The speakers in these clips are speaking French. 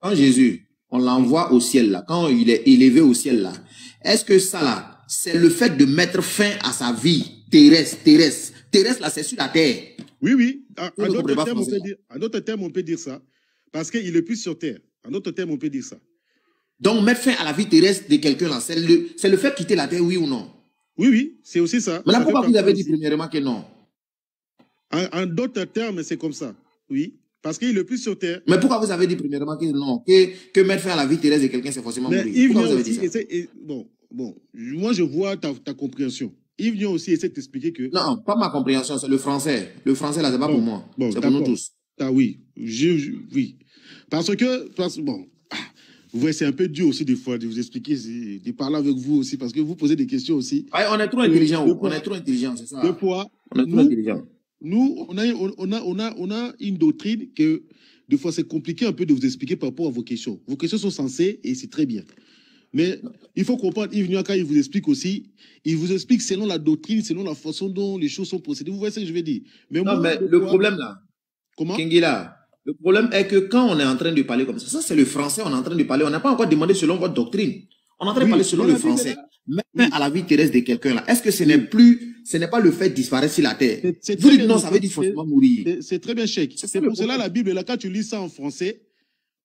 quand Jésus, on l'envoie au ciel là, quand il est élevé au ciel là, est-ce que ça là, c'est le fait de mettre fin à sa vie terrestre, terrestre là, c'est sur la terre. Oui, oui. En d'autres termes, on peut dire ça. Parce qu'il est plus sur terre. En d'autres termes, on peut dire ça. Donc, mettre fin à la vie terrestre de quelqu'un là, c'est le fait de quitter la terre, oui ou non? Oui, oui, c'est aussi ça. Mais là, pourquoi vous avez dit premièrement que non? En d'autres termes, c'est comme ça. Oui. Parce qu'il est plus sur terre. Mais pourquoi vous avez dit premièrement que non? Que mettre fin à la vie terrestre de quelqu'un, c'est forcément mourir? Pourquoi vous avez dit ça? Bon, moi, je vois ta compréhension. Yves vient aussi essayer de t'expliquer que... Non, pas ma compréhension, c'est le français. Le français, là, c'est pas pour moi. Bon, c'est pour nous tous. Ah oui, oui. Parce que, bon, vous voyez, c'est un peu dur aussi des fois de vous expliquer, de parler avec vous aussi, parce que vous posez des questions aussi. Ouais, on est trop intelligent, on est trop intelligent, c'est ça. Deux fois, on est trop intelligent. Nous, on a une doctrine que, des fois, c'est compliqué un peu de vous expliquer par rapport à vos questions. Vos questions sont sensées et c'est très bien. Mais il faut comprendre, Yves Nyaka, il vous explique aussi, il vous explique selon la doctrine, selon la façon dont les choses sont procédées. Vous voyez ce que je veux dire? Mais non, mais le problème là, comment? Kingila, le problème est que quand on est en train de parler comme ça c'est le français, on est en train de parler, on n'a pas encore demandé selon votre doctrine. On est en train de parler selon le français. Même à la vie terrestre de quelqu'un là, est-ce que ce n'est pas le fait de disparaître sur la terre? Vous dites non, ça veut dire forcément mourir. C'est très bien, Cheikh. C'est pour cela la Bible, là, quand tu lis ça en français,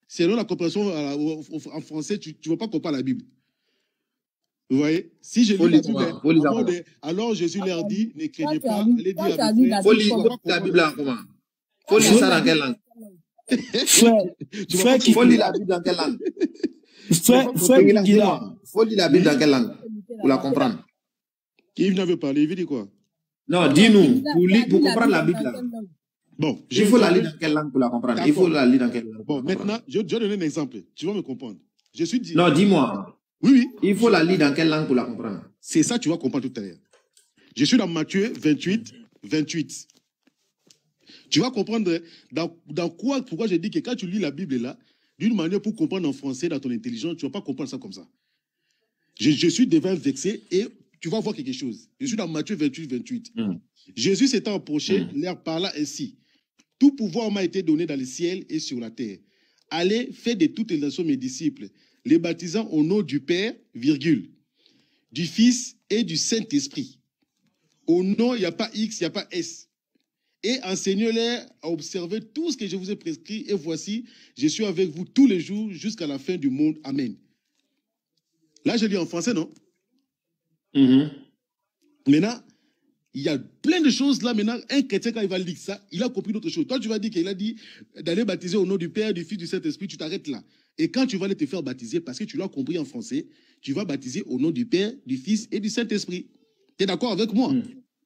selon la compréhension en français, tu ne vas pas comprendre la Bible. Vous voyez? Si je lis la Bible, alors Jésus leur dit, ne craignez pas, allez dire à vos frères. Faut lire la Bible en comment? Faut lire ça dans quelle langue? Faut lire la Bible dans quelle langue? Faut lire la Bible dans quelle langue? Pour la comprendre. Yves n'avait parlé, il dit quoi? Non, dis-nous, pour comprendre la Bible là. Bon, il faut la lire dans quelle langue pour la comprendre? Il faut la lire dans quelle langue? Bon, maintenant, je vais donner un exemple. Tu vas me comprendre. Je suis dit. Non, dis-moi. Oui. Il faut la lire dans quelle langue pour la comprendre? C'est ça, tu vas comprendre tout à l'heure. Je suis dans Matthieu 28. Tu vas comprendre dans quoi, pourquoi j'ai dit que quand tu lis la Bible là, d'une manière pour comprendre en français, dans ton intelligence, tu ne vas pas comprendre ça comme ça. Je suis devant un verset et tu vas voir quelque chose. Je suis dans Matthieu 28. Jésus s'étant approché, leur parla ainsi. Tout pouvoir m'a été donné dans le ciel et sur la terre. Allez, faites de toutes les nations mes disciples, les baptisant au nom du Père, du Fils et du Saint-Esprit. Au nom, il n'y a pas X, il n'y a pas S. Et enseignez-les à observer tout ce que je vous ai prescrit. Et voici, je suis avec vous tous les jours jusqu'à la fin du monde. Amen. Là, je lis en français, non? Maintenant, il y a plein de choses là. Maintenant, un chrétien, quand il va lire ça, il a compris d'autres choses. Toi, tu vas dire qu'il a dit d'aller baptiser au nom du Père, du Fils, du Saint-Esprit. Tu t'arrêtes là. Et quand tu vas aller te faire baptiser, parce que tu l'as compris en français, tu vas baptiser au nom du Père, du Fils et du Saint-Esprit. Tu es d'accord avec moi?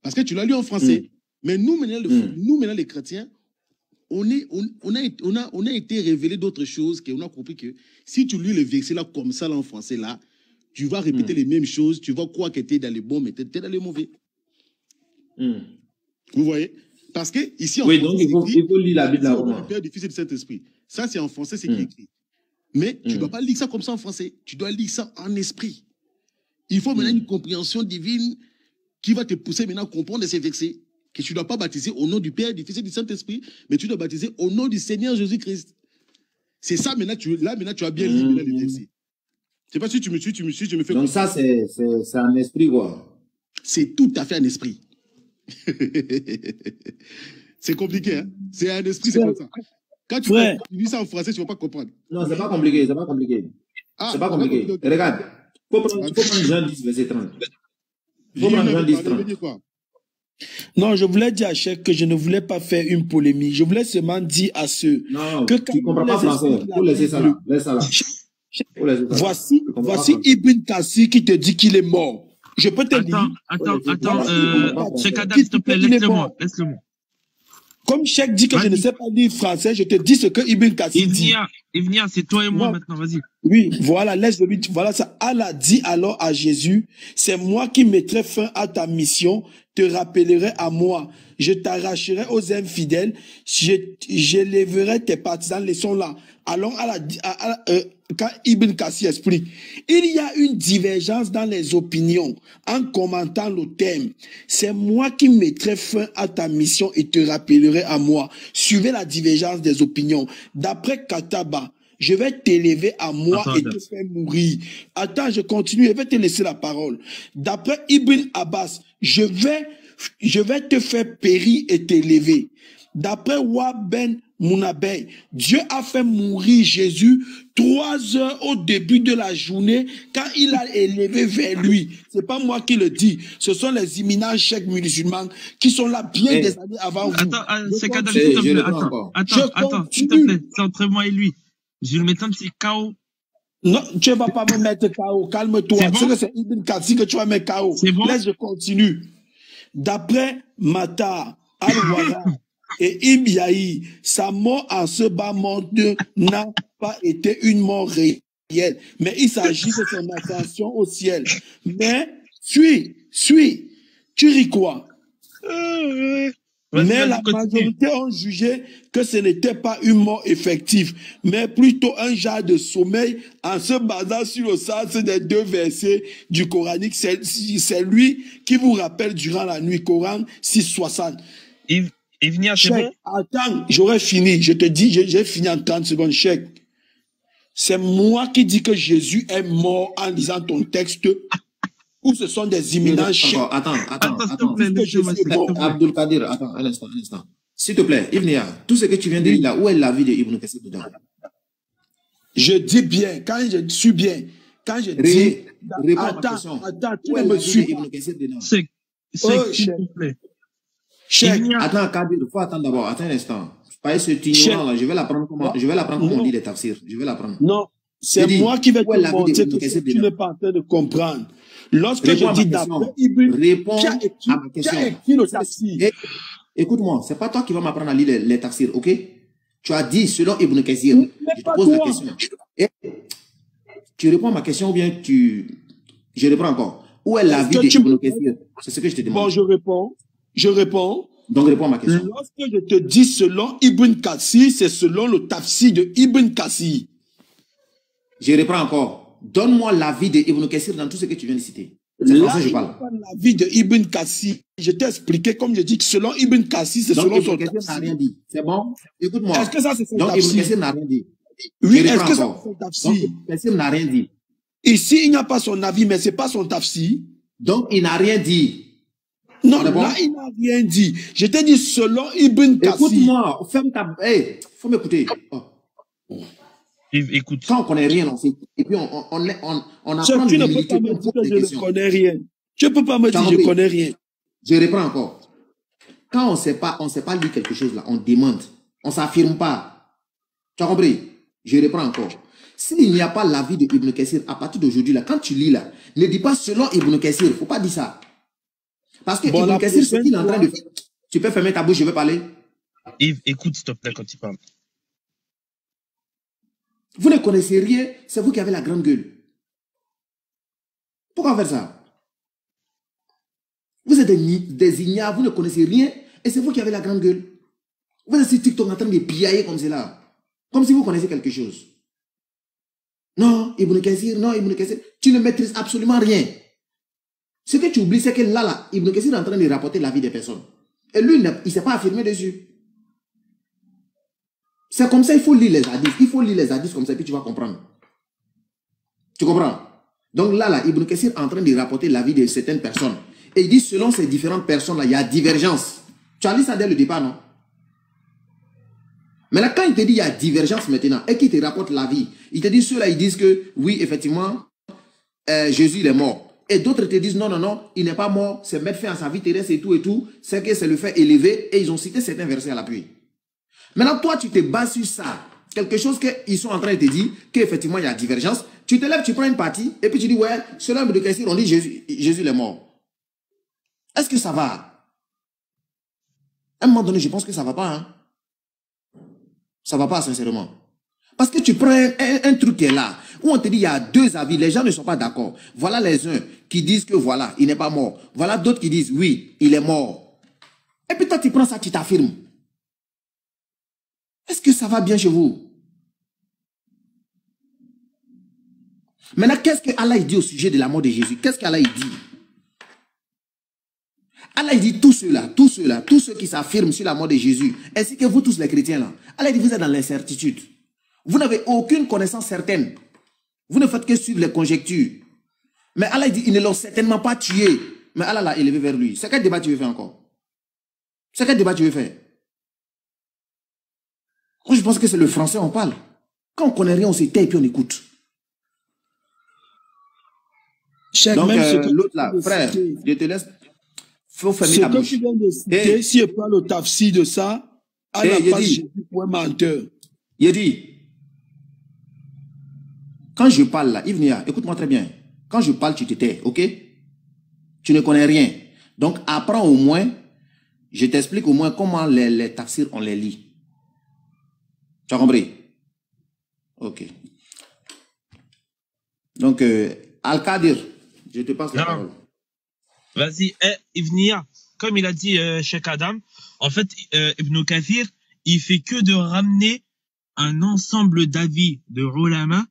Parce que tu l'as lu en français. Mais nous, maintenant, les chrétiens, on a été révélé d'autres choses, qu'on a compris que si tu lis le verset là, comme ça, là, en français, là, tu vas répéter les mêmes choses, tu vas croire que tu es dans les bons, mais tu es dans les mauvais. Vous voyez? Parce que ici, en français, donc il faut lire la Bible là. Du Père, du Fils et du Saint-Esprit. Ça, c'est en français, c'est qui est écrit. Mais tu ne dois pas lire ça comme ça en français. Tu dois lire ça en esprit. Il faut maintenant une compréhension divine qui va te pousser maintenant à comprendre ces versets. Que tu ne dois pas baptiser au nom du Père, du Fils et du Saint-Esprit, mais tu dois baptiser au nom du Seigneur Jésus-Christ. C'est ça, maintenant, tu as bien lu les versets. Je ne sais pas si tu me suis, je me fais donc ça, c'est un esprit, quoi. C'est tout à fait un esprit. C'est compliqué, hein? C'est un esprit, c'est comme ça. Quand tu lis ça en français, tu ne vas pas comprendre. Non, c'est pas compliqué, c'est pas compliqué. C'est pas compliqué. Regarde, il faut prendre Jean 10, verset 30. Il faut prendre Jean 10, 30. Non, je voulais dire à Cheikh que je ne voulais pas faire une polémique. Je voulais seulement dire à ceux que tu ne comprends pas français. Il faut laisser ça là. Laisse ça là. Voici Ibn Kassi qui te dit qu'il est mort. Je peux te dire. Attends, Cheikh Adam, s'il te plaît, laisse-le-moi. Comme Cheikh dit que je ne sais pas lire français, je te dis ce que Ibn Kassi dit. Ibn, c'est toi et moi maintenant, vas-y. Oui, voilà, laisse-le. Voilà ça. Allah dit alors à Jésus, c'est moi qui mettrai fin à ta mission, te rappellerai à moi, je t'arracherai aux infidèles, je lèverai tes partisans, laissons là. Alors, quand Ibn Kassi explique, il y a une divergence dans les opinions en commentant le thème. C'est moi qui mettrai fin à ta mission et te rappellerai à moi. Suivez la divergence des opinions. D'après Kataba, je vais t'élever à moi Attends, et te faire mourir. Attends, je continue, je vais te laisser la parole. D'après Ibn Abbas, je vais te faire périr et t'élever. D'après Wahb ben Munabeh, Dieu a fait mourir Jésus 3 heures au début de la journée quand il a élevé vers lui. C'est pas moi qui le dis. Ce sont les éminents cheikhs musulmans qui sont là bien des années avant vous. Attends, c'est Kadal, Je s'il te le plaît. prends Attends, s'il te plaît. C'est entre moi et lui. Je vais le mettre un petit KO. Non, tu ne vas pas me mettre KO. Calme-toi. C'est bon? C'est que c'est Ibn Katsi que tu vas mettre KO. C'est bon? Laisse, je continue. D'après Mata, Al-Wara et Ibn Yahi, sa mort en ce bas monde n'a pas été une mort réelle, mais il s'agit de son ascension au ciel. Mais, suis, tu ris quoi? Mais la majorité ont jugé que ce n'était pas une mort effective, mais plutôt un genre de sommeil en se basant sur le sens des 2 versets du Coranique. C'est lui qui vous rappelle durant la nuit, Coran 6,60. Ibn, c'est bon? Attends, j'aurais fini. Je te dis, j'ai fini en 30 secondes, Cheikh. C'est moi qui dis que Jésus est mort en lisant ton texte. Ou ce sont des imminents chefs. Attends. Abdul Kadir, attends, un instant. S'il te plaît, Ibn Yah, tout ce que tu viens de dire là, où est la vie de Ibn Kassir dedans? Je dis bien, quand je suis bien, quand je dis... Attends, tu ne me suis pas. C'est s'il te plaît. Attends, Kadir, il faut attendre d'abord, attends un instant. Pas ce ignorant là, je vais l'apprendre comment on dit les tafsirs. Je vais l'apprendre. Non, c'est moi qui vais te montrer que tu n'es pas en train de comprendre. Lorsque je dis d'après Ibn, réponds à ma question. Tu as écrit le tafsir. Écoute-moi, c'est pas toi qui vas m'apprendre à lire les tafsirs, ok? Tu as dit selon Ibn Kassir. Je te pose la question. Et tu réponds à ma question ou bien je réponds encore. Où est la vie de Ibn Kassir? C'est ce que je te demande. Bon, je réponds. Donc réponds à ma question. Lorsque je te dis selon Ibn Kassir, c'est selon le tafsir de Ibn Kassir. Je reprends encore. Donne-moi l'avis de Ibn Kassir dans tout ce que tu viens de citer. C'est français que je parle. L'avis de Ibn Kassir. Je t'ai expliqué, comme je dis, que selon Ibn Kassir, c'est selon son tafsir. Ibn Kassir n'a rien dit. C'est bon? Écoute-moi. Est-ce que ça, c'est son tafsir? Donc Ibn Kassir n'a rien dit. Oui, est-ce que ça, c'est son tafsir? Donc Ibn Kassir n'a rien dit. Ici, il n'y a pas son avis, mais ce n'est pas son tafsir. Donc il n'a rien dit. Non, là, il n'a rien dit. Je t'ai dit selon Ibn Kassir. Écoute-moi, ferme ta... Hey, faut m'écouter. Écoute. Quand on ne connaît rien, on sait. Et puis on apprend tu ne peux pas me dire que je ne connais rien. Tu ne peux pas me dire que je ne connais rien. Je reprends encore. Quand on ne sait pas lire quelque chose là, on demande. On ne s'affirme pas. Tu as compris? Je reprends encore. S'il n'y a pas l'avis de Ibn Kassir, à partir d'aujourd'hui là, quand tu lis là, ne dis pas selon Ibn Kassir. Il ne faut pas dire ça. Parce que Ibn Kassir, ce qu'il est en train de faire. Tu peux fermer ta bouche, je vais parler. Yves, écoute s'il te plaît quand tu parles. Vous ne connaissez rien, c'est vous qui avez la grande gueule. Pourquoi faire ça? Vous êtes des ignares, vous ne connaissez rien, et c'est vous qui avez la grande gueule. Vous êtes sur TikTok en train de piailler comme cela. Comme si vous connaissez quelque chose. Non, Ibn Kassir, tu ne maîtrises absolument rien. Ce que tu oublies, c'est que là, Ibn Kassir est en train de rapporter la vie des personnes. Et lui, il ne s'est pas affirmé dessus. C'est comme ça, il faut lire les hadiths. Il faut lire les hadiths comme ça, puis tu vas comprendre. Tu comprends? Donc là, Ibn Kassir est en train de rapporter la vie de certaines personnes. Et il dit, selon ces différentes personnes-là, il y a divergence. Tu as lu ça dès le départ, non? Maintenant, quand il te dit il y a divergence maintenant, et qu'il te rapporte la vie, il te dit, ceux-là, ils disent que, oui, effectivement, Jésus, il est mort. Et d'autres te disent, non, il n'est pas mort, c'est mettre fin à sa vie terrestre et tout, c'est que c'est le fait élevé, et ils ont cité certains versets à l'appui. Maintenant, toi, tu te bases sur ça. Quelque chose qu'ils sont en train de te dire, qu'effectivement, il y a divergence. Tu te lèves, tu prends une partie, et puis tu dis, ouais, selon de Kassir, on dit Jésus il est mort. Est-ce que ça va? À un moment donné, je pense que ça ne va pas. Hein? Ça ne va pas, sincèrement. Parce que tu prends un truc qui est là, où on te dit, il y a 2 avis, les gens ne sont pas d'accord. Voilà les uns qui disent que voilà, il n'est pas mort. Voilà d'autres qui disent, oui, il est mort. Et puis toi, tu prends ça, tu t'affirmes. Est-ce que ça va bien chez vous? Maintenant, qu'est-ce que Allah dit au sujet de la mort de Jésus? Qu'est-ce qu'Allah dit? Allah dit tous ceux qui s'affirment sur la mort de Jésus, ainsi que vous tous les chrétiens là. Allah dit vous êtes dans l'incertitude. Vous n'avez aucune connaissance certaine. Vous ne faites que suivre les conjectures. Mais Allah dit, ils ne l'ont certainement pas tué. Mais Allah l'a élevé vers lui. C'est quel débat tu veux faire encore? C'est quel débat tu veux faire? Moi, je pense que c'est le français, on parle. Quand on ne connaît rien, on se tait et puis on écoute. Donc, l'autre là, frère, je te laisse. Il faut fermer ta bouche. Ce que tu viens de citer, si je prends le tafsir de ça, à la place, Jésus pour un menteur. Il dit, quand je parle là, Ivnia, écoute-moi très bien. Quand je parle, tu te tais, ok? Tu ne connais rien. Donc, apprends au moins, je t'explique au moins comment les tafsirs, on les lit. Tu as compris? Ok. Donc, Al-Qadir, je te passe la parole. Vas-y, Ivnia, comme il a dit Cheikh Adam, en fait, Ibn Kathir, il fait que de ramener un ensemble d'avis de ulama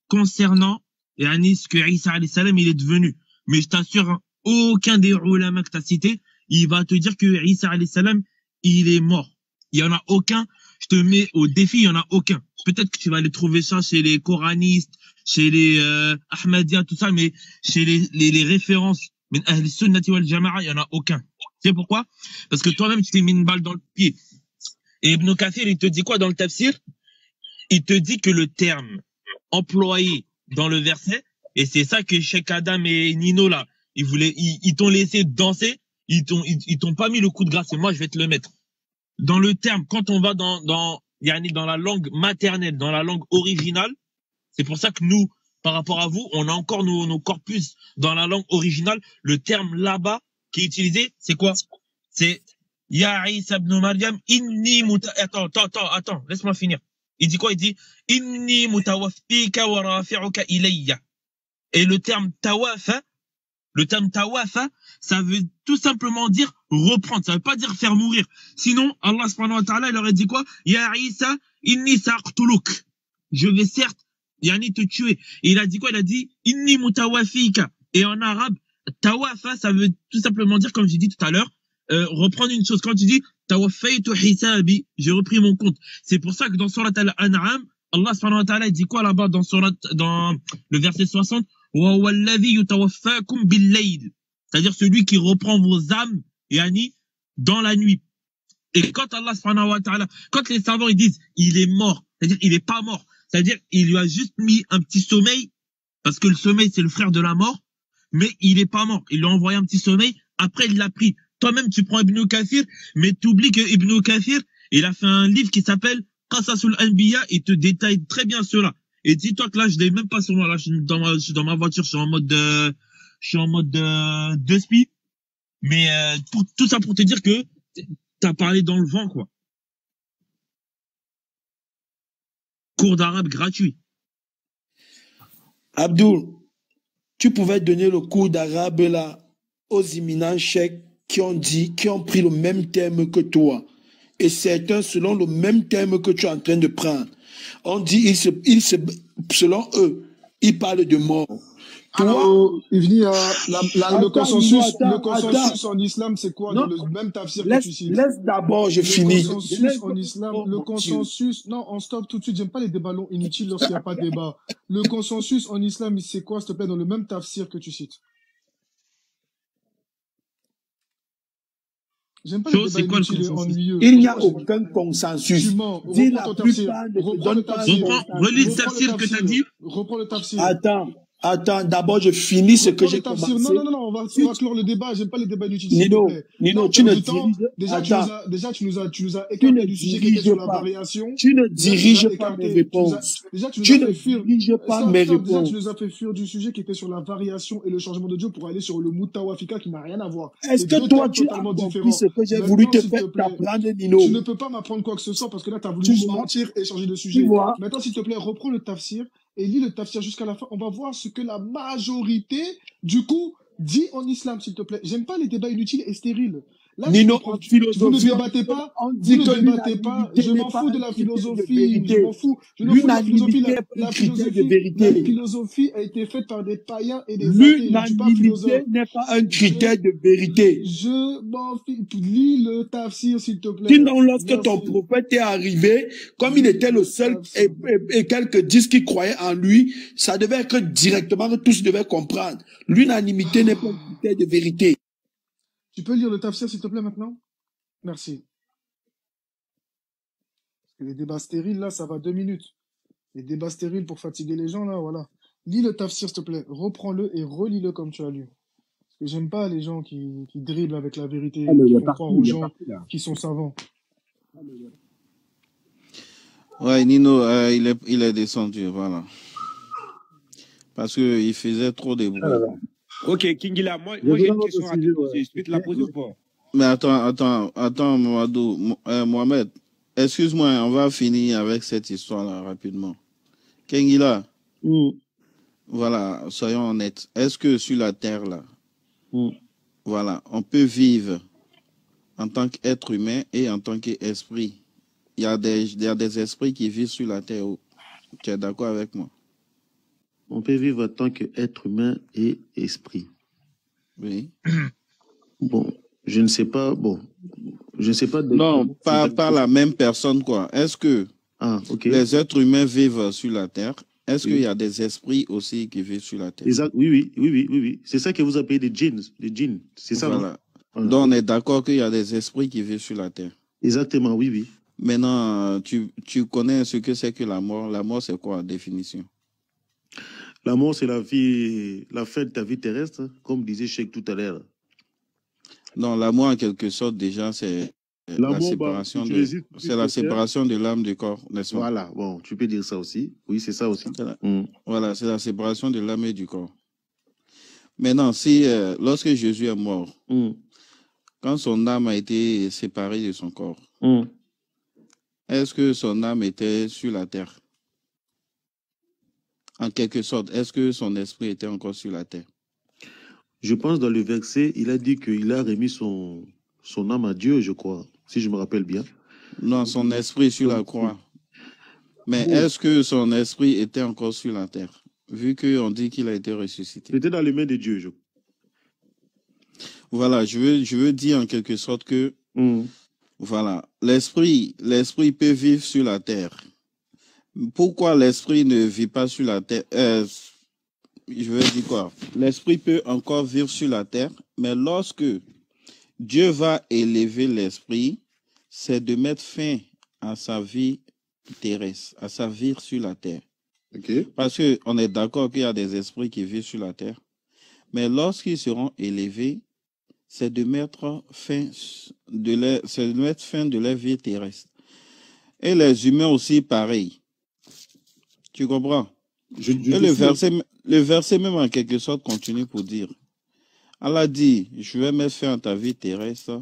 concernant ce que Isa alayhi salam il est devenu. Mais je t'assure, hein, aucun des ulama que tu as cités, il va te dire que Isa alayhi salam il est mort. Il n'y en a aucun. Je te mets au défi, il n'y en a aucun. Peut-être que tu vas aller trouver ça chez les coranistes, chez les Ahmadiyya, tout ça, mais chez les références, mais Ahl Sunnati wal Jama'a, il n'y en a aucun. Tu sais pourquoi? Parce que toi-même, tu t'es mis une balle dans le pied. Et Ibn Kathir, il te dit quoi dans le tafsir? Il te dit que le terme employé dans le verset, et c'est ça que Cheikh Adam et Nino, là, ils t'ont laissé danser, ils t'ont pas mis le coup de grâce, et moi, je vais te le mettre. Dans le terme, quand on va dans la langue maternelle, dans la langue originale, c'est pour ça que nous, par rapport à vous, on a encore nos corpus dans la langue originale. Le terme là-bas qui est utilisé, c'est quoi? C'est Ya Isa ibn Maryam, inni Attends, laisse-moi finir. Il dit quoi? Il dit inni mutawaffika wa rafi'uka ilayya. Et le terme tawafa, ça veut tout simplement dire reprendre. Ça veut pas dire faire mourir. Sinon, Allah subhanahu wa ta'ala, il aurait dit quoi? Ya Isa, inni saqtuluk. Je vais certes, yani te tuer. Et il a dit quoi? Il a dit inni mutawafika. Et en arabe, tawafa, ça veut tout simplement dire, comme j'ai dit tout à l'heure, reprendre une chose. Quand tu dis tawaffaytu hisabi, j'ai repris mon compte. C'est pour ça que dans Surat Al-An'am, Allah subhanahu wa ta'ala, il dit quoi là-bas dans le verset 60? C'est-à-dire celui qui reprend vos âmes, yani, dans la nuit. Et quand Allah subhanahu wa ta'ala, quand les savants ils disent il est mort, c'est-à-dire il est pas mort, c'est-à-dire il lui a juste mis un petit sommeil, parce que le sommeil c'est le frère de la mort, mais il est pas mort. Il lui a envoyé un petit sommeil, après il l'a pris. Toi-même tu prends Ibn Kathir, mais tu oublies que Ibn Kathir, il a fait un livre qui s'appelle Qasasul Anbiya, il te détaille très bien cela. Et dis-toi que là, je l'ai même pas sur moi. Là, je suis dans ma voiture, je suis en mode de spi. Mais tout ça pour te dire que t'as parlé dans le vent, quoi. Cours d'arabe gratuit. Abdul, tu pouvais donner le cours d'arabe là aux imminents chèques qui ont pris le même terme que toi. Et certains selon le même terme que tu es en train de prendre. On dit, selon eux, ils parlent de mort. Toi, le consensus en islam, c'est quoi? Dans le même tafsir que tu cites. Laisse d'abord, je finis. Le consensus, non, on stoppe tout de suite. J'aime pas les débats longs inutiles lorsqu'il n'y a pas de débat. Le consensus en islam, c'est quoi, s'il te plaît, dans le même tafsir que tu cites? J'aime pas les débats inutiles et ennuyeux. Il n'y a aucun consensus. Dis la plupart relis le tafsir que tu as dit. Reprends le tafsir. Attends, d'abord je finis ce que j'ai commencé. Non, on va clore le débat. J'aime pas les débats inutiles. Nino, tu ne diriges. Déjà, tu nous as écarté du sujet qui était sur la variation. Tu ne diriges pas mes réponses. Tu ne diriges pas mes réponses. Déjà, tu nous as fait fuir du sujet qui était sur la variation et le changement de Dieu pour aller sur le mutawafika qui n'a rien à voir. Est-ce que toi, tu as compris ce que j'ai voulu te faire t'apprendre, Nino? Tu ne peux pas m'apprendre quoi que ce soit parce que là, tu as voulu mentir et changer de sujet. Maintenant, s'il te plaît, reprends le tafsir et lis le tafsir jusqu'à la fin. On va voir ce que la majorité, du coup, dit en islam, s'il te plaît. J'aime pas les débats inutiles et stériles. Là, je Nino, comprends. en Vous ne philosophie, débattez pas. on Vous dit ne que débattez pas. l'unanimité Je n'est m'en pas fous de un la critère de philosophie. Je vérité. m'en fous. Je m'en fous de la philosophie. L'unanimité n'est pas un critère de La vérité. philosophie a été faite par des païens et des athées. Je ne suis pas L'unanimité philosophe. n'est pas un critère de vérité. Je m'en fiche. Lis le tafsir, s'il te plaît. Sinon, lorsque ton Merci. prophète est arrivé, comme il était le seul et quelques 10 qui croyaient en lui, ça devait être directement que tous devaient comprendre. L'unanimité n'est pas un critère de vérité. Tu peux lire le tafsir, s'il te plaît, maintenant? Merci. Parce que les débats stériles, là, ça va 2 minutes. Les débats stériles pour fatiguer les gens, là, voilà. Lis le tafsir, s'il te plaît. Reprends-le et relis-le comme tu as lu. Parce que j'aime pas les gens qui dribblent avec la vérité, Ah, mais qui il est font parti, croire aux il est gens parti là. qui sont savants. Ouais, Nino, il est descendu, voilà. Parce qu'il faisait trop de bruit. Ah là là. Ok, Kingila, moi Je j'ai vous une donne question votre à te sujet, poser. ouais. Je peux te la poser ou pas? Mais attends, Mamadou, Mohamed, excuse-moi, on va finir avec cette histoire-là rapidement. Kengila, voilà, soyons honnêtes. Est-ce que sur la terre, là, voilà, on peut vivre en tant qu'être humain et en tant qu'esprit? Il y a des esprits qui vivent sur la terre. Tu es d'accord avec moi? On peut vivre en tant qu'être humain et esprit. Oui. Bon, je ne sais pas. Bon, je ne sais pas. Non, pas la même personne, quoi. Est-ce que les êtres humains vivent sur la terre? Est-ce qu'il y a des esprits aussi qui vivent sur la terre? Exact. Oui. C'est ça que vous appelez des djinns. Les djinns. C'est ça, voilà. Non? Donc, on est d'accord qu'il y a des esprits qui vivent sur la terre. Exactement, oui. Maintenant, tu connais ce que c'est que la mort. La mort, c'est quoi, la définition? La mort, c'est la vie, la fin de ta vie terrestre, comme disait Cheikh tout à l'heure. Non, la mort, en quelque sorte, déjà, c'est la séparation de l'âme du corps, n'est-ce pas? Voilà, bon, tu peux dire ça aussi. Oui, c'est ça aussi. Voilà, c'est la séparation de l'âme et du corps. Maintenant, si lorsque Jésus est mort, quand son âme a été séparée de son corps, est-ce que son âme était sur la terre? En quelque sorte, est-ce que son esprit était encore sur la terre? Je pense dans le verset, il a dit qu'il a remis son âme à Dieu, je crois, si je me rappelle bien. Non, son esprit sur la croix. Mais est-ce que son esprit était encore sur la terre, vu qu'on dit qu'il a été ressuscité? C'était dans les mains de Dieu, Voilà, je veux dire en quelque sorte que voilà, l'esprit peut vivre sur la terre. Pourquoi l'esprit ne vit pas sur la terre? Je veux dire quoi? L'esprit peut encore vivre sur la terre, mais lorsque Dieu va élever l'esprit, c'est de mettre fin à sa vie terrestre, à sa vie sur la terre. Parce qu'on est d'accord qu'il y a des esprits qui vivent sur la terre, mais lorsqu'ils seront élevés, c'est de mettre fin de leur vie terrestre. Et les humains aussi, pareil. Tu comprends? Et le verset même en quelque sorte continue pour dire, Allah dit, je vais mettre fin à ta vie terrestre,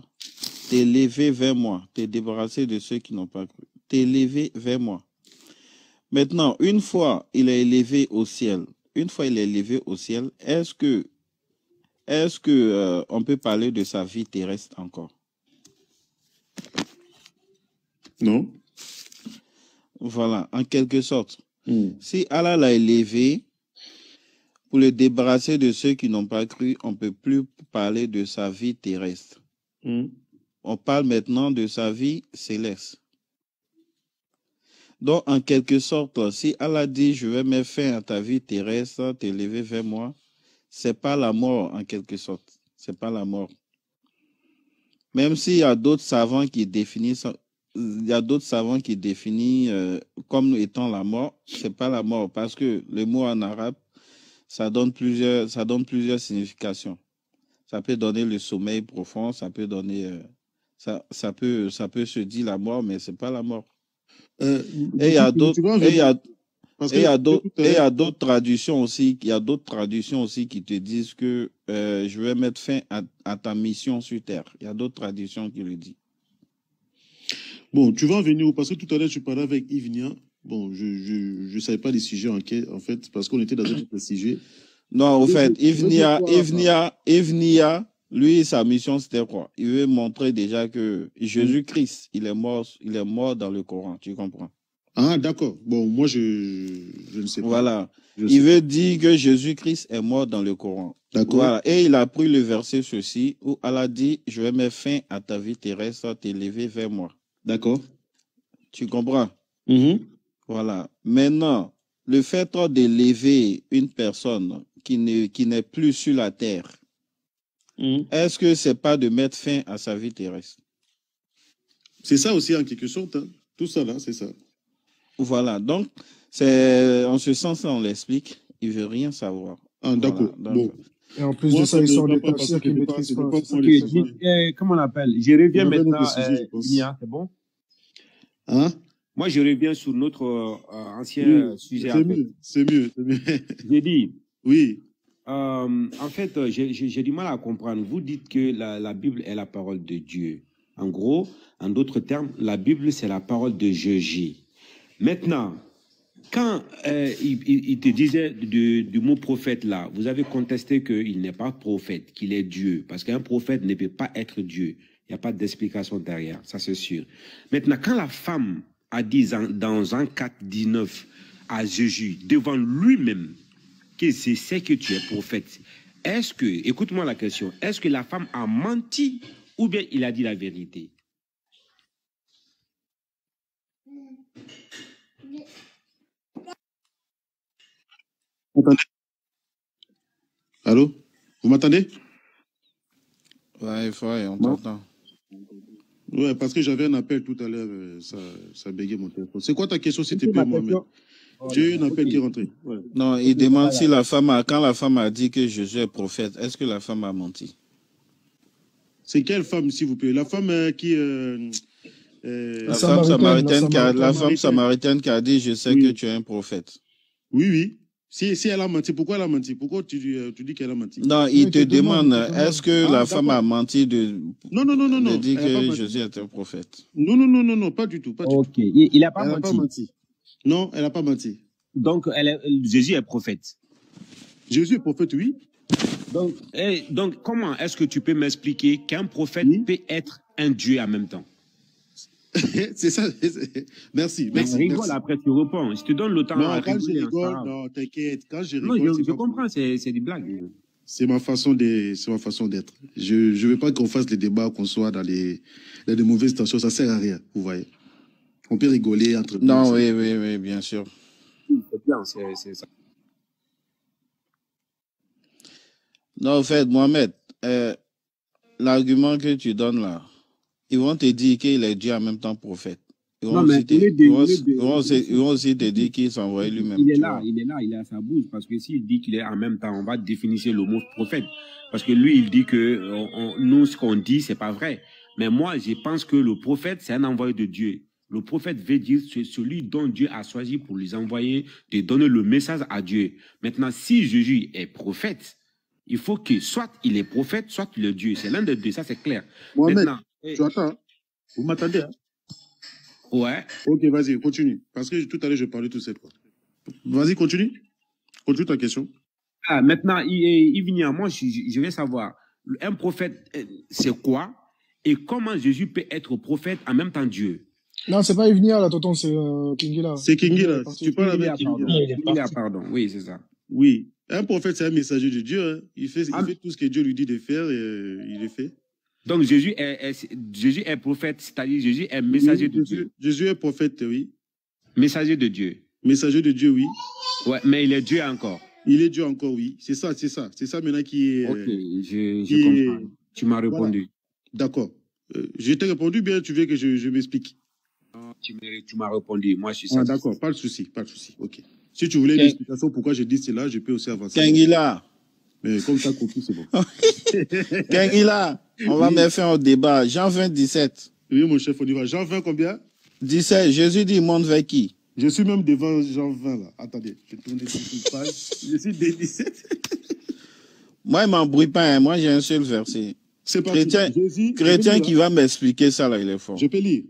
t'élever vers moi, te débarrasser de ceux qui n'ont pas cru, t'élever vers moi. Maintenant, une fois il est élevé au ciel, est-ce que on peut parler de sa vie terrestre encore? Non. Voilà, en quelque sorte. Si Allah l'a élevé pour le débarrasser de ceux qui n'ont pas cru, on ne peut plus parler de sa vie terrestre. On parle maintenant de sa vie céleste. Donc, en quelque sorte, si Allah dit, je vais mettre fin à ta vie terrestre, t'élever vers moi, c'est pas la mort, en quelque sorte. C'est pas la mort. Même s'il y a d'autres savants qui définissent comme étant la mort, c'est pas la mort, parce que le mot en arabe, ça donne plusieurs significations. Ça peut donner le sommeil profond, ça peut donner, ça peut se dire la mort, mais c'est pas la mort. Et il y a d'autres traditions aussi, qui te disent que je vais mettre fin à ta mission sur terre. Il y a d'autres traditions qui le disent. Bon, tu vas en venir, parce que tout à l'heure, tu parlais avec Yves. Bon, je ne savais pas les sujets en fait, parce qu'on était dans un autre sujet. Non, au fait, Yves Nia Lui, sa mission, c'était quoi? Il veut montrer déjà que Jésus-Christ, il est mort dans le Coran, tu comprends? Ah, d'accord. Bon, moi, je ne sais pas. Voilà. Je Il sais veut pas. dire que Jésus-Christ est mort dans le Coran. D'accord. Voilà. Et il a pris le verset ceci où Allah dit, je vais mettre fin à ta vie terrestre, t'élever vers moi. D'accord. Tu comprends? Mhm. Voilà. Maintenant, le fait d'élever une personne qui n'est plus sur la terre, Mhm. est-ce que c'est pas de mettre fin à sa vie terrestre? C'est ça aussi, en quelque sorte. Hein. Tout ça, là, c'est ça. Voilà. Donc, c'est en ce sens-là, on l'explique. Il veut rien savoir. Ah, d'accord. Voilà. Donc, Bon. Et en plus Moi, de ça ça, ne ils me sortent des va pas parce tafsirs que qu'ils ne c'était pas, maîtrisent c'était pas. pas C'est ça pour qui les est très grave. Comment on appelle? Je reviens On avait maintenant, notre sujet, je pense. Nia, c'est bon? Hein? Moi, je reviens sur notre ancien Oui, sujet, c'est en fait. mieux, c'est mieux, c'est mieux. J'ai dit, Oui. en fait, j'ai du mal à comprendre. Vous dites que la Bible est la parole de Dieu. En gros, en d'autres termes, la Bible, c'est la parole de Jésus. Maintenant, quand il te disait du mot prophète là, vous avez contesté qu'il n'est pas prophète, qu'il est Dieu. Parce qu'un prophète ne peut pas être Dieu. Il n'y a pas d'explication derrière, ça c'est sûr. Maintenant, quand la femme a dit dans Jean 4, 19 à Jésus, devant lui-même, que c'est que tu es prophète, est-ce que, écoute-moi la question, est-ce que la femme a menti ou bien il a dit la vérité? Allô? Vous m'entendez? ouais, on Non. t'entend. Ouais, parce que j'avais un appel tout à l'heure, ça bégayait mon téléphone. C'est quoi ta question, s'il te plaît, Mohamed? J'ai eu un appel qui est rentré. Ouais. Non, il demande si quand la femme a dit que Jésus est prophète, est-ce que la femme a menti? C'est quelle femme, s'il vous plaît? La femme qui... La femme samaritaine qui a dit, je sais Oui. que tu es un prophète. Oui, oui. Si elle a menti, pourquoi elle a menti? Pourquoi tu dis qu'elle a menti? Non, il te demande, est-ce que la femme a menti de Non. dire Elle a pas que menti. Jésus est un prophète? Non, pas du tout. Pas du tout. Ok, il n'a pas Elle n'a pas menti. menti. Non, elle n'a pas menti. Donc, Jésus est prophète. Jésus est prophète, oui. Donc, comment est-ce que tu peux m'expliquer qu'un prophète peut être un Dieu en même temps? C'est ça. Merci. Rigole, après tu réponds. Je te donne le temps Non, à quand rigoler. je rigole, non, t'inquiète. Quand je Non, rigole, je comprends, c'est des blagues. c'est ma façon d'être. Je ne veux pas qu'on fasse les débats, qu'on soit dans des mauvaises stations. Ça sert à rien, vous voyez. On peut rigoler entre nous. Non, oui, bien sûr. C'est bien, c'est ça. Non, en fait, Mohamed, l'argument que tu donnes là, ils vont te dire qu'il est Dieu en même temps prophète. Ils vont aussi te dire qu'il s'envoie lui-même. Il est là, il est à sa bouche. Parce que s'il dit qu'il est en même temps, on va définir le mot prophète. Parce que lui, il dit que nous, ce qu'on dit, c'est pas vrai. Mais moi, je pense que le prophète, c'est un envoyé de Dieu. Le prophète veut dire c'est celui dont Dieu a choisi pour les envoyer, de donner le message à Dieu. Maintenant, si Jésus est prophète, il faut que soit il est prophète, soit il est Dieu. C'est l'un des deux, ça c'est clair. Mohamed, maintenant, tu attends. Vous m'attendez, hein? Ouais. Ok, vas-y, continue. Parce que tout à l'heure, je parlais tout cette fois. Vas-y, continue. Continue ta question. Ah, maintenant, Yves, moi, je vais savoir, un prophète, c'est quoi? Et comment Jésus peut être prophète en même temps Dieu? Non, c'est pas Evnia, là, tonton, c'est Kingila. C'est Kingila. Tu parles avec Kingila. Pardon, oui, c'est ça. Oui. Un prophète, c'est un messager de Dieu. Hein. Il fait tout ce que Dieu lui dit de faire et il le fait. Donc Jésus est prophète, c'est-à-dire Jésus est messager de Dieu. Jésus est prophète, oui. Messager de Dieu. Messager de Dieu, oui. Ouais, mais il est Dieu encore. Il est Dieu encore, oui. C'est ça maintenant qui est... Ok, je comprends. Tu m'as répondu. Voilà. D'accord. Je t'ai répondu, bien, tu veux que je m'explique? Tu m'as répondu, moi je suis satisfait. D'accord, pas de souci. Ok. Si tu voulais une explication pourquoi j'ai dit cela, je peux aussi avancer. Kingila. Mais comme ça, compris, c'est bon. Kingila, on va mettre fin au débat. Jean 20, 17. Oui, mon chef, on y va. Jean 20, combien? 17. Jésus dit, monte vers qui? Je suis même devant Jean 20, là. Attendez, je vais tourner sur une page. Je suis dès 17. Moi, il ne m'embrouille pas. Hein. Moi, j'ai un seul verset. C'est pas chrétien qui va m'expliquer ça, là, il est fort. Je peux lire?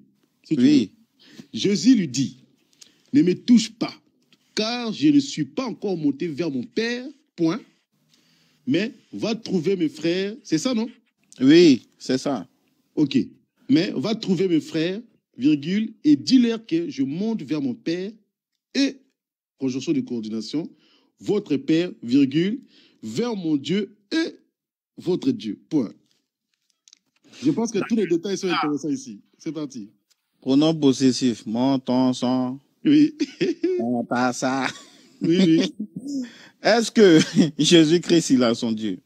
Si tu oui. veux. Jésus lui dit, ne me touche pas, car je ne suis pas encore monté vers mon Père, point. Mais va trouver mes frères. C'est ça, non? Oui, c'est ça. Ok. Mais va trouver mes frères, virgule, et dis-leur que je monte vers mon Père et, conjonction de coordination, votre Père, virgule, vers mon Dieu et votre Dieu. Point. Je pense que tous les détails sont intéressants ici. C'est parti. Pronom possessif. Mon, ton, son. Oui. On passe ça. Oui, oui. Est-ce que Jésus-Christ, il a son Dieu?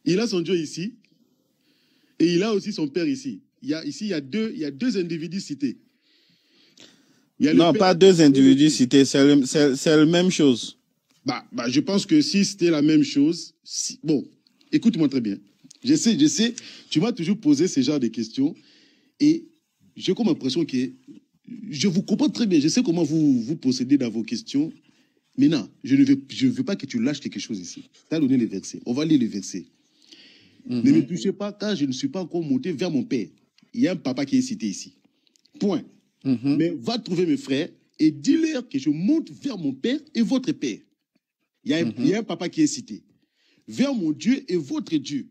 Il a son Dieu ici et il a aussi son Père ici. Ici, il y a deux individus cités. Il y a le Non, Père pas deux individus cités, c'est la même chose. Je pense que si c'était la même chose, bon, écoute-moi très bien. Je sais, tu m'as toujours posé ce genre de questions et j'ai comme l'impression que je vous comprends très bien. Je sais comment vous procédez dans vos questions. Maintenant, je ne veux pas que tu lâches quelque chose ici. Tu as donné les versets. On va lire les versets. Ne me touchez pas car je ne suis pas encore monté vers mon Père. Il y a un papa qui est cité ici. Point. Mais va trouver mes frères et dis-leur que je monte vers mon Père et votre Père. Il y a un papa qui est cité. Vers mon Dieu et votre Dieu.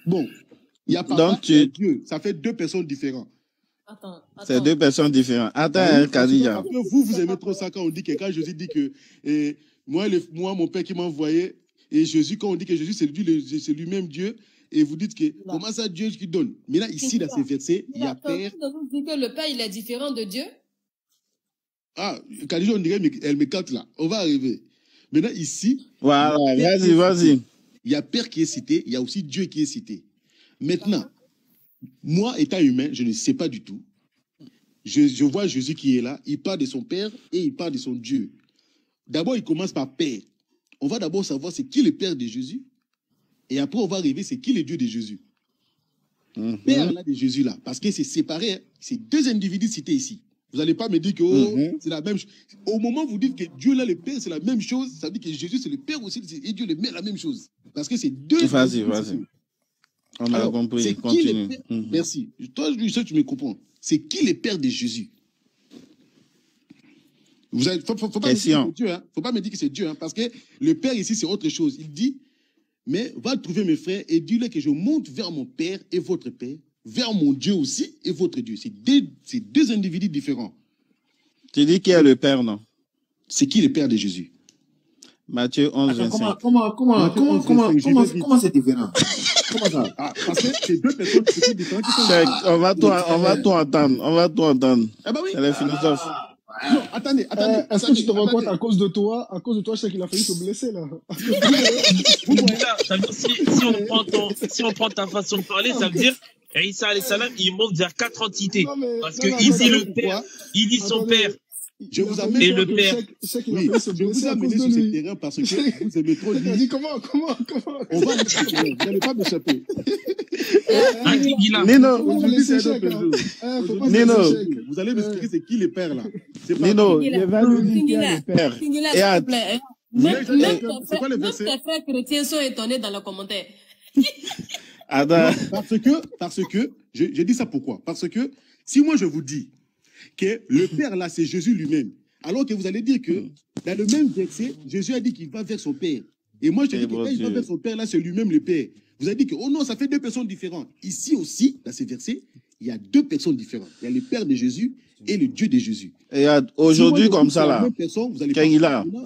Bon, il y a papa et Dieu. Ça fait deux personnes différentes. Attends. C'est deux personnes différentes. Attends, Khadija. Vous aimez trop ça quand on dit que, quand Jésus dit que moi, mon Père qui m'a envoyé, et Jésus, quand on dit que Jésus, c'est lui-même Dieu, et vous dites que comment ça Dieu qui donne? Mais là, ici, dans ces versets, il y a Père. Vous dites que le Père, il est différent de Dieu? Ah, Khadija, on dirait, elle me cante là. On va arriver. Maintenant, ici. Voilà, vas-y. Il y a Père qui est cité, il y a aussi Dieu qui est cité. Maintenant, moi, étant humain, je ne sais pas du tout. Je vois Jésus qui est là, il parle de son Père et il parle de son Dieu. D'abord, il commence par Père. On va d'abord savoir c'est qui le Père de Jésus. Et après, on va arriver, c'est qui le Dieu de Jésus. Père là de Jésus là. Parce que c'est séparé, hein. C'est deux individus cités ici. Vous n'allez pas me dire que c'est la même chose. Au moment où vous dites que Dieu là, le Père, c'est la même chose, ça veut dire que Jésus, c'est le Père aussi, et Dieu le met la même chose. Parce que c'est deux. Vas-y. On a compris. Continue. Merci. Toi, je sais que tu me comprends. C'est qui le Père de Jésus? Faut pas me dire que c'est Dieu, hein. Faut pas me dire que c'est Dieu, hein, parce que le Père ici, c'est autre chose. Il dit, mais va trouver mes frères et dis-leur que je monte vers mon Père et votre Père, vers mon Dieu aussi et votre Dieu. C'est deux individus différents. Tu dis qui est le Père, non? C'est qui le Père de Jésus? Matthieu 11, 25. Comment c'est différent? Comment ça? Parce que c'est deux personnes différentes qui sont... On va tout entendre. Ah bah oui. C'est les philosophes. Non, attendez. Est-ce que tu te rends compte, à cause de toi, je sais qu'il a failli se blesser, là. Ça veut dire, si on prend ta façon de parler, ça veut dire, Isa alayhi salam, il monte vers quatre entités. Parce qu'il dit le Père, il dit son Père. Je vous amène et le Père. Je vous ai amené sur ce terrain parce que vous aimez trop lire. Il a dit comment? On va vous n'allez pas m'échapper. Nino, vous allez m'expliquer c'est qui le Père là? Nino, je vais lui dire le Père. S'il te plaît. Même tes frères chrétiens sont étonnés dans les commentaires. Parce que, je dis ça pourquoi? Parce que si moi je vous dis que le Père là c'est Jésus lui-même, alors que vous allez dire que dans le même verset, Jésus a dit qu'il va vers son Père. Et moi je te dis que quand il va vers son Père là, c'est lui-même le Père. Vous avez dit que, oh non, ça fait deux personnes différentes. Ici aussi, dans ces versets, il y a deux personnes différentes. Il y a le Père de Jésus et le Dieu de Jésus. Et aujourd'hui, comme ça, là,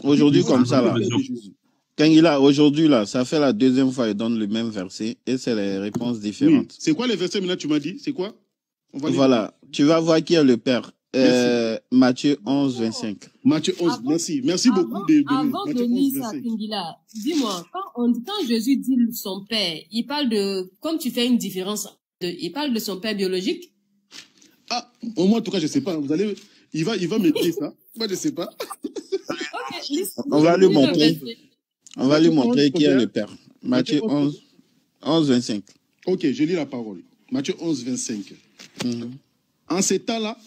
aujourd'hui, comme ça, là, quand il a aujourd'hui, là, ça fait la deuxième fois, il donne le même verset et c'est les réponses différentes. Oui. C'est quoi les versets maintenant, tu m'as dit? C'est quoi? Voilà, tu vas voir qui est le Père. Matthieu 11, 25. Matthieu 11, merci beaucoup. Avant de lire ça, Kingila, dis-moi, quand Jésus dit son Père, il parle de, comme tu fais une différence, il parle de son Père biologique? Ah, au moins, en tout cas, je ne sais pas. Il va me dire ça. Moi, je ne sais pas. On va lui montrer. On va lui montrer qui est le Père. Matthieu 11, 25. Ok, je lis la parole. Matthieu 11, 25. En ces temps-là,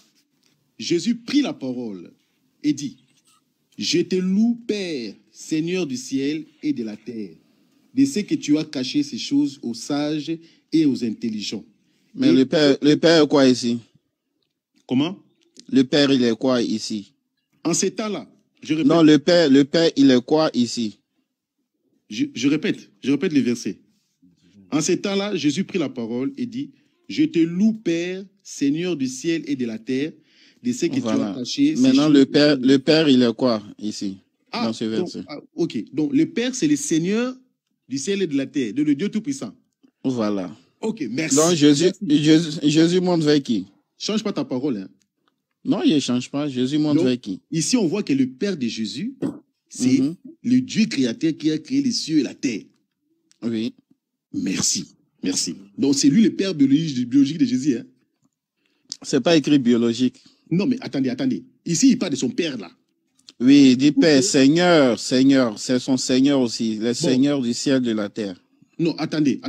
Jésus prit la parole et dit, « Je te loue, Père, Seigneur du ciel et de la terre, de ce que tu as caché ces choses aux sages et aux intelligents. » Mais le Père est quoi ici? Comment? Le Père, il est quoi ici? En ces temps-là, je répète. Non, le Père, il est quoi ici? je répète les versets. En ces temps-là, Jésus prit la parole et dit, je te loue, Père, Seigneur du ciel et de la terre, de ce que tu as caché. Maintenant, le Père, il est quoi ici, dans ce verset? Ok, donc le Père, c'est le Seigneur du ciel et de la terre, de le Dieu Tout-Puissant. Voilà. Ok, merci. Donc, Jésus montre vers qui? Change pas ta parole. Hein. Non, il ne change pas. Jésus montre vers qui? Ici, on voit que le Père de Jésus, c'est le Dieu créateur qui a créé les cieux et la terre. Oui. Merci. Merci. Donc, c'est lui le Père biologique de Jésus. Hein. C'est pas écrit biologique. Non, mais attendez. Ici, il parle de son Père, là. Oui, il dit Père, Seigneur. C'est son Seigneur aussi. Le Seigneur du ciel et de la terre. Non, attendez.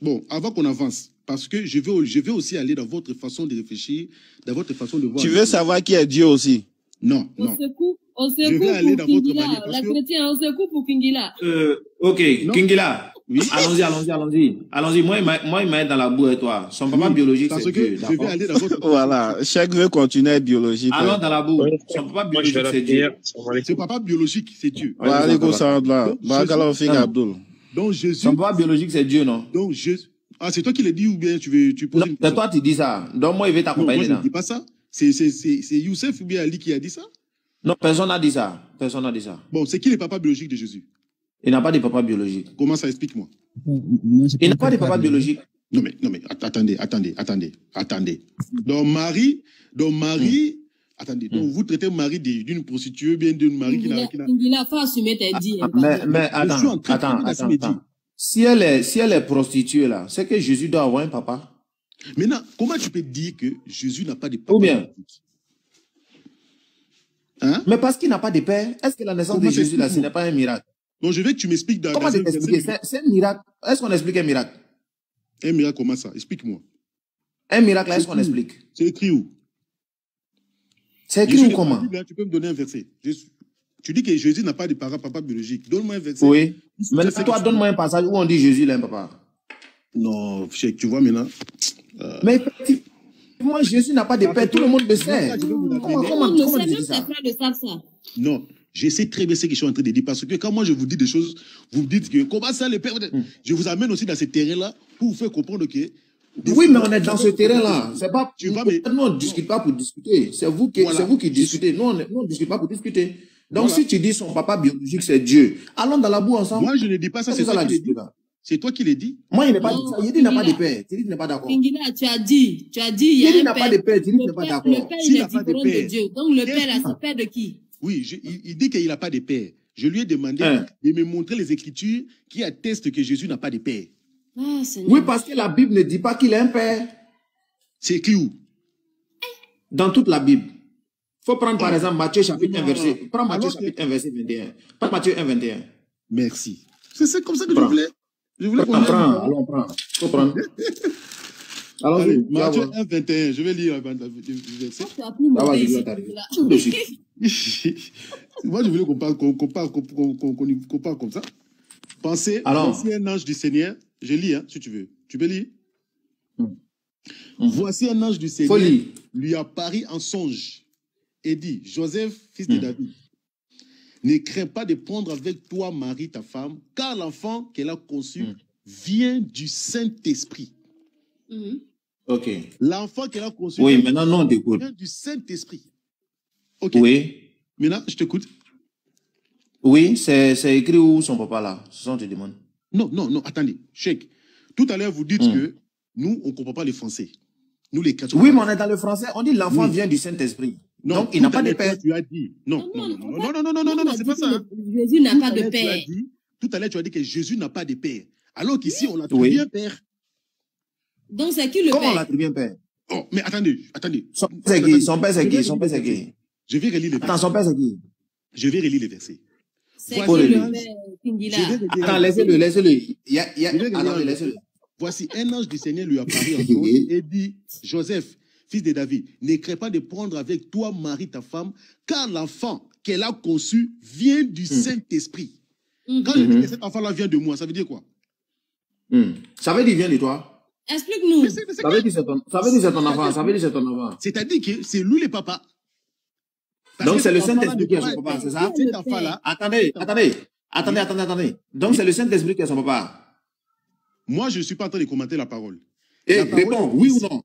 Bon, avant qu'on avance, parce que je veux aussi aller dans votre façon de réfléchir, dans votre façon de voir. Tu veux savoir qui est Dieu aussi? Non. On se je coupe vais aller dans votre Kingila. manière. La chrétienne, on se coupe pour Kingila. Ok, Non. Kingila. Oui. Allons-y. Moi, il m'a dans la boue et toi. Son papa biologique, parce c'est que Dieu. je vais aller dans votre. Voilà. Chaque veut continuer à être biologique. Allons dans la boue. Son papa biologique, c'est Dieu. C'est papa biologique, c'est Dieu. Donc Jésus. Son papa biologique, c'est Dieu, non? Donc Jésus. Ah, c'est toi qui l'as dit ou bien tu poses une question? C'est toi qui dis ça. Donc moi, il va t'accompagner dedans. dedans. Moi, je ne dis pas ça. C'est Youssef ou bien Ali qui a dit ça? Non, personne n'a dit ça. Bon, c'est qui le papa biologique de Jésus? Il n'a pas de papa biologique. Comment ça, explique-moi? Il n'a pas de papa biologique. Non, mais, attendez. Donc Marie, attendez, donc vous traitez Marie d'une prostituée, bien d'une Marie qui n'a... Kingila, faut assumer tes dits. Mais attends. Si elle est prostituée, là, c'est que Jésus doit avoir un papa. Maintenant, comment tu peux dire que Jésus n'a pas de papa? Ou bien? Hein? Mais parce qu'il n'a pas de père, est-ce que la naissance de Jésus, là, ce n'est pas un miracle? Donc je veux que tu m'expliques dans... Comment t'expliquer? C'est un miracle. Est-ce qu'on explique un miracle? Un miracle, comment ça? Explique-moi. Un miracle, est-ce qu'on explique? C'est écrit où? C'est écrit où comment? Tu peux me donner un verset. Tu dis que Jésus n'a pas de papa biologique. Donne-moi un verset. Oui. Mais toi, donne-moi un passage où on dit Jésus a un papa. Non, tu vois maintenant. Mais effectivement, Jésus n'a pas de père. Tout le monde le sait. Comment tu dis ça? Non. Je sais très bien ce que je suis en train de dire, parce que quand moi je vous dis des choses, vous me dites que comment ça le père... Je vous amène aussi dans ce terrain-là pour vous faire comprendre que... Oui, mais on est dans ce terrain-là. C'est pas... Tu vois, mais... Nous, on ne discute pas pour discuter. C'est vous qui discutez. Nous, on ne discute pas pour discuter. Donc, si tu dis son papa biologique, c'est Dieu, allons dans la boue ensemble. Moi, je ne dis pas ça, c'est toi qui l'as dit. C'est toi qui l'as dit. Moi, il n'est pas dit ça. Il dit qu'il n'a pas de père. Tu dis qu'il n'est pas d'accord. Kingila, tu as dit, il y a un père. Il n'a pas de père. Tu dis qu'il n'est pas d'accord. Le père, il est différent de Dieu. Donc, le père, là, c'est père de qui? Oui, il dit qu'il n'a pas de père. Je lui ai demandé de me montrer les Écritures qui attestent que Jésus n'a pas de père. Ah, oui, parce que la Bible ne dit pas qu'il a un père. C'est écrit où? Dans toute la Bible. Il faut prendre par exemple Matthieu chapitre 1 verset. Prends Matthieu chapitre 1 verset 21. Pas Matthieu 1 21. Merci. C'est comme ça que je voulais. Allons, prends. Il faut prendre. Allez, Matthieu 1 21. Je vais lire le verset. Moi, je voulais qu'on parle comme ça. Pensez, voici un ange du Seigneur. Je lis, hein, si tu veux. Tu peux lire? Voici un ange du Seigneur lui apparut en songe et dit, Joseph, fils de David, ne crains pas de prendre avec toi Marie, ta femme, car l'enfant qu'elle a conçu vient du Saint-Esprit. Ok. L'enfant qu'elle a conçu maintenant, non, vient du Saint-Esprit. Ok. Oui. Maintenant, je t'écoute. Oui, c'est écrit où son papa là? C'est ça qu'on te demande. Non, attendez. Cheikh. Tout à l'heure, vous dites que nous, on ne comprend pas le français. Nous, les chrétiens. Oui, mais on est dans le français. On dit l'enfant vient du Saint-Esprit. Donc, il n'a pas de père. Tu as dit. Non, c'est pas ça. Jésus n'a pas de père. Tout à l'heure, tu as dit que Jésus n'a pas de père. Alors qu'ici, on l'attribue un père. Donc, c'est qui le père? Comment on l'attribue un père? Oh, mais attendez. Son père, c'est qui? Je vais relire les versets. Attends, son père, c'est qui? Je vais relire les versets. C'est qui le père, Kingila? Attends, laissez-le. Laissez-le. Voici un ange du Seigneur lui apparut en songe et dit, Joseph, fils de David, ne crains pas de prendre avec toi Marie, ta femme, car l'enfant qu'elle a conçu vient du Saint-Esprit. Quand je dis que cet enfant-là vient de moi, ça veut dire quoi? Ça veut dire vient de toi. Explique-nous. Ça veut dire c'est ton enfant. C'est-à-dire que c'est lui le papa. Donc c'est le Saint-Esprit qui est son papa, c'est ça? Cet enfant-là. Attendez. Attendez. Donc, c'est le Saint-Esprit qui est son papa. Moi, je ne suis pas en train de commenter la parole. Et La parole réponds, est oui ou ici. non?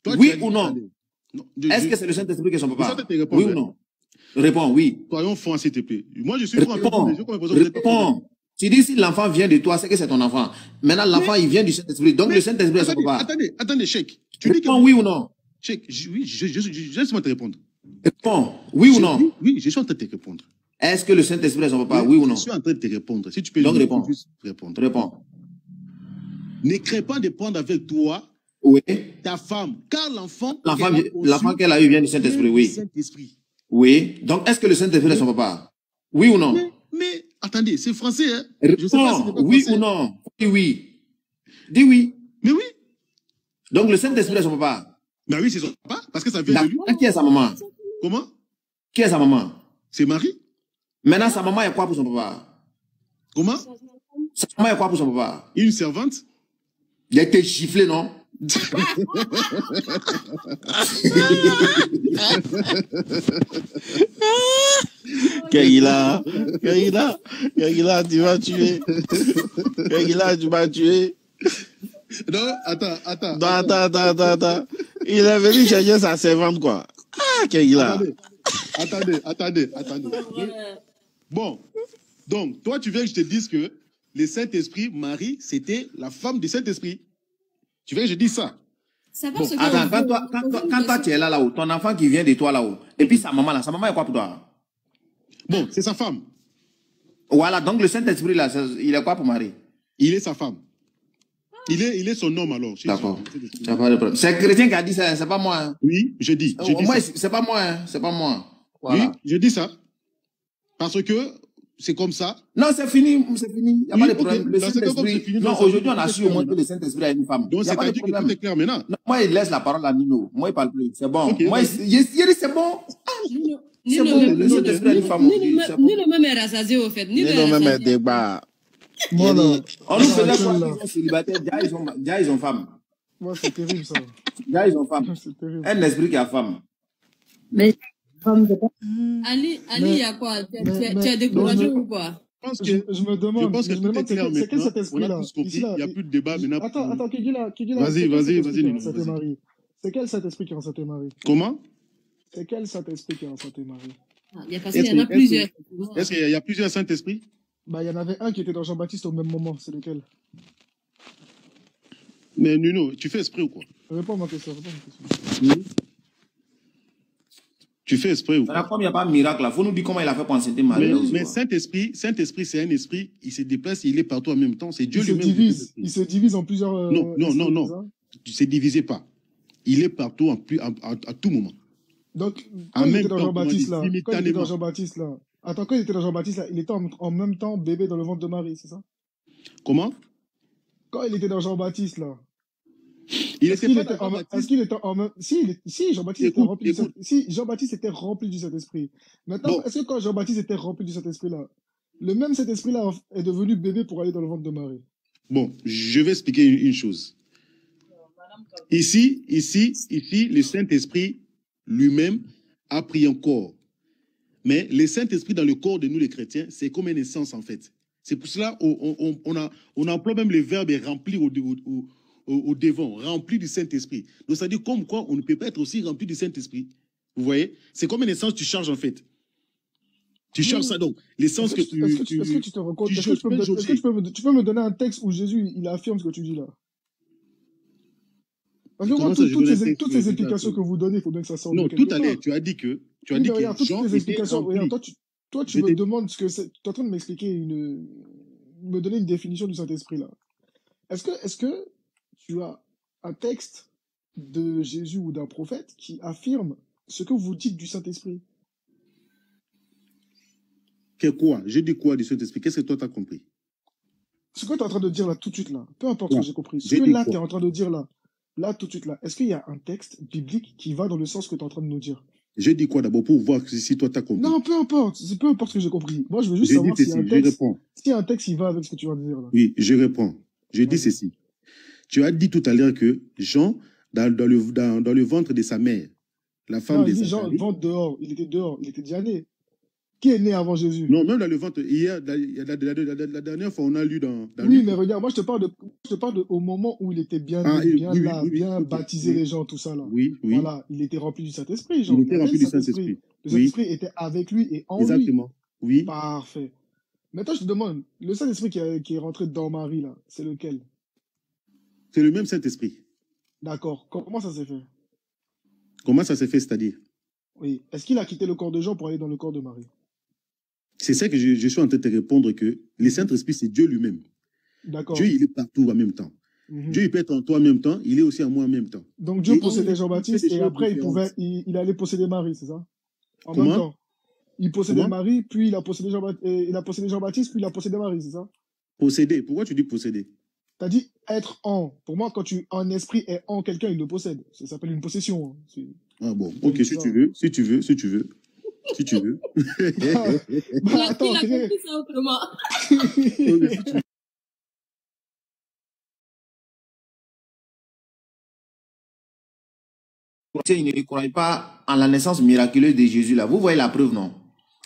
Toi, Oui tu as dit ou non? allez. Non, Est-ce que c'est le Saint-Esprit qui est son Je suis en papa? train de te répondre, Oui ou hein. non? Réponds, oui. Soyons francs, s'il te plaît. Moi, je suis franc avec vous, mais je comprends pas. Réponds. Tu dis si l'enfant vient de toi, c'est que c'est ton enfant. Maintenant, l'enfant, il vient du Saint-Esprit. Donc, le Saint-Esprit est son papa. Attendez, Cheikh. Tu dis que... Réponds oui ou non? Cheikh, oui, laisse-moi te répondre. Réponds, oui ou non? Oui, je suis en train de te répondre. Est-ce que le Saint-Esprit est son papa? Oui ou non? Je suis en train de te répondre. Si tu peux donc réponds. juste répondre. Réponds. Ne crée pas de prendre avec toi Oui. ta femme, car l'enfant qu'elle a eu vient du Saint-Esprit, oui. Saint-Esprit. Oui. Donc, est-ce que le Saint-Esprit est son papa? Oui ou non? Mais attendez, c'est français, hein? Réponds, Je sais pas si c'est pas oui français. ou non? Dis oui. Dis oui. Mais oui. Donc, le Saint-Esprit est son papa. Ben oui, c'est son papa, parce que ça vient de lui. Qui est sa maman? Comment? Qui est sa maman? C'est Marie. Maintenant, sa maman est quoi pour son papa? Comment? Sa maman est quoi pour son papa? Une servante. Il a été giflé, non? Kaila, tu vas tuer. Kaila, tu vas tuer. Non, attends. Non, attends. Il est venu chercher sa servante, quoi. Ah, Kaila. Attendez. Bon, donc, toi, tu veux que je te dise que le Saint-Esprit, Marie, c'était la femme du Saint-Esprit. Tu veux que je dise ça? Bon, attends, quand toi tu es là-haut, ton enfant qui vient de toi là-haut, et puis sa maman est quoi pour toi? Bon, c'est sa femme. Voilà, donc le Saint-Esprit là, il est quoi pour Marie? Il est sa femme. Il est son homme alors. D'accord. C'est chrétien qui a dit ça, c'est pas moi. Hein. Oui, je dis. C'est pas moi, hein. C'est pas moi. Voilà. Oui, je dis ça. Parce que c'est comme ça. Non, c'est fini. Il n'y a pas de problème. Le Saint-Esprit. Non, aujourd'hui, on a su au moins que le Saint-Esprit a une femme. Donc, c'est-à-dire que tout est clair maintenant. Non, moi, il laisse la parole à Nino. Moi, il parle plus. C'est bon. Okay, moi, il dit c'est bon. C'est bon, le Saint-Esprit a une femme. Ni le même est rassasié, au fait. Ni le même est débat. On nous faisait croire qu'ils sont célibataires. Déjà, ils ont femme. Moi, c'est terrible, ça. Déjà, ils ont femme. Un esprit qui a femme. Mais... Ali, il y a quoi? Tu as découragé ou quoi? Je me demande, c'est quel cet esprit-là? Il n'y a plus de débat maintenant. Attends, Kigila. Vas-y. C'est quel cet esprit qui est en Sainte-Marie? Comment? C'est quel cet esprit qui est en Sainte-Marie? Il y en a plusieurs. Est-ce qu'il y a plusieurs Saint-Esprits? Bah, il y en avait un qui était dans Jean-Baptiste au même moment. C'est lequel? Mais Nuno, tu fais esprit ou quoi? Réponds à ma question. Tu fais esprit ou quoi? Comme il n'y a pas de miracle, il faut nous dire comment il a fait pour enseigner Marie. Mais Saint-Esprit, c'est un esprit, il se déplace, il est partout en même temps. C'est Dieu lui-même. Il se divise en plusieurs. Non. Tu ne se divisez pas. Il est partout à tout moment. Donc, quand il était dans Jean-Baptiste là, attends, quand il était dans Jean-Baptiste là, il était en même temps bébé dans le ventre de Marie, c'est ça? Comment? Quand il était dans Jean-Baptiste là. Est-ce qu'il était en même... Si, Jean-Baptiste était rempli Jean-Baptiste était rempli du Saint-Esprit. Maintenant, est-ce que quand Jean-Baptiste était rempli du Saint-Esprit là, le même Saint-Esprit là est devenu bébé pour aller dans le ventre de Marie? Bon, je vais expliquer une chose. Ici, le Saint-Esprit lui-même a pris un corps. Mais le Saint-Esprit dans le corps de nous les chrétiens, c'est comme une essence en fait. C'est pour cela on emploie même le verbe remplir au devant, rempli du Saint-Esprit. Donc, ça veut dire comme quoi on ne peut pas être aussi rempli du Saint-Esprit. Vous voyez? C'est comme une essence, tu charges en fait. Tu charges ça donc. L'essence que tu... Est-ce que tu te rends compte? Est-ce que tu peux me donner un texte où Jésus, il affirme ce que tu dis là? Parce que moi, toutes ces explications que vous donnez, il faut bien que ça sorte. Non, tout à l'heure, tu as dit que... Regarde, toutes ces explications, regarde, toi, tu me demandes ce que c'est... Tu es en train de m'expliquer me donner une définition du Saint-Esprit là. Est-ce que tu as un texte de Jésus ou d'un prophète qui affirme ce que vous dites du Saint-Esprit? Que quoi? Je dis quoi du Saint-Esprit? Qu'est-ce que toi t'as compris? Ce que tu es en train de dire là, tout de suite là, peu importe ce que j'ai compris, ce que là tu es en train de dire là, tout de suite là, est-ce qu'il y a un texte biblique qui va dans le sens que tu es en train de nous dire? Je dis quoi d'abord pour voir si toi t'as compris? Non, peu importe ce que j'ai compris. Moi, je veux juste savoir si un texte il va avec ce que tu vas dire là. Oui, je réponds. Je dis ceci. Tu as dit tout à l'heure que Jean, dans le ventre de sa mère, la femme de Zacharie... Jean, ventre dehors, il était déjà né. Qui est né avant Jésus? Non, même dans le ventre, hier, la dernière fois, on a lu dans Oui, Luc. mais regarde, moi, je te parle au moment où il était bien, Ah, bien oui, là, oui, bien ok, baptisé oui. les gens, tout ça, là. Oui, oui. Voilà, il était rempli du Saint-Esprit, Il Jean. Il était avait rempli le du Saint-Esprit. Le Oui, Saint-Esprit était avec lui et en lui. exactement. Oui. Parfait. Maintenant, je te demande, le Saint-Esprit qui est rentré dans Marie, là, c'est lequel? C'est le même Saint-Esprit. D'accord. Comment ça s'est fait? Comment ça s'est fait, c'est-à-dire? Oui. Est-ce qu'il a quitté le corps de Jean pour aller dans le corps de Marie? C'est ça que je suis en train de te répondre que le Saint-Esprit, c'est Dieu lui-même. D'accord. Dieu, il est partout en même temps. Dieu, il peut être en toi en même temps, il est aussi en moi en même temps. Donc Dieu Et possédait il Jean-Baptiste fait des et choses après différentes. il allait posséder Marie, c'est ça? En Comment? même temps. Il possédait Comment? Marie, puis il a possédé Jean-Baptiste, puis il a possédé Marie, c'est ça? Posséder. Pourquoi tu dis posséder? T'as dit être en. Pour moi, quand un esprit est en quelqu'un, il le possède. Ça s'appelle une possession. Hein. Ah bon, C'est ok, comme si ça. tu veux, si tu veux, si tu veux. Si tu veux. Bah, attends, Il a compris ça autrement. Ok, si tu veux. Ils ne croient pas en la naissance miraculeuse de Jésus là. Vous voyez la preuve, non?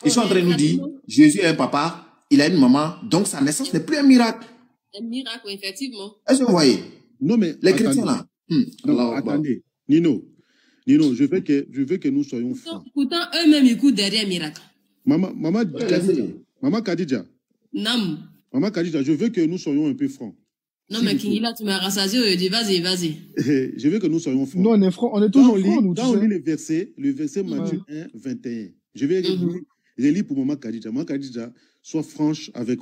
Ils sont en train de nous dire, Jésus a un papa, il a une maman, donc sa naissance n'est plus un miracle. Un miracle, effectivement. Est-ce que vous voyez? Non, mais Les attendez. chrétiens là. Non, attendez. Nino, je veux que nous soyons francs. Pourtant, eux-mêmes, ils courent derrière miracle. Maman Khadija, Non. Maman Khadija, je veux que nous soyons un peu francs. Non, mais Kingila, tu m'as rassasié, je dis vas-y, vas-y. Je veux que nous soyons francs. Non, on est francs, on est toujours francs, nous. Quand on lit le verset Matthieu 1, 21, je vais relire pour Maman Khadija. Maman Khadija, sois franche avec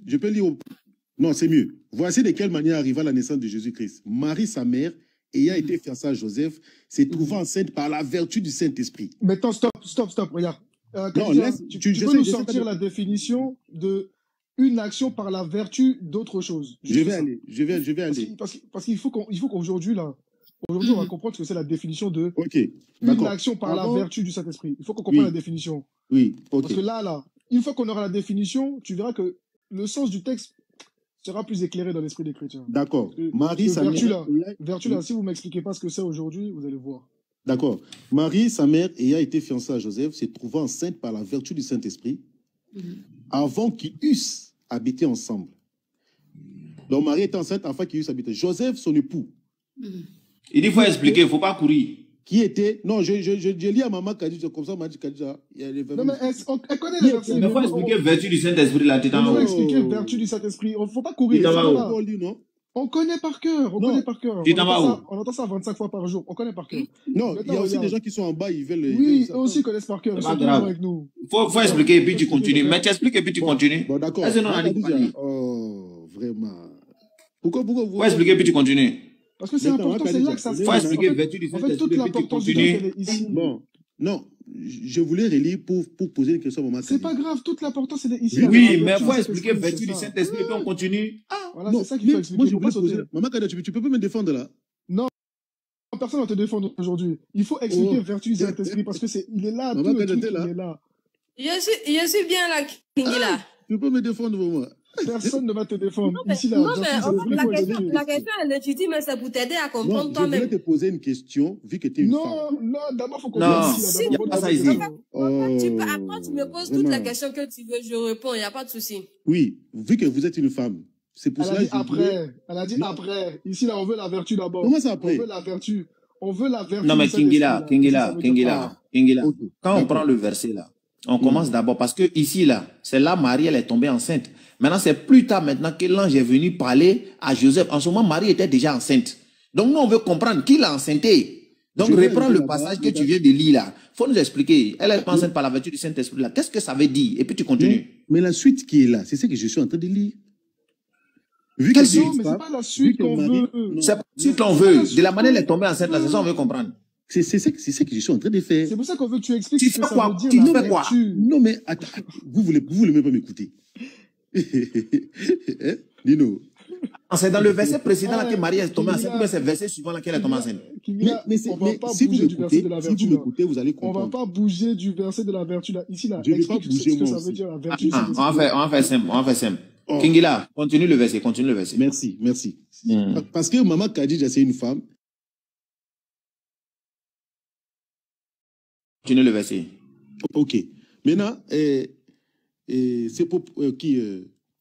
Je peux lire. Non, c'est mieux. Voici de quelle manière arriva la naissance de Jésus-Christ. Marie, sa mère, ayant été fiancée à Joseph, s'est trouvée enceinte par la vertu du Saint-Esprit. Maintenant, stop, regarde. Non, laisse, tu peux nous sortir la définition de une action par la vertu d'autre chose. Je vais aller. Parce qu'il faut qu'aujourd'hui, là, on va comprendre ce que c'est la définition de une action par la vertu du Saint-Esprit. Il faut qu'on comprenne la définition. Oui, Parce que là, une fois qu'on aura la définition, tu verras que le sens du texte sera plus éclairé dans l'esprit des chrétiens. D'accord. Marie, sa mère... Vertu là, si vous ne m'expliquez pas ce que c'est aujourd'hui, vous allez voir. D'accord. Marie, sa mère, ayant été fiancée à Joseph, s'est trouvée enceinte par la vertu du Saint-Esprit avant qu'ils eussent habité ensemble. Donc Marie est enceinte avant qu'ils eussent habité. Joseph, son époux. Il dit, il faut expliquer, il ne faut pas courir. Qui était... Non, je lis à Maman Khadija, comme ça, Maman Khadija... Non, mais elle connaît les versets. Il faut expliquer vertu du Saint-Esprit là, tu Il faut expliquer vertu du Saint-Esprit. Il ne faut pas courir. On connaît par cœur. On entend ça 25 fois par jour. On connaît par cœur. Non, il y a aussi des gens qui sont en bas, ils veulent... Oui, eux aussi connaissent par cœur. Ils sont toujours avec nous. Il faut expliquer et puis tu continues. Mais tu expliques et puis tu continues. Bon, d'accord. Oh, vraiment. Pourquoi vous... Il faut expliquer et puis tu continues. Parce que c'est important, c'est là que ça se passe. Il faut expliquer vertu du Saint-Esprit. En fait, toute l'importance du texte, elle est ici. Bon, non, je voulais relire pour poser une question à Maman Khadija. C'est pas grave, toute l'importance, elle est ici. Oui, mais il faut expliquer vertu du Saint-Esprit et puis on continue. Voilà, c'est ça qu'il faut expliquer. Moi, je poser... Maman Khadija, tu peux pas me défendre là? Non, personne ne va te défendre aujourd'hui. Il faut expliquer vertu du Saint-Esprit parce que il est là, tout le truc, il est là. Je suis bien là, Kingila. Tu peux me défendre pour moi? Personne ne va te défendre. Non, mais, ici, là, la question est légitime, mais c'est pour t'aider à comprendre toi-même. Je voulais te poser une question, vu que tu es une femme. Non, d'abord, il faut qu'on dise ici. Après, tu me poses toutes les vraiment. questions que tu veux, je réponds, il n'y a pas de souci. Oui, vu que vous êtes une femme, c'est pour cela que Elle a dit après. Ici, là, on veut la vertu d'abord. Comment ça après? On veut la vertu. On veut la vertu. Non, mais Kingila. Quand on prend le verset là, on commence d'abord parce que ici, là, c'est là Marie, elle est tombée enceinte. Maintenant, c'est plus tard maintenant que l'ange est venu parler à Joseph. En ce moment, Marie était déjà enceinte. Donc, nous, on veut comprendre qui l'a enceinté. Donc, reprends le passage que tu viens de lire là. Il faut nous expliquer. Elle est enceinte par la vertu du Saint-Esprit là. Qu'est-ce que ça veut dire? Et puis, tu continues. Mais la suite qui est là, c'est ce que je suis en train de lire. Non, mais c'est pas la suite qu'on veut. C'est pas la suite qu'on veut. De la manière elle est tombée enceinte là, c'est ça qu'on veut comprendre. C'est ce que je suis en train de faire. C'est pour ça qu'on veut que tu expliques tu ce que fais ça quoi? veut dire. Tu la fais quoi? Non, mais attends, vous voulez même pas m'écouter. Nino, C'est dans le verset précédent là que Marie est tombée enceinte, ou bien c'est le verset suivant là qu'elle est tombée enceinte. Mais on va pas si vous bouger du verset de la m'écoutez, vertu là. vous allez On va comprendre. pas bouger du verset de la vertu là. Ici là, Je vais pas explique bouger ce que moi ça veut aussi. dire la vertu. On va faire simple. Oh. Kingila, continue le verset. Merci. Parce que Maman Khadija, c'est une femme. Continue le verset. Ok. Maintenant, c'est pour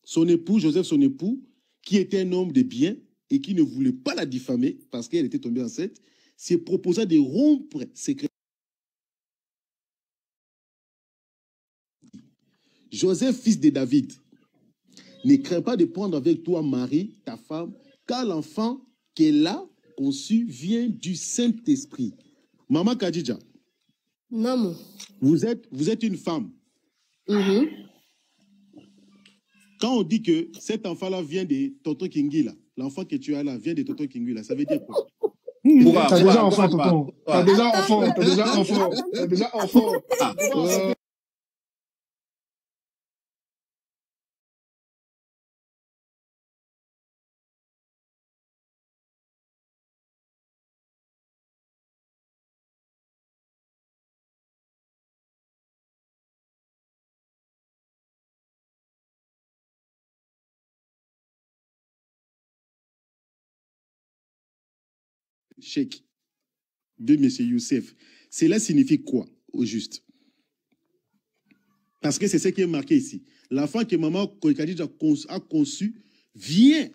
son époux, Joseph, son époux, qui était un homme de bien et qui ne voulait pas la diffamer parce qu'elle était tombée enceinte, s'est proposé de rompre secrètement. Joseph, fils de David, ne crains pas de prendre avec toi Marie, ta femme, car l'enfant qu'elle a conçu vient du Saint-Esprit. Maman Khadija, Maman. vous êtes une femme. Quand on dit que cet enfant-là vient de Tonton Kingila, l'enfant que tu as là vient de Tonton Kingila, ça veut dire quoi? T'as déjà enfant, tonton. T'as déjà enfant. Cheikh de M. Youssef. Cela signifie quoi, au juste? Parce que c'est ce qui est marqué ici. L'enfant que maman Khadija a conçu vient,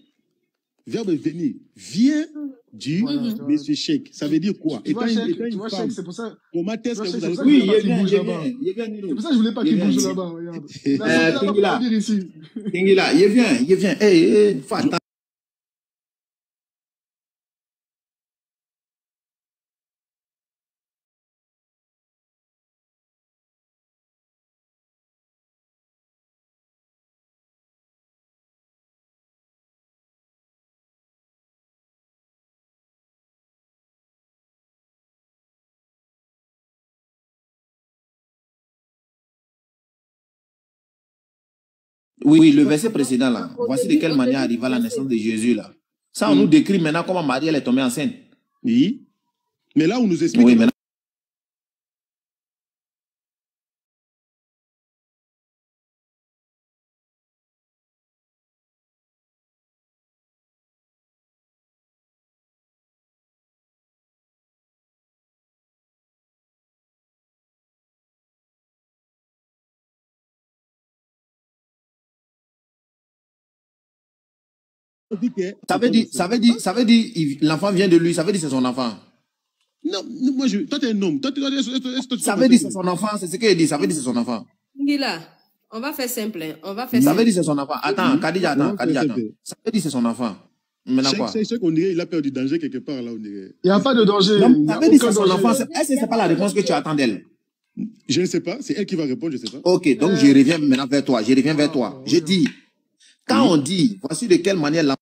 verbe venir, vient du M. Cheikh. Ça veut dire quoi? Tu vois, Cheikh, femme, c'est pour ça. comment est-ce que vous allez... Oui, il vient. C'est pour ça que je voulais pas qu'il bouge là-bas. Regarde. Kingila, il vient. Hey, faut attendre. Oui, le verset précédent là. Voici de quelle manière arriva la naissance de Jésus là. Ça, on nous décrit maintenant comment Marie elle est tombée enceinte. Oui. Mais là, on nous explique. Oui, maintenant. Ça veut dire, l'enfant vient de lui, ça veut dire c'est son enfant. Non, moi, toi, t'es un homme. Ça veut dire c'est son enfant, c'est ce qu'il dit, ça veut dire c'est son enfant. Gila, on va faire simple. Ça veut dire c'est son enfant. Attends, Khadija, attends. Ça veut dire c'est son enfant. Maintenant quoi? On dirait il a peur du danger quelque part là. Il n'y a pas de danger. Ça veut dire c'est son enfant. Est-ce que c'est pas la réponse que tu attends d'elle? Je ne sais pas, c'est elle qui va répondre, je ne sais pas. Ok, donc je reviens maintenant vers toi. Je dis, quand on dit, voici de quelle manière l'enfant.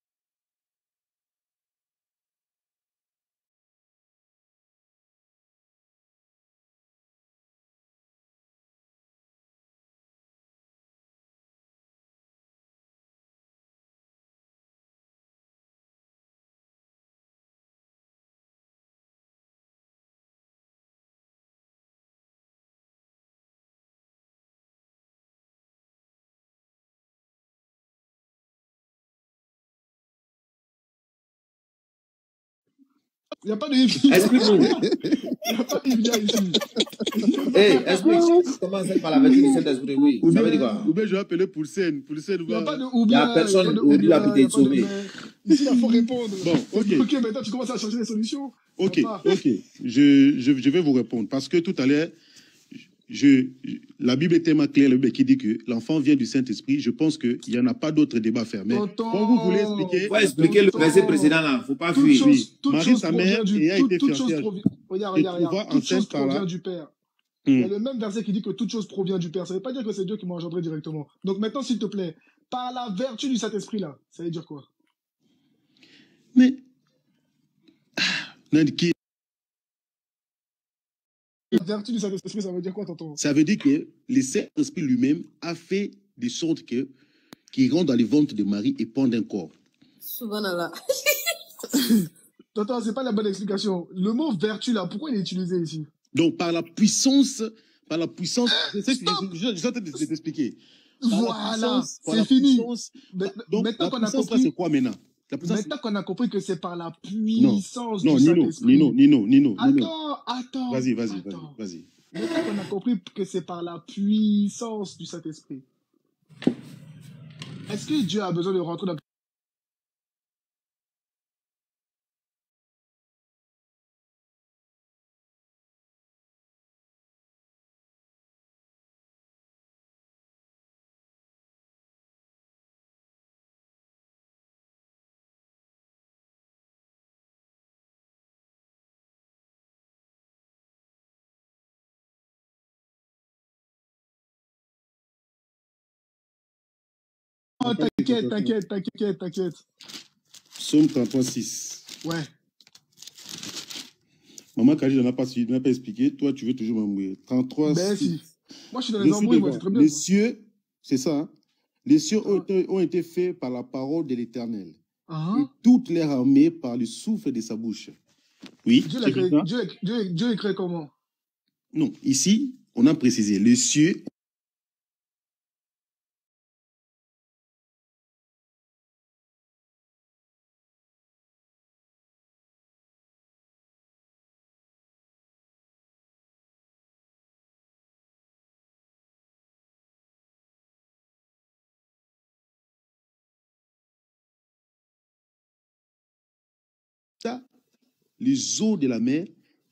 Il n'y a pas de Yves. Explique-nous. Il n'y a pas de Yves ici. Hey, explique. Commence par la vertu du Saint-Esprit, oui. Ça veut dire quoi? Ou bien je vais appeler Poulsen. Il n'y a pas de Il n'y a personne où il a pu être sauvé. Ici, il faut répondre. Bon, ok. Ok, maintenant tu commences à chercher des solutions. Ok. Je vais vous répondre. Parce que tout à l'heure, la Bible est tellement claire, la Bible qui dit que l'enfant vient du Saint-Esprit. Je pense qu'il n'y en a pas d'autre débat à faire. Mais quand vous voulez expliquer... Il faut expliquer le verset précédent là. Il ne faut pas fuir. Marie, sa mère, et a été fiancée. Regarde. Toute chose provient du Père. Il y a le même verset qui dit que toute chose provient du Père. Ça ne veut pas dire que c'est Dieu qui m'a engendré directement. Donc maintenant, s'il te plaît, par la vertu du Saint-Esprit là, ça veut dire quoi? Mais... La vertu du Saint-Esprit, ça veut dire quoi, tonton? Ça veut dire que le Saint-Esprit lui-même a fait de sorte qu'il rentre dans les ventres de Marie et pond un corps. Subhanallah. Attends, c'est pas la bonne explication. Le mot vertu, là, pourquoi il est utilisé ici? Donc, par la puissance, je sais que je suis en train de t'expliquer. Voilà, c'est fini. Donc, maintenant la puissance, là, c'est quoi maintenant? Maintenant qu'on a compris que c'est par la puissance du Nino, Saint-Esprit. Nino. Attends. Vas-y. Maintenant qu'on a compris que c'est par la puissance du Saint-Esprit. Est-ce que Dieu a besoin de rentrer dans... Oh, t'inquiète. Psaume 33:6. Ouais. Maman Kali n'a pas expliqué. Toi, tu veux toujours m'embrouiller. 33. Ben si. Moi, je suis dans les embrouilles, moi, c'est très bien. Les cieux, c'est ça. Hein? Les cieux ont été faits par la parole de l'Éternel. Et toutes les armées par le souffle de sa bouche. Oui. Dieu est créé comment? Non, ici, on a précisé. Les cieux. Les eaux de la mer,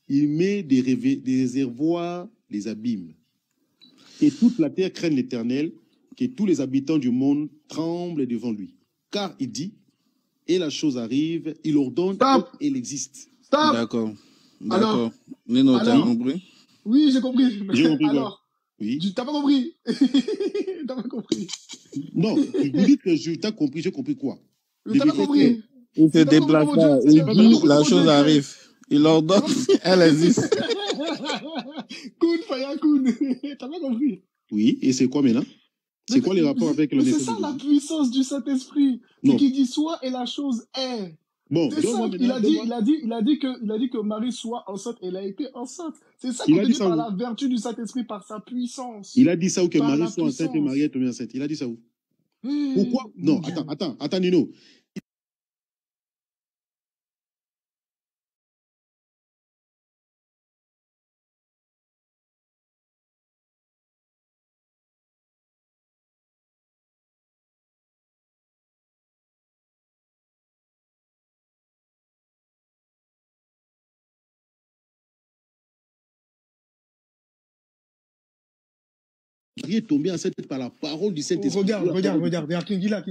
il met des réservoirs, les abîmes. Et toute la terre craigne l'Éternel, que tous les habitants du monde tremblent devant lui. Car il dit, et la chose arrive, il ordonne et elle existe. Stop. D'accord. Alors, Nino, t'as compris? Oui, j'ai compris. J'ai compris. Alors, oui. T'as pas compris? T'as pas compris? Non, vous dites que t'as compris, j'ai compris quoi? T'as pas compris? Il se déplace pas, il dit la chose arrive. Il ordonne, elle existe. Kun, Faya Kun. T'as pas compris? Oui, et c'est quoi maintenant? C'est quoi les rapports avec le message? C'est ça la puissance du Saint-Esprit. C'est qu'il dit soit et la chose est. Bon, c'est ça. Il a dit que Marie soit enceinte, elle a été enceinte. C'est ça qu'on dit par la vertu du Saint-Esprit, par sa puissance. Il a dit ça où que Marie soit enceinte et Marie est tombée enceinte. Il a dit ça où? Pourquoi? Non, attends, Nino. Marie est tombée enceinte par la parole du Saint-Esprit. Regarde, Kingila.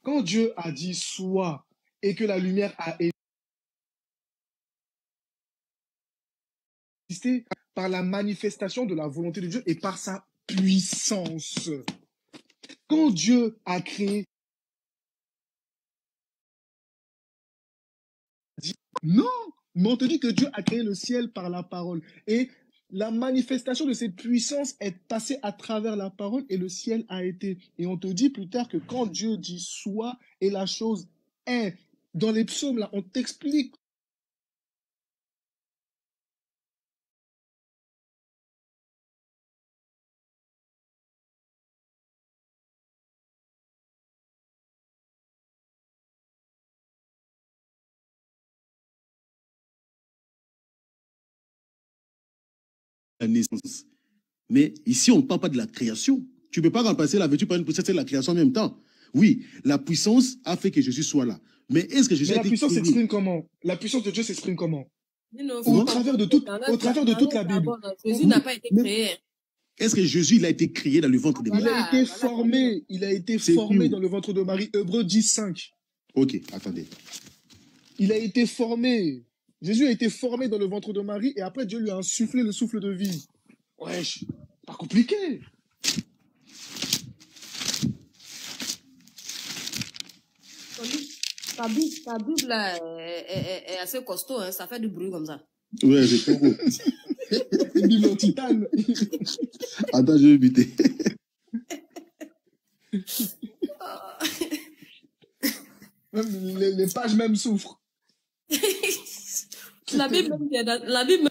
Quand Dieu a dit soit et que la lumière a existé par la manifestation de la volonté de Dieu et par sa puissance. Quand Dieu a créé, non, mais on te dit que Dieu a créé le ciel par la parole. Et la manifestation de cette puissance est passée à travers la parole et le ciel a été. Et on te dit plus tard que quand Dieu dit soit et la chose est, dans les psaumes, là, on t'explique. La naissance. Mais ici, on ne parle pas de la création. Tu ne peux pas remplacer la vertu par une puissance et la création en même temps. Oui, la puissance a fait que Jésus soit là. Mais est-ce que Jésus a été... La puissance s'exprime comment? La puissance de Dieu s'exprime comment? Au travers de toute la Bible. Jésus n'a pas été créé. Est-ce que Jésus il a été créé dans le ventre de Marie? Il a été formé dans le ventre de Marie. Hébreux 10:5. Ok, attendez. Il a été formé. Jésus a été formé dans le ventre de Marie et après Dieu lui a insufflé le souffle de vie. Wesh, pas compliqué. Ta Bible là est assez costaud, hein, ça fait du bruit comme ça. Ouais, c'est trop beau. Une Bible en titane. Attends, je vais buter. Même les pages même souffrent. La Bible, la Bible.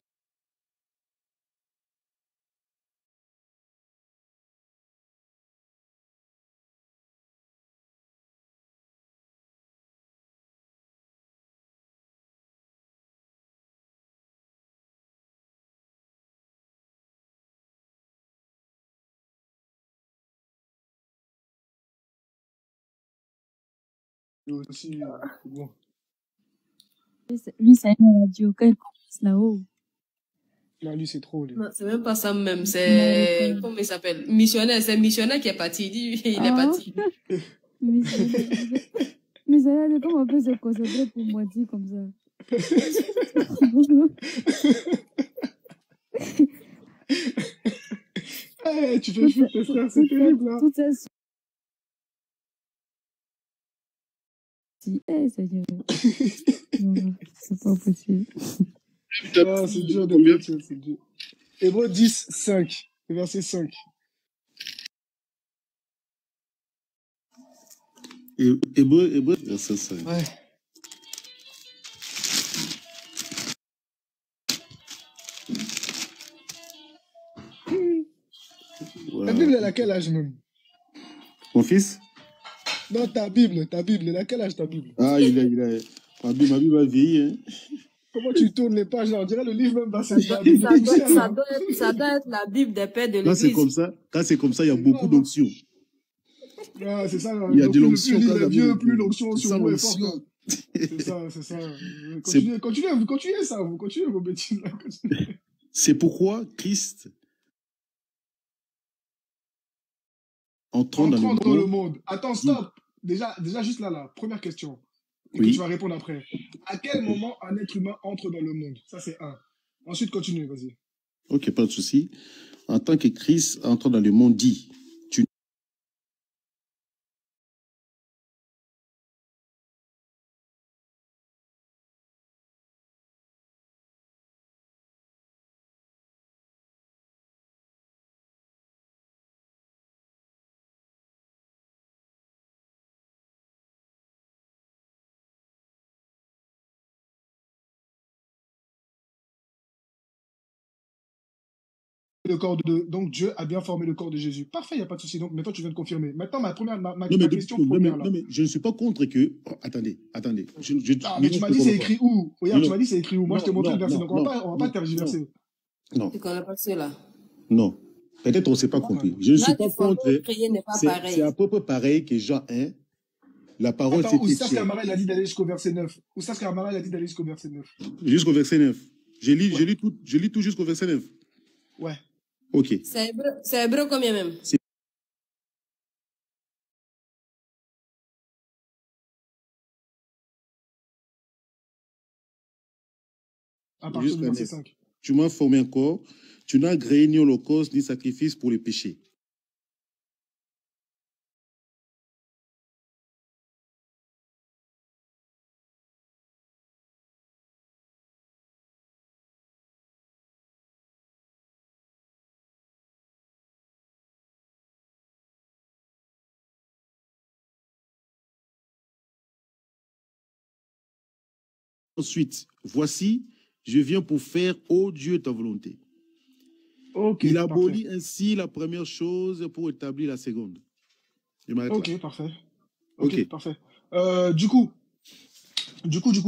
Lui aussi, c'est bon. Lui, c'est un radio quand il commence là-haut. Là, lui, c'est trop, lui. Non, c'est même pas ça même, c'est... Comment il s'appelle? Missionnaire, c'est missionnaire qui est parti. Il dit, il est parti. Mais ça, comment on peut se concentrer pour moi dire comme ça? Hey, tu fais foutre tes frères, c'est terrible, là. Tout ça. Hey, Seigneur. Non, c'est pas possible. Ah, c'est dur de bien, c'est dur. Hébreux 10, 5. Verset 5. Hébreux, verset 5. Ouais. Wow. La Bible, elle a quel âge même? Mon fils? Non, ta Bible, elle a quel âge ta Bible? Ah, ma Bible a vieilli, hein. Comment tu tournes les pages là? On dirait le livre même dans cette Ça doit être la Bible des pères de Quand c'est l'église. comme ça, il y a beaucoup d'options. Ah, c'est ça. Il y a de l'onction. Plus le vieux, plus l'onction C'est sur ça, vous est forte. l'onction. C'est ça. Continuez ça, vous continuez vos bêtises là. Continuez. C'est pourquoi Christ, entrant dans le monde. Attends, stop. Déjà, juste là, première question. Et que Oui. tu vas répondre après. À quel moment un être humain entre dans le monde? Ça, c'est un. Ensuite, continue, vas-y. Ok, pas de souci. En tant que Christ entrant dans le monde dit, Le corps donc Dieu a bien formé le corps de Jésus. Parfait, il n'y a pas de souci. Donc maintenant tu viens de confirmer. Maintenant ma question première là. Non, mais je ne suis pas contre que. Oh, attendez. Mais tu m'as dit c'est écrit où? Regarde, tu m'as dit c'est écrit où? Moi je t'ai montré le verset. Donc on va pas tergiverser. Non. Tu connais pas cela. Non. Peut-être on ne s'est pas compris. Je ne suis pas contre. C'est à peu près pareil que Jean 1. La parole c'est fait Oustaz Kamara, il a dit d'aller jusqu'au verset 9. Oustaz Kamara, il a dit d'aller jusqu'au verset 9. Jusqu'au verset 9. Je lis tout jusqu'au verset 9. Ouais. Ok. C'est hébreu combien même? À partir du verset 5. Tu m'as formé un corps. Tu n'as agréé ni holocauste ni sacrifice pour les péchés. Ensuite, voici, je viens pour faire, ô Dieu, ta volonté. Okay, il abolit ainsi la première chose pour établir la seconde. Ok, parfait. Ok, parfait. Du coup,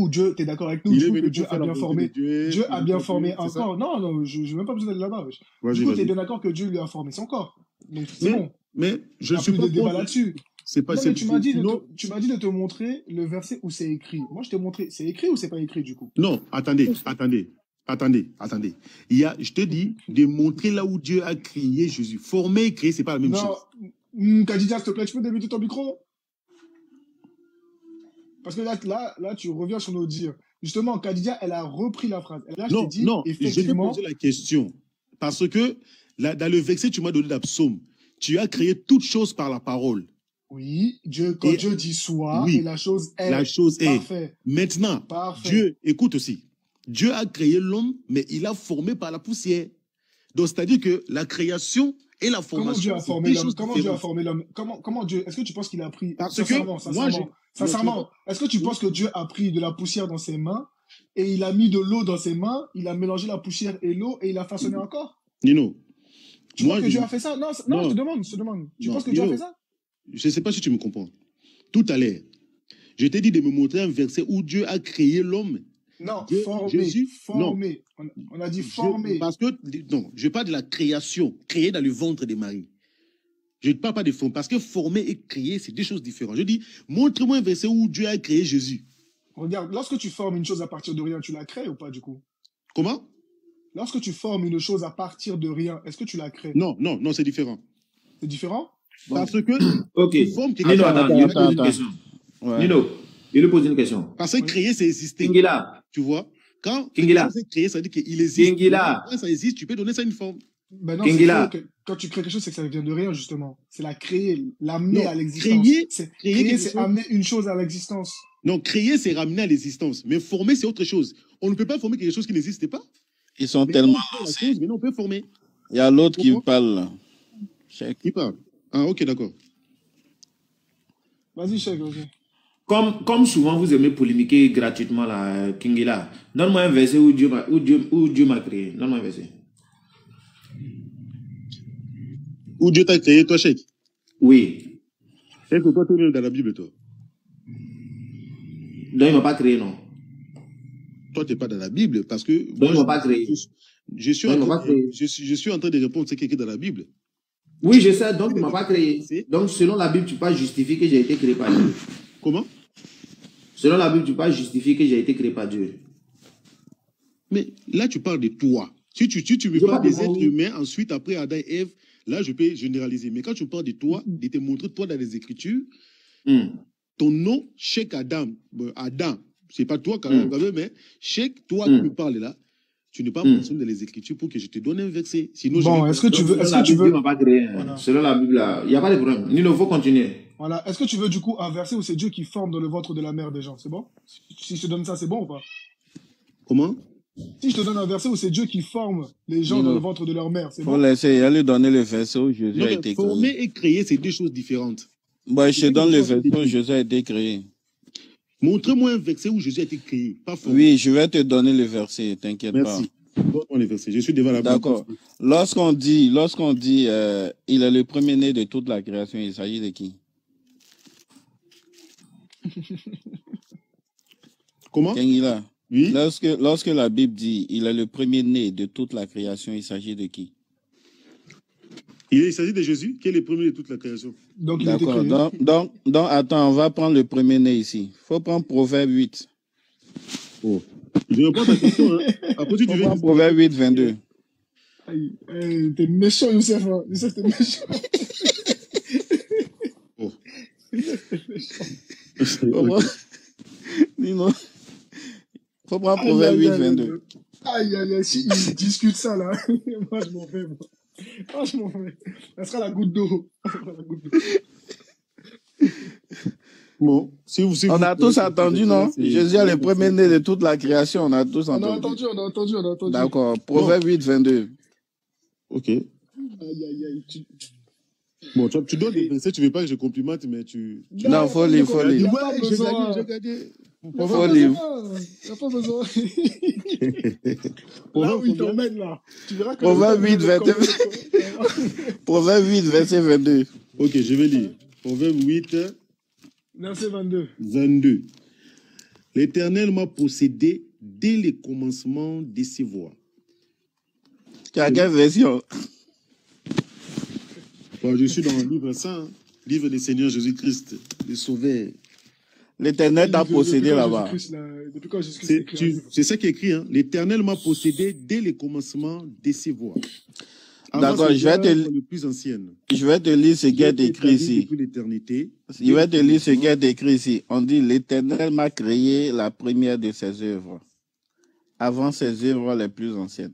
Dieu, t'es d'accord avec nous? Dieu a bien formé. Dieu a bien formé un corps. Non, je n'ai même pas besoin d'aller là-bas. Du coup, t'es bien d'accord que Dieu lui a formé son corps. Donc, c'est bon. Mais je ne suis pas de débat là-dessus. C'est pas. Non, mais tu m'as dit de te montrer le verset où c'est écrit. Moi, je t'ai montré. C'est écrit ou c'est pas écrit du coup? Non, attendez. Je te dis de montrer là où Dieu a créé Jésus. Former et créer, c'est pas la même chose. Non, Khadija, s'il te plaît, tu peux débuter ton micro? Parce que là, tu reviens sur nos dires. Justement, Khadija, elle a repris la phrase. Là, non, effectivement... je t'ai posé la question. Parce que là, dans le verset, tu m'as donné la psaume. Tu as créé toutes choses par la parole. Oui, Dieu dit soit, oui, et la chose est. La chose Parfait. est. Maintenant, Parfait. Dieu, écoute aussi. Dieu a créé l'homme, mais il a formé par la poussière. Donc, c'est-à-dire que la création et la Comment Dieu formation, a c'est formé deux l'homme? choses Comment Dieu a différentes. formé l'homme? Comment Dieu, est-ce que tu penses qu'il a pris, Parce que sincèrement, moi, sincèrement, est-ce que tu penses que Dieu a pris de la poussière dans ses mains et il a mis de l'eau dans ses mains, il a mélangé la poussière et l'eau et il a façonné un corps? Nino, Tu moi, penses que Dieu a fait ça? Non, non, je non, te demande. Tu non, penses que Dieu a fait Nino, ça? je ne sais pas si tu me comprends. Tout à l'heure, je t'ai dit de me montrer un verset où Dieu a créé l'homme. Non, Dieu, Jésus, non. formé. On a dit formé. Parce que, non, je parle de la création, créée dans le ventre de Marie. Je ne parle pas de forme, parce que former et créer, c'est deux choses différentes. Je dis, montre-moi un verset où Dieu a créé Jésus. Regarde, lorsque tu formes une chose à partir de rien, tu la crées ou pas du coup? Comment? Lorsque tu formes une chose à partir de rien, est-ce que tu la crées? Non, non, non, c'est différent. C'est différent? Parce que Ok. tu formes quelque Nino, chose. attends, il lui pose une question. Ouais. Nino, il lui pose une question. Parce que Oui. créer, c'est exister. Kingila, Tu vois? Quand quelque Kingila, chose est créé, ça veut dire qu'il existe. Kingila, Quand ça existe, tu peux donner ça une forme. Ben non, c'est faux. Kingila. Quand tu crées quelque chose, c'est que ça vient de rien, justement. C'est la créer, l'amener Non, à l'existence. créer Créer, quelque c'est chose. amener une chose à l'existence. Non, créer, c'est ramener à l'existence. Mais former, c'est autre chose. On ne peut pas former quelque chose qui n'existe pas. Ils sont Mais tellement on crée la lancés. chose, mais non, on peut former. Il y a l'autre qui Pourquoi? parle là. Check. Qui parle? Ah, ok, d'accord. Vas-y, Cheikh, vas-y. Comme souvent vous aimez polémiquer gratuitement là, Kingila, donne-moi un verset où Dieu m'a créé. Donne-moi un verset. Où Dieu t'a créé, toi, Cheikh? Oui. Est-ce que toi, tu es même dans la Bible, toi? Donc il m'a pas créé, non. Toi, tu n'es pas dans la Bible parce que Donc moi, il m'a pas créé. je suis Donc en il m'a train pas créé. je suis en train de répondre à ce qui est écrit dans la Bible. Oui, je sais, donc Tu il ne m'a peux pas pas créé. penser. Donc selon la Bible, tu peux pas justifier que j'ai été créé par Dieu. Comment? Selon la Bible, tu peux pas justifier que j'ai été créé par Dieu. Mais là, tu parles de toi. Si tu me Je parles parle de des moi, êtres oui. humains, ensuite, après Adam et Ève, là, je peux généraliser. Mais quand tu parles de toi, de te montrer toi dans les Écritures, ton nom, Cheikh Adam, Adam, c'est pas toi quand même, mais Cheikh, toi qui me parles là, tu n'es pas mentionné dans les Écritures pour que je te donne un verset. Sinon, je Bon, vais est-ce que tu veux, Selon est-ce la que tu Bible, veux, Dieu m'a pas créé. Hein. voilà. Selon la Bible, il n'y a pas de problème. Nino, il faut continuer. Voilà. Est-ce que tu veux du coup un verset où c'est Dieu qui forme dans le ventre de la mère des gens? C'est bon? Si je te donne ça, c'est bon ou pas? Comment? Si je te donne un verset où c'est Dieu qui forme les gens dans le ventre de leur mère, c'est Faut bon? laisser, aller donner le verset où Jésus Non, a mais été former créé. et créer, c'est deux choses différentes. Bon, je te C'est donne quelque le chose verset où d'écrit. Jésus a été créé. Montre-moi un verset où Jésus a été créé, pas formé. Oui, je vais te donner le verset, t'inquiète pas. Merci. Donne-moi les versets. Je suis devant la Bible. D'accord. Lorsqu'on dit, il est le premier-né de toute la création, il s'agit de qui? Comment? Kengila. Oui. Lorsque la Bible dit, il est le premier-né de toute la création, il s'agit de qui? Il s'agit de Jésus, qui est le premier de toute la création. Donc il a été D'accord. créé. Donc, attends, on va prendre le premier-né ici. Il faut prendre Proverbe 8. Oh. Je réponds à ta question. Hein. Après, tu Il faut veux prendre Proverbe 8, 22. Aïe, t'es méchant, Youssef. Hein. Youssef, t'es méchant. Oh. Comment? Dis-moi. Il faut prendre Proverbe 8, 22. Aïe, si ils discutent ça, là, moi, je m'en vais, moi. Moi, je m'en vais. Ça sera la goutte d'eau. Bon, si On a tous entendu, non? Jésus est le premier-né de toute la création, on a tous On a entendu. entendu. D'accord. Proverbe 8, 22. Ok. Aïe. Bon, tu donnes des versets, tu veux pas que je complimente, mais tu... Non, faut lire. Il n'y a Ouais, pas j'ai besoin. gagné. Il n'y a pas besoin. Là où il t'emmène, là. Tu verras que Proverbe 8, 22. Proverbe 8, verset 22. Ok, je vais lire. Proverbe 8, Verset 22. 22. L'Éternel m'a possédé dès le commencement de ses voies. Tu as quelle version? Bon, je suis dans le livre saint, hein. Livre du Seigneur Jésus-Christ, le Sauveur. L'Éternel t'a possédé là-bas. Depuis quand Jésus-Christ est écrit un livre? C'est ça qui est écrit. Hein. L'Éternel m'a possédé dès le commencement de ses voies. D'accord, je vais te lire ce qui est écrit ici. Je vais te lire ce qui est écrit ici. On dit, l'Éternel m'a créé la première de ses œuvres, avant ses œuvres les plus anciennes.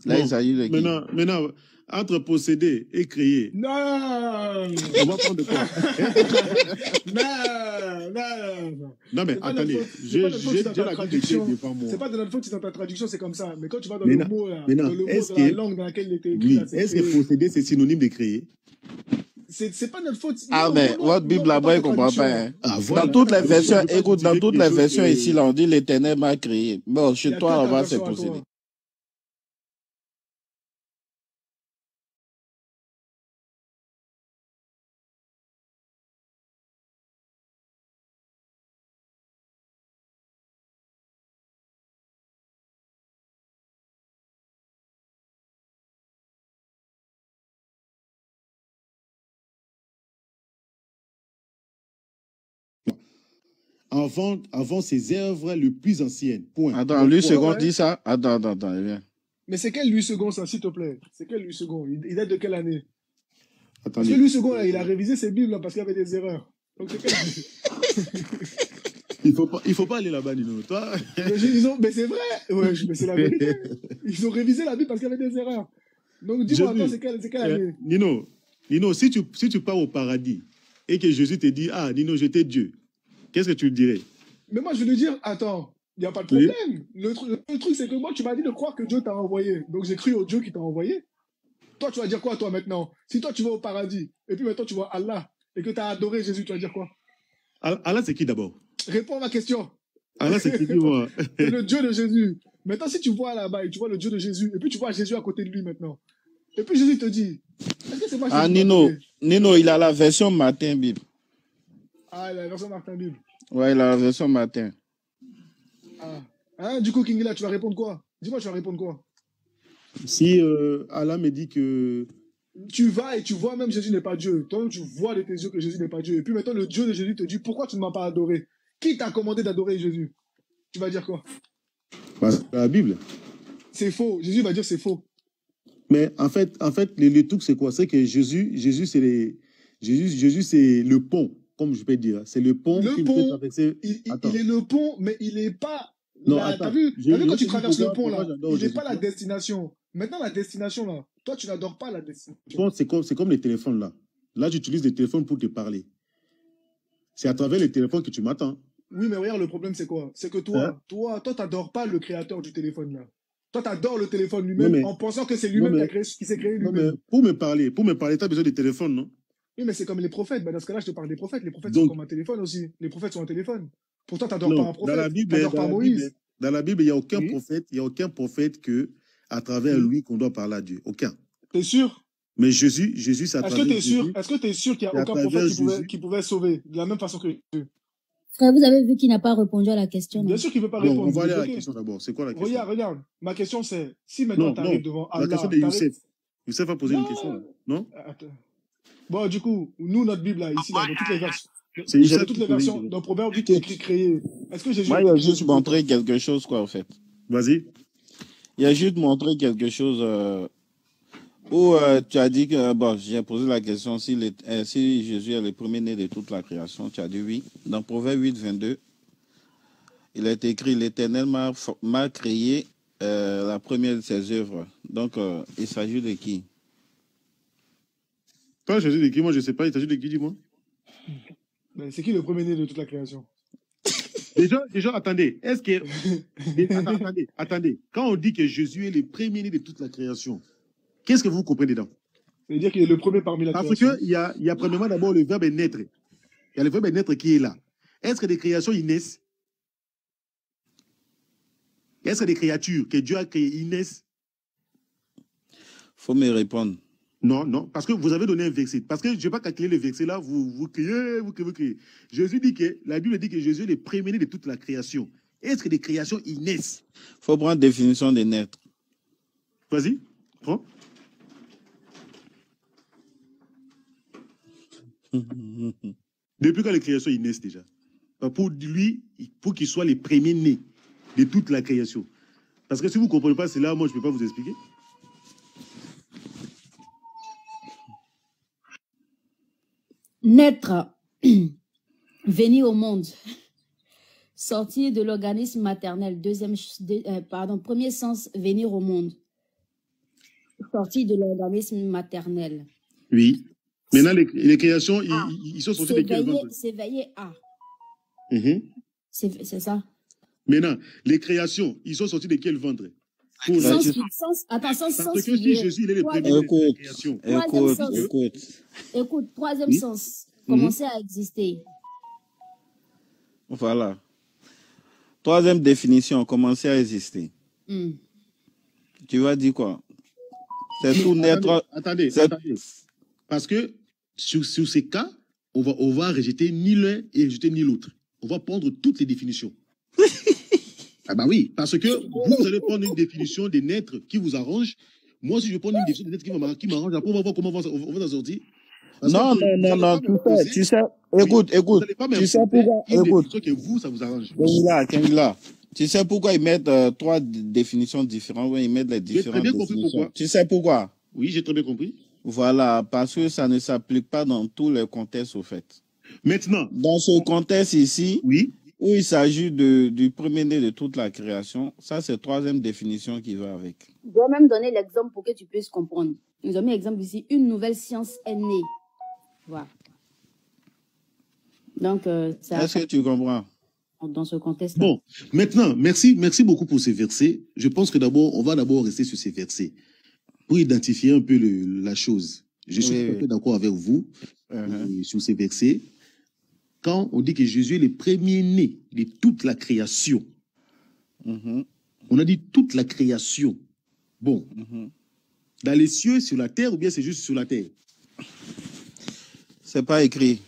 Là, bon, il s'agit de qui? Maintenant, entre posséder et créer. Non. On va prendre quoi? Non. Non, mais C'est pas attendez, notre faute. C'est j'ai pas notre faute si dans j'ai ta la Bible traduction. devant moi. C'est pas de notre faute si dans ta traduction c'est comme ça. Mais quand tu vas dans Mais le non, mot là, mais non, dans le mot est-ce de la que, langue dans laquelle il était écrit oui, là, c'est est-ce que créé. posséder c'est synonyme de créer? C'est pas notre faute. Ah, Non, mais non, votre non, Bible prends là-bas, pas il ta comprend traduction. pas. Hein. Ah, Dans voilà. toutes les Donc, versions, je ne veux pas écoute, dans dire toutes quelque les chose versions ici, que... là, on dit l'Éternel m'a créé. Bon, Il chez y a toi, que ta là-bas, c'est version à possédé. toi. Avant ses œuvres les plus anciennes. Point. Attends, Donc, lui, point. second Ouais. dit ça. Attends, viens. Mais c'est quel Louis II ça, s'il te plaît? C'est quel Louis II? Il date de quelle année? Parce que Attendez. Louis II, là, il a révisé ses Bibles là, parce qu'il y avait des erreurs. Donc c'est quel... Il faut pas aller là-bas, Nino. Toi... Mais c'est vrai! Ouais, mais c'est la vérité. Ils ont révisé la Bible parce qu'il y avait des erreurs. Donc dis-moi, toi, c'est quelle année? Nino, si tu pars au paradis et que Jésus te dit, ah, Nino, j'étais Dieu, qu'est-ce que tu lui dirais? Mais moi, je veux lui dire, attends, il n'y a pas de Oui. problème. Le truc, c'est que moi, tu m'as dit de croire que Dieu t'a envoyé. Donc j'ai cru au Dieu qui t'a envoyé. Toi, tu vas dire quoi, toi, maintenant? Si toi, tu vas au paradis, et puis maintenant, tu vois Allah, et que tu as adoré Jésus, tu vas dire quoi? Allah, c'est qui d'abord? Réponds à ma question. Allah, c'est qui, dis-moi? C'est le Dieu de Jésus. Maintenant, si tu vois là-bas et tu vois le Dieu de Jésus, et puis tu vois Jésus à côté de lui maintenant, et puis Jésus te dit, est-ce que c'est moi Ah, Jésus qui m'a donné? Nino, il a la version matin, Bible. Ah, la version Martin Bible. Ouais, il a la version matin. Ah. Hein, du coup, Kingila, tu vas répondre quoi? Dis-moi, tu vas répondre quoi? Si Allah me dit que... Tu vas et tu vois même Jésus n'est pas Dieu. Toi, tu vois de tes yeux que Jésus n'est pas Dieu. Et puis maintenant, le Dieu de Jésus te dit, pourquoi tu ne m'as pas adoré? Qui t'a commandé d'adorer Jésus? Tu vas dire quoi? Bah, la Bible. C'est faux. Jésus va dire c'est faux. Mais en fait le truc, c'est quoi? C'est que Jésus, c'est le pont, comme je peux dire. C'est le pont Le qui pont, peut traverser. il Attends. est le pont, mais il n'est pas... Non, T'as attends. vu quand tu traverses le pont, là, j'adore il n'est Jésus. pas la destination. Maintenant, la destination, là, toi, tu n'adores pas la Le destination. pont, c'est comme les téléphones, là. Là, tu utilises des téléphones pour te parler. C'est à travers les téléphones que tu m'attends. Oui, mais regarde, le problème, c'est quoi? C'est que Hein? toi, t'adores pas le créateur du téléphone, là. Toi, t'adores le téléphone Non, lui-même mais- en pensant que c'est non, lui-même mais- qui s'est créé Non, mais lui-même. pour me parler, tu as besoin de téléphone, non? Oui, mais c'est comme les prophètes. Ben, dans ce cas-là, je te parle des prophètes. Les prophètes Donc- sont comme un téléphone aussi. Les prophètes sont un téléphone. Pourtant, t'adores Non, pas un dans prophète. la Bible, T'adores pas Moïse. dans la Bible, il n'y a aucun Oui. prophète, que à travers Oui. lui qu'on doit parler à Dieu. Aucun. T'es sûr? Mais Jésus, c'est à Est-ce travers que t'es sûr? Jésus. Est-ce que t'es sûr qu'il n'y Et a à aucun travers prophète Jésus. qui pouvait sauver de la même façon que Jésus? Frère, vous avez vu qu'il n'a pas répondu à la question. Bien non? sûr qu'il ne veut pas Bon, répondre. on va aller à la Ok. question d'abord. C'est quoi la question? Regarde. Ma question, c'est, si maintenant Non, tu arrives non. devant La Allah, question de Youssef. Youssef a posé une question, là. Non? Attends. Bon, du coup, nous, notre Bible, là, ici, là, dans toutes les versions, C'est Youssef dans toutes qui les pose une versions, question. dans Proverbe 8, il est écrit créé. Est-ce que Jésus... Moi, il a juste montré quelque chose, quoi, en fait. Vas-y. Il a juste montré quelque chose où tu as dit que, bon, j'ai posé la question si Jésus est le premier-né de toute la création. Tu as dit oui. Dans Proverbe 8, 22, il est écrit, l'Éternel m'a créé la première de ses œuvres. Donc, il s'agit de qui? Toi, Jésus de qui? Moi, je ne sais pas. Il s'agit de qui, dis-moi? Mais c'est qui le premier-né de toute la création? Déjà, attendez. Est-ce que... Attendez. Quand on dit que Jésus est le premier-né de toute la création, qu'est-ce que vous comprenez dedans? Ça veut dire qu'il est le premier parmi la Parce création. qu'il y a premièrement d'abord le verbe naître. Il y a le verbe naître qui est là. Est-ce que des créations y naissent? Est-ce que des créatures que Dieu a créées y naissent? Faut me répondre. Non, parce que vous avez donné un verset. Parce que je ne vais pas calculer le verset là, vous criez. Jésus dit que, la Bible dit que Jésus est le premier-né de toute la création. Est-ce que des créations y naissent? Faut prendre définition de naître. Vas-y, prends. Depuis quand les créations y naissent déjà? Pour lui, pour qu'il soit le premier-né de toute la création. Parce que si vous ne comprenez pas cela, moi je ne peux pas vous expliquer. Naître, venir au monde, sortir de l'organisme maternel, premier sens, venir au monde. sortis de l'organisme maternel. Oui. Maintenant, les créations, ils sont sortis de quel ventre? S'éveiller à. C'est ça. Maintenant, les créations, ils sont sortis de quel ventre? Parce que si Jésus, il est le premier de la création. Écoute, troisième sens, commencer à exister. Voilà. Troisième définition, commencer à exister. Tu vas dire quoi? C'est tout naître. Attendez. Parce que sur ces cas, on va rejeter ni l'un et rejeter ni l'autre. On va prendre toutes les définitions. Ah bah oui, parce que vous allez prendre une définition des naîtres qui vous arrange. Moi, si je prends une définition des naîtres qui m'arrange, après on va voir comment on va s'en sortir. Non, tu sais, écoute, tu sais pourquoi, écoute, que vous, ça vous arrange. Kengila, tu sais pourquoi ils mettent trois définitions différentes, ils mettent les différentes définitions. Tu sais pourquoi? Oui, j'ai très bien compris. Voilà, parce que ça ne s'applique pas dans tous les contextes, au fait. Maintenant. Dans ce contexte ici, oui, où il s'agit du premier-né de toute la création, ça c'est la troisième définition qui va avec. Je dois même donner l'exemple pour que tu puisses comprendre. Nous avons mis l'exemple ici, une nouvelle science est née. Voilà. Donc, est-ce que tu comprends? Dans ce contexte. Bon, maintenant, merci beaucoup pour ces versets. Je pense que on va d'abord rester sur ces versets pour identifier un peu la chose. Je suis un peu d'accord avec vous sur ces versets. Quand on dit que Jésus est le premier-né de toute la création, on a dit toute la création. Bon, dans les cieux, sur la terre, ou bien c'est juste sur la terre? C'est pas écrit.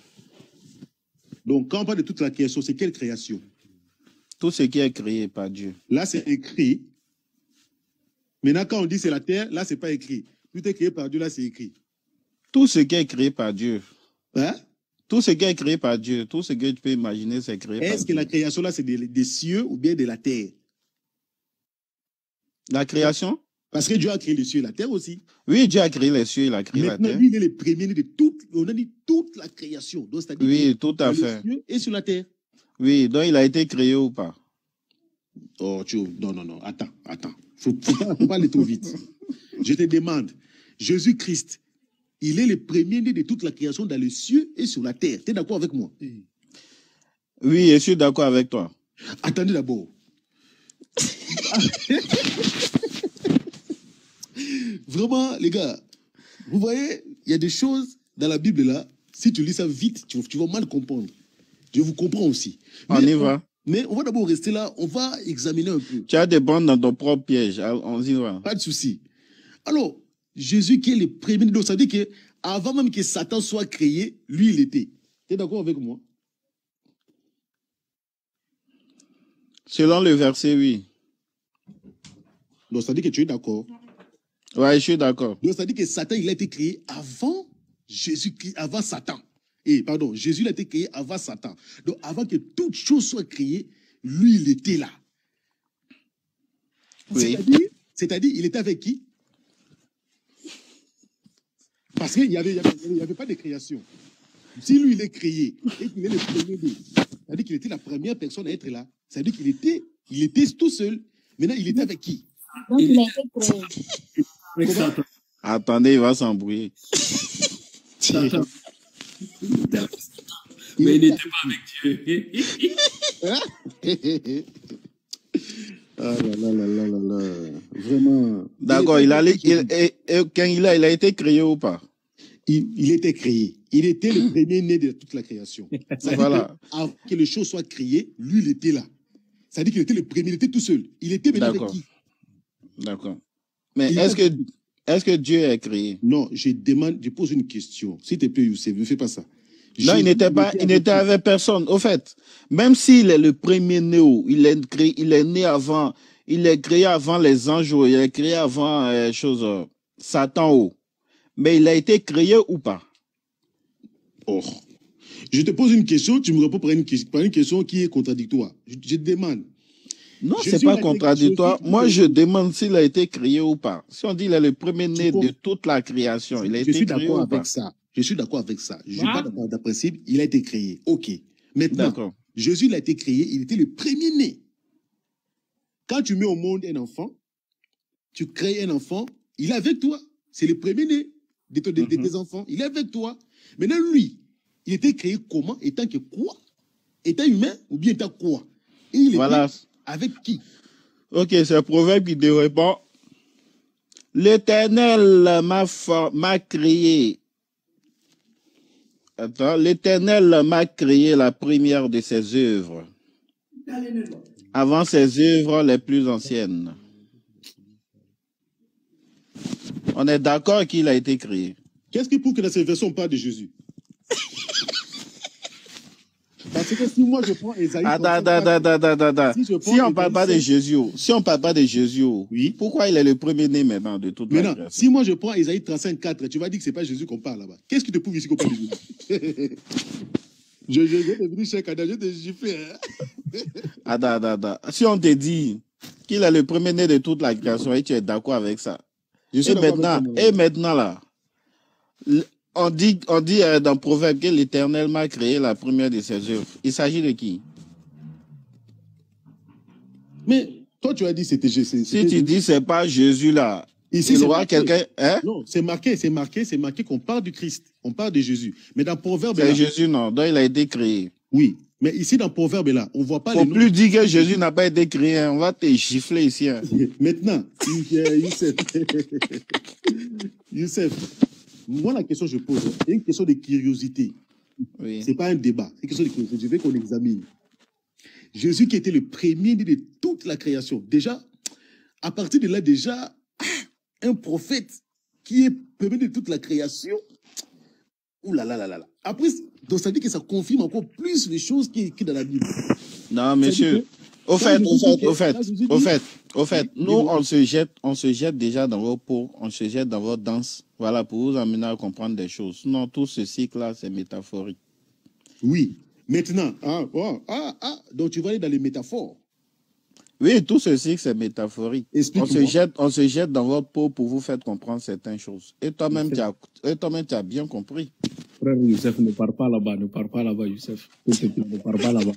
Donc, quand on parle de toute la création, c'est quelle création? Tout ce qui est créé par Dieu. Là, c'est écrit. Maintenant, quand on dit c'est la terre, là, c'est pas écrit. Tout est créé par Dieu, là, c'est écrit. Tout ce qui est créé par Dieu. Hein? Tout ce qui est créé par Dieu, tout ce que tu peux imaginer, c'est créé par Dieu. Est-ce que la création, là, c'est des cieux ou bien de la terre? La création? Parce que Dieu a créé les cieux et la terre aussi. Oui, Dieu a créé les cieux, il a créé la terre. Lui, il est le premier de toute, on a dit toute la création. Donc, c'est-à-dire oui, tout à fait. Les cieux et sur la terre. Oui, donc il a été créé ou pas? Oh, non, attends. Faut pas aller trop vite. Je te demande, Jésus-Christ, il est le premier-né de toute la création dans les cieux et sur la terre. Tu es d'accord avec moi? Oui, je suis d'accord avec toi. Attendez d'abord. Vraiment, les gars, vous voyez, il y a des choses dans la Bible là, si tu lis ça vite, tu vas mal comprendre. Je vous comprends aussi. On y va. Mais on va d'abord rester là, on va examiner un peu. Tu as des bandes dans ton propre piège, on y va. Pas de souci. Alors, Jésus qui est le premier, donc ça veut dire qu'avant même que Satan soit créé, lui il était. Tu es d'accord avec moi? Selon le verset, oui. Donc ça veut dire que tu es d'accord? Oui, je suis d'accord. Donc ça veut dire que Satan il a été créé avant Jésus-Christ, avant Satan. Jésus il a été créé avant Satan. Donc avant que toute chose soit créée, lui il était là. Oui. C'est-à-dire, il était avec qui? Parce qu'il n'y avait pas de création. Si lui, il est créé et qu'il est le premier-né, c'est-à-dire qu'il était la première personne à être là. C'est-à-dire qu'il était tout seul. Maintenant, il était avec qui? Donc, il a été créé. Attendez, il va s'embrouiller. Mais il n'était pas avec Dieu. Ah là. Vraiment. D'accord, quand il a été créé ou pas? Il était créé. Il était le premier-né de toute la création. Voilà. Avant que les choses soient créées, lui, il était là. Ça veut dire qu'il était le premier, il était tout seul. Il était maintenant avec qui? D'accord. Mais est-ce que Dieu est créé? Non, je pose une question. S'il te plaît, Youssef, ne fais pas ça. Non, il n'était avec personne. Au fait, même s'il est le premier-né, il est né avant, il est créé avant les anges, il est créé avant Satan. Mais il a été créé ou pas? Oh. Je te pose une question, tu me réponds par une question qui est contradictoire. Je te demande. Non, c'est pas contradictoire. Moi, je demande s'il a été créé ou pas. Si on dit qu'il est le premier-né de toute la création, il a été créé ou pas? Je suis d'accord avec ça. Je suis pas d'accord avec le principe, il a été créé. OK. Maintenant, Jésus, il a été créé, il était le premier-né. Quand tu mets au monde un enfant, tu crées un enfant, il est avec toi. C'est le premier-né de tes enfants. Il est avec toi. Maintenant, lui, il était créé comment? Étant que quoi? Étant humain ou bien étant quoi? Et il Voilà. était avec qui? Ok, c'est le proverbe qui te répond. L'Éternel m'a créé. Attends, l'Éternel m'a créé la première de ses œuvres, avant ses œuvres les plus anciennes. On est d'accord qu'il a été créé. Qu'est-ce qui prouve que dans cette version, on parle de Jésus? Parce que si moi je prends Esaïe... Attends. Si on ne parle pas de Jésus, oui. Pourquoi il est le premier-né maintenant de toute la création? Si moi je prends Esaïe 35:4, tu vas dire que ce n'est pas Jésus qu'on parle là-bas. Qu'est-ce qui te prouve ici qu'on parle de Jésus? Je vais te dire, cher Kada, je te gifle. Attends. Si on te dit qu'il est le premier-né de toute la création et tu es d'accord avec ça, et maintenant là, on dit dans Proverbe que l'Éternel m'a créé la première de ses œuvres. Il s'agit de qui? Mais toi, tu as dit c'était Jésus. Si tu dis c'est pas Jésus là, ici, il y aura quelqu'un. Hein? Non, c'est marqué qu'on parle du Christ, on parle de Jésus. Mais dans Proverbe c'est Jésus, non, donc il a été créé. Oui, mais ici dans Proverbe là, on voit pas les noms. Faut plus dire que Jésus n'a pas été créé, hein. On va te gifler ici. Hein. Maintenant, Youssef, moi la question que je pose, c'est une question de curiosité. Oui. C'est pas un débat, c'est une question de curiosité. Je veux qu'on examine. Jésus qui était le premier de toute la création. Déjà, à partir de là, déjà, un prophète qui est premier de toute la création. Ouh là là là là. Après, donc ça dit que ça confirme encore plus les choses qui sont écrites dans la Bible. Non, monsieur. Au fait, nous, on se jette déjà dans vos pots, on se jette dans votre danse, voilà, pour vous amener à comprendre des choses. Non, tout ce cycle-là, c'est métaphorique. Oui. Maintenant, donc tu vas aller dans les métaphores. Oui, tout ce cycle, c'est métaphorique. On se jette dans votre peau pour vous faire comprendre certaines choses. Et toi-même, tu as bien compris. Frère Youssef, ne pars pas là-bas, Youssef. Ne pars pas là-bas.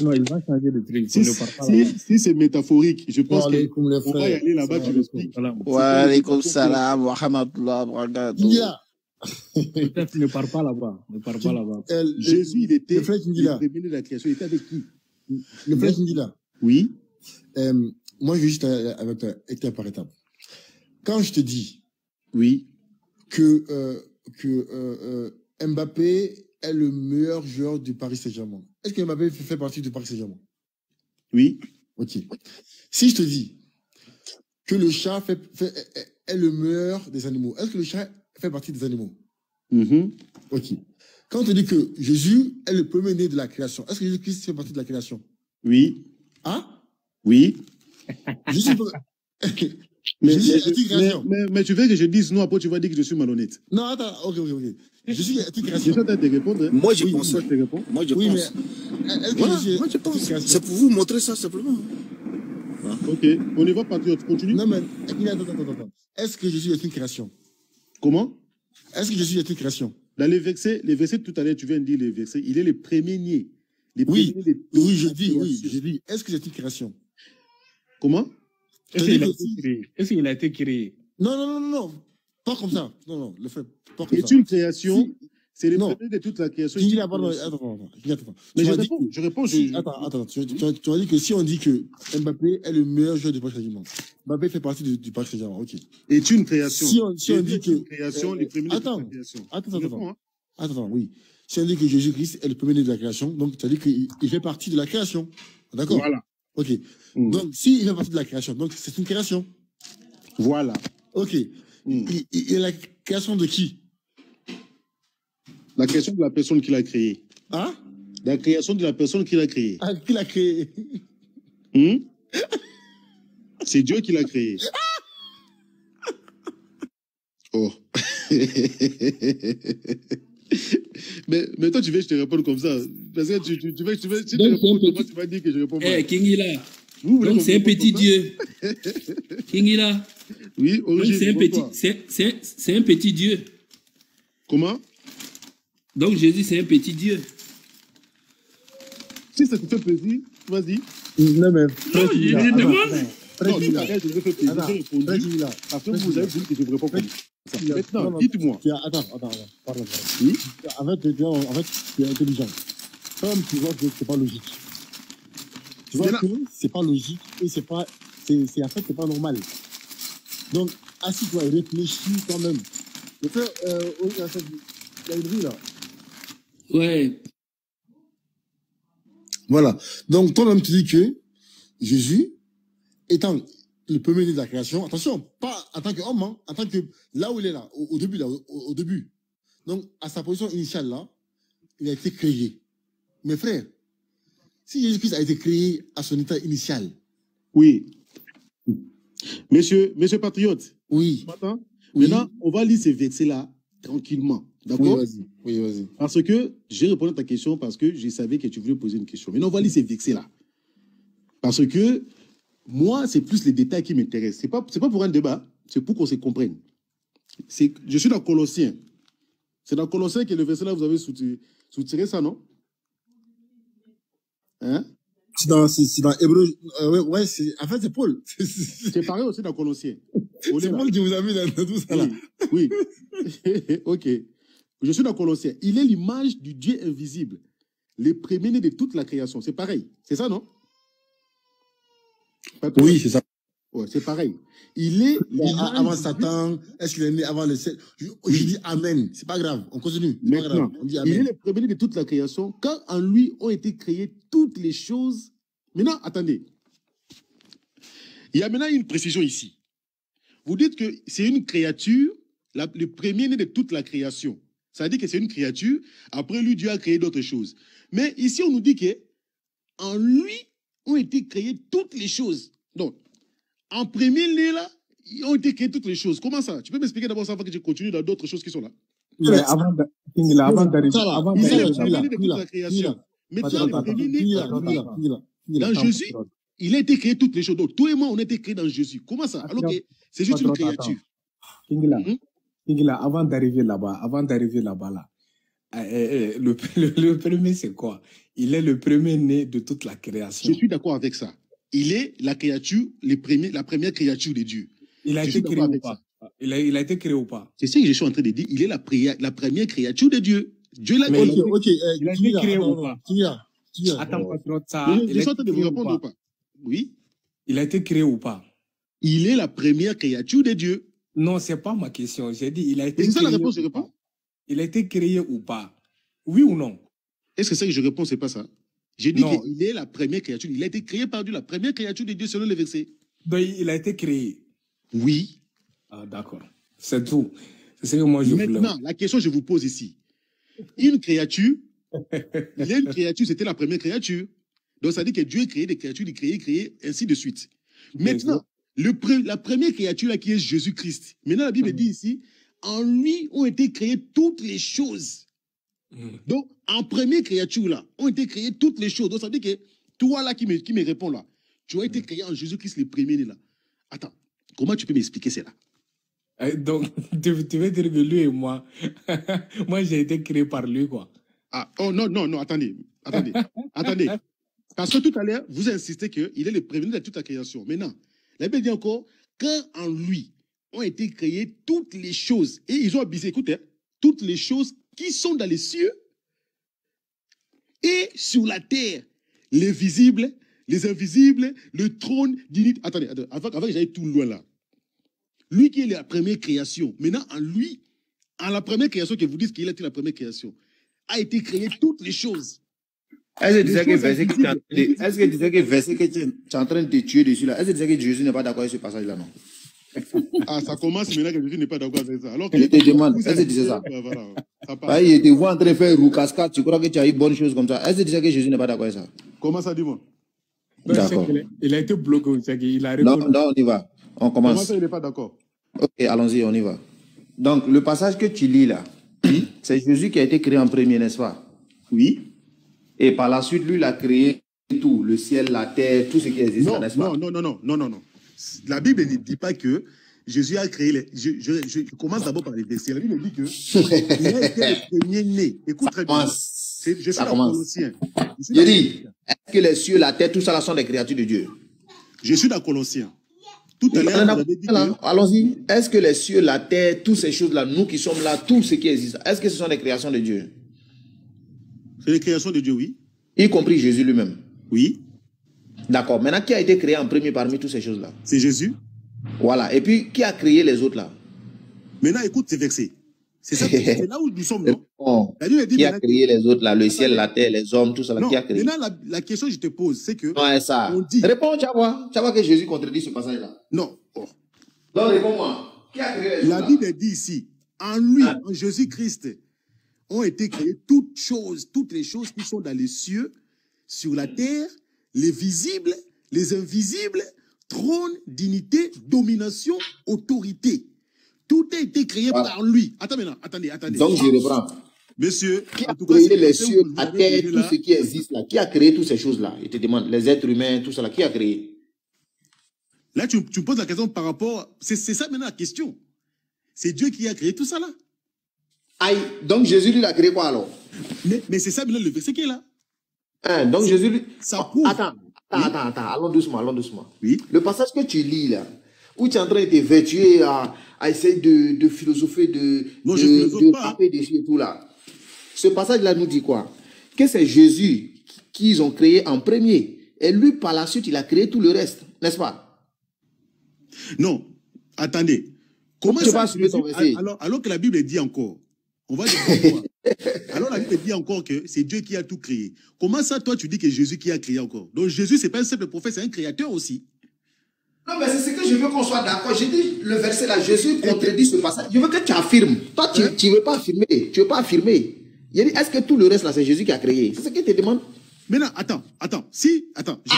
Non, il va changer de truc. Si c'est métaphorique, je pense qu'on va y aller là-bas, tu l'expliques. Wa alaykoum salam wa rahmatullah wa barakatuh. Peut-être ne pars pas là-bas. Jésus, il était le premier de la création. Il était avec qui? Le frère Ngila. Oui. Moi, je vais juste avec étape par étape. Quand je te dis oui que Mbappé est le meilleur joueur du Paris Saint-Germain, est-ce que Mbappé fait partie du Paris Saint-Germain? Oui. Ok. Si je te dis que le chat est le meilleur des animaux, est-ce que le chat fait partie des animaux? Ok. Quand on te dit que Jésus est le premier-né de la création, est-ce que Jésus-Christ fait partie de la création? Oui. Hein? Oui. Mais tu veux que je dise non, après tu vas dire que je suis malhonnête. Non, attends, ok. Jésus est une création. Je suis en train de te répondre. Moi, je pense. Moi, je pense. C'est pour vous montrer ça simplement. Ok, on y va, patriote. Continue. Non, mais attends. Est-ce que Jésus est une création? Comment? Est-ce que Jésus est une création? Dans les versets tout à l'heure, tu viens de dire les versets. Il est le premier-né. Oui, je dis. Est-ce que c'est une création? Comment? Est-ce qu'il a été créé? Non. Pas comme ça. Non, le fait. Pas comme ça. C'est une création. C'est le premier de toute la création. Attends. Mais je réponds. Attends. Tu as dit que si on dit que Mbappé est le meilleur joueur du Paris Saint-Germain, Mbappé fait partie du Paris Saint-Germain. Ok. C'est une création. Si on dit que une création, les premiers de la création. Attends, oui. Si on dit que Jésus-Christ est le premier de la création, donc tu as dit qu'il fait partie de la création. D'accord? Voilà. Ok. Donc, s'il fait partie de la création, donc c'est une création. Voilà. Ok. Et la création de qui? La création de la personne qui l'a créé. Hein? La création de la personne qui l'a créé. Ah, qui l'a créé? C'est Dieu qui l'a créé. Oh. mais toi, tu veux que je te réponde comme ça. Parce que si tu réponds comme moi, tu vas dire que je réponds pas. Kingila. Donc c'est un petit Dieu. Kingila. Oui, c'est un petit Dieu. Comment? Donc Jésus, c'est un petit Dieu. Si ça te fait plaisir, vas-y. Non, mais. Non, je demande. Non, tout à l'heure, je vais faire plaisir. J'ai répondu. Après, vous avez dit que je ne réponds pas. Maintenant, dites-moi. Attends. Oui. En fait, tu es intelligent. Comme tu vois que c'est pas logique. Tu vois que c'est pas logique et c'est pas, en fait, c'est pas normal. Donc, assis-toi et réfléchis quand même. Le frère, il y a une rue là. Ouais. Voilà. Donc, toi-même, tu dis que Jésus, étant le premier-né de la création, attention, pas en tant qu'homme, hein, en tant que, là où il est là, au début, là, au début. Donc, à sa position initiale là, il a été créé. Mes frères, si Jésus-Christ a été créé à son état initial. Oui. Monsieur Patriote. Oui. Maintenant, on va lire ces versets-là tranquillement. D'accord? Oui, vas-y. Parce que j'ai répondu à ta question parce que je savais que tu voulais poser une question. Maintenant, on va lire ces versets-là. Parce que moi, c'est plus les détails qui m'intéressent. C'est pas pour un débat, c'est pour qu'on se comprenne. Je suis dans Colossiens. C'est dans Colossiens que le verset-là, vous avez soutiré ça, non? Hein? C'est dans Hébreu. Ouais, en fait, c'est Paul. C'est pareil aussi dans Colossiens. C'est Paul qui vous a mis dans tout ça là. Oui. Ok. Je suis dans Colossiens. Il est l'image du Dieu invisible, le premier-né de toute la création. C'est pareil. C'est ça, non? Oui, c'est ça. Ouais, c'est pareil. Il est avant Satan. Est-ce qu'il est né avant le ciel? Je dis Amen. C'est pas grave. On continue. Maintenant, on dit Amen. il est le premier de toute la création, car en lui ont été créées toutes les choses. Maintenant, attendez. Il y a maintenant une précision ici. Vous dites que c'est une créature, le premier-né de toute la création. Ça veut dire que c'est une créature. Après lui, Dieu a créé d'autres choses. Mais ici, on nous dit que en lui ont été créées toutes les choses. Donc, en premier-né, là, ont été créées toutes les choses. Comment ça? Tu peux m'expliquer d'abord ça avant que je continue dans d'autres choses qui sont là? Mais avant d'arriver toute la création. Maintenant, le premier-né, dans Jésus, il a été créé toutes les choses. Donc, toi et moi, on a été créés dans Jésus. Comment ça? Alors que c'est juste une créature. Kingila, avant d'arriver là-bas, là, le premier, c'est quoi? Il est le premier-né de toute la création. Je suis d'accord avec ça. Il est la créature, la première créature de Dieu. Il a été créé ou pas? Il a été créé ou pas? C'est ce que je suis en train de dire. Il est la première créature de Dieu. Dieu l'a créé. Il a été créé ou pas? Attends, ça. Je suis en train de vous répondre ou pas? Oui. Il a été créé ou pas? Il est la première créature de Dieu. Non, c'est pas ma question. J'ai dit, il a été créé. C'est ça la réponse, je réponds. Il a été créé ou pas? Oui ou non? Est-ce que ça que je réponds, c'est pas ça? J'ai dit qu'il est la première créature. Il a été créé par Dieu, la première créature de Dieu selon les versets. Donc, il a été créé. Oui. Ah, d'accord. C'est tout. C'est ce que moi je voulais. Maintenant, la question que je vous pose ici. Une créature, il y a une créature, c'était la première créature. Donc, ça dit que Dieu a créé des créatures, il créé, ainsi de suite. Maintenant, la première créature là, qui est Jésus-Christ. Maintenant, la Bible dit ici, en lui ont été créées toutes les choses. Donc, en première créature là, ont été créées toutes les choses. Donc, ça veut dire que toi là qui me réponds là, tu as été créé en Jésus-Christ, le premier-né là. Attends, comment tu peux m'expliquer cela? Donc, tu veux dire que lui et moi, moi j'ai été créé par lui, quoi. Ah, oh non, attendez. Parce que tout à l'heure, vous insistez qu'il est le premier de toute la création. Maintenant, la Bible dit encore, quand en lui ont été créées toutes les choses, et ils ont abusé, écoutez, toutes les choses qui sont dans les cieux et sur la terre, les visibles, les invisibles, le trône dignité. Attendez, avant que j'aille tout loin là. Lui qui est la première création, maintenant en lui, en la première création que vous dites qu'il était la première création, a été créé toutes les choses. Est-ce que tu disais que verset que tu es en train de te tuer dessus là, est-ce que tu disais que Jésus n'est pas d'accord avec ce passage là, non? Ah, ça commence maintenant que Jésus n'est pas d'accord avec ça. Alors je te demande, est-ce que tu disais ça? Il te voit en train de faire roue cascade, tu crois que tu as eu bonne chose comme ça. Est-ce que tu disais que Jésus n'est pas d'accord avec ça? Comment ça, dis-moi? D'accord. Il a été bloqué, il a répondu. Non, on y va. On commence. Comment ça, il n'est pas d'accord? Ok, allons-y, on y va. Donc, le passage que tu lis là, c'est Jésus qui a été créé en premier, n'est-ce pas? Oui. Et par la suite, lui, il a créé tout, le ciel, la terre, tout ce qui existe, n'est-ce pas? Non. La Bible ne dit pas que Jésus a créé les... Je commence d'abord par les versets. La Bible dit que il a été le premier-né. Écoute très bien. Je suis dans Colossiens. Je dis, est-ce que les cieux, la terre, tout ça là sont des créatures de Dieu? Je suis dans Colossiens. Tout à l'heure, vous avez dit que... Allons-y. Est-ce que les cieux, la terre, toutes ces choses-là, nous qui sommes là, tout ce qui existe, est-ce que ce sont des créations de Dieu? C'est les créations de Dieu, oui. Y compris Jésus lui-même. Oui. D'accord. Maintenant, qui a été créé en premier parmi toutes ces choses-là? C'est Jésus. Voilà. Et puis, qui a créé les autres là? Maintenant, écoute ces versets. C'est là où nous sommes, non? Bon. Qui a créé les autres là? Le ciel, la terre, les hommes, tout ça là. Non, qui a créé? maintenant, la question que je te pose, c'est que... Ouais, ça. On dit... Réponds, tu vas voir que Jésus contredit ce passage-là. Non. Oh. Donc, réponds-moi. Qui a créé les autres La là? Bible dit ici, en lui, en Jésus-Christ, ont été créées toutes les choses qui sont dans les cieux, sur la terre, les visibles, les invisibles, trône, dignité, domination, autorité. Tout a été créé par lui. Attends maintenant, attendez. Donc, je reprends. Monsieur, qui a créé les cieux, la terre, tout ce qui existe là? Qui a créé toutes ces choses-là? Je te demande, les êtres humains, tout ça là, qui a créé? Là, tu me poses la question par rapport... C'est ça maintenant la question. C'est Dieu qui a créé tout ça là. Aïe, donc Jésus lui a créé quoi alors? Mais c'est ça maintenant le verset qui est là. Donc Jésus lui... Ça prouve. Attends, allons doucement. Oui. Le passage que tu lis là, où tu es en train de te vertuer à essayer de philosopher, de taper dessus et tout là. Ce passage-là nous dit quoi? Que c'est Jésus qu'ils ont créé en premier. Et lui, par la suite, il a créé tout le reste. N'est-ce pas? Non. Attendez. Comment tu ça, vas suivre ton verset? Alors que la Bible dit encore, on va dire pourquoi. Alors la Bible dit encore que c'est Dieu qui a tout créé. Comment ça, toi, tu dis que Jésus qui a créé encore? Donc Jésus, c'est pas un simple prophète, c'est un créateur aussi. Non, mais c'est ce que je veux qu'on soit d'accord. J'ai dit le verset là, Jésus contredit ce passage. Je veux que tu affirmes. Toi, tu ne veux pas affirmer. Tu veux pas affirmer. Il dit, est-ce que tout le reste là, c'est Jésus qui a créé? C'est ce qu'il te demande. Maintenant, attends. Je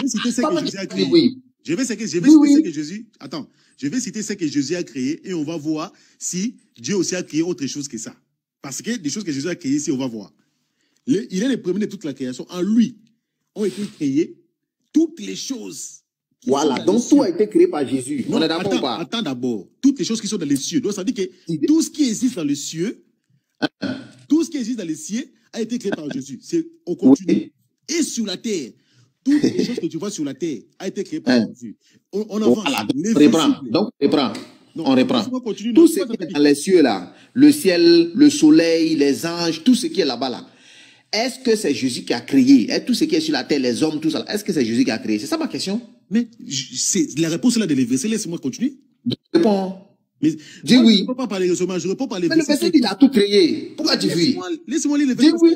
vais citer ce que Jésus a créé. Oui. Je vais citer ce que Jésus... Attends. Je vais citer ce que Jésus a créé et on va voir si Dieu aussi a créé autre chose que ça. Parce que des choses que Jésus a créées ici, on va voir. Il est le premier de toute la création. En lui ont été créées toutes les choses. Voilà, donc tout a été créé par Jésus. Non, on est d'accord ou pas? Attends d'abord. Toutes les choses qui sont dans les cieux. Donc ça veut dire que tout ce qui existe dans les cieux, tout ce qui existe dans les cieux a été créé par Jésus. On continue. Oui. Et sur la terre, toutes les choses que tu vois sur la terre a été créé par Jésus. On avance. Voilà, on reprend. Tout ce qui est dans les cieux là, le ciel, le soleil, les anges, tout ce qui est là-bas là. Est-ce que c'est Jésus qui a créé? Tout ce qui est sur la terre, les hommes, tout ça, est-ce que c'est Jésus qui a créé? C'est ça ma question. Mais la réponse là de les versets, laisse-moi continuer. Réponds. Mais dis oui. Je ne réponds pas par les raisonnements, je réponds par les versets. Mais le verset, il a tout créé. Pourquoi tu fuis? Laisse-moi lire les versets. Dis oui.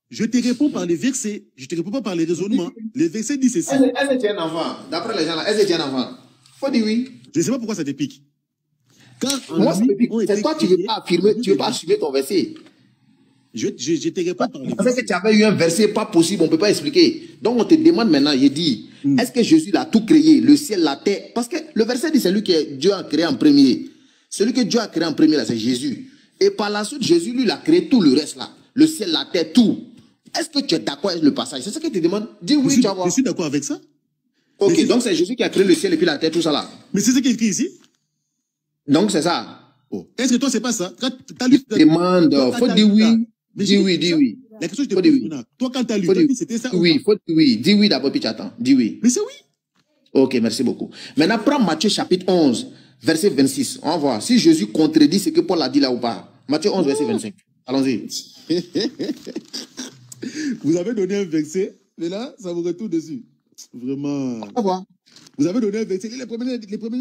Je te réponds par les versets, je ne te réponds pas par les raisonnements. Les versets disent ceci. Est-ce que tu es un enfant? D'après les gens là, est-ce que tu es un enfant? Faut dire oui. Je ne sais pas pourquoi ça te pique. Moi, c'est toi, tu ne veux pas affirmer, tu ne veux pas assumer ton verset. Je te réponds par les versets. Parce que tu avais eu un verset pas possible, on ne peut pas expliquer. Donc on te demande maintenant, il dit, est-ce que Jésus l'a tout créé, le ciel, la terre? Parce que le verset dit, c'est lui que Dieu a créé en premier. Celui que Dieu a créé en premier, là, c'est Jésus. Et par la suite, Jésus, lui, il a créé tout le reste, là. Le ciel, la terre, tout. Est-ce que tu es d'accord avec le passage? C'est ce que tu demandes? Dis oui, tu vas voir. Je suis d'accord avec ça. Ok, donc c'est Jésus qui a créé le ciel et puis la terre, tout ça là. Mais c'est ce qui est écrit ici. Donc c'est ça. Oh. Est-ce que toi, c'est pas ça? Je demande, faut dire oui. Dis oui. La question que je te pose maintenant. Toi, quand tu as lu, c'était ça? Oui, faut dire oui. Dis oui d'abord, puis tu attends. Dis oui. Mais c'est oui. Ok, merci beaucoup. Maintenant, prends Matthieu chapitre 11, verset 26. On va voir si Jésus contredit ce que Paul a dit là ou pas. Matthieu 11, verset 25. Allons-y. Vous avez donné un verset, mais là, ça vous retourne dessus. Vraiment. On va voir. Vous avez donné un verset, les premiers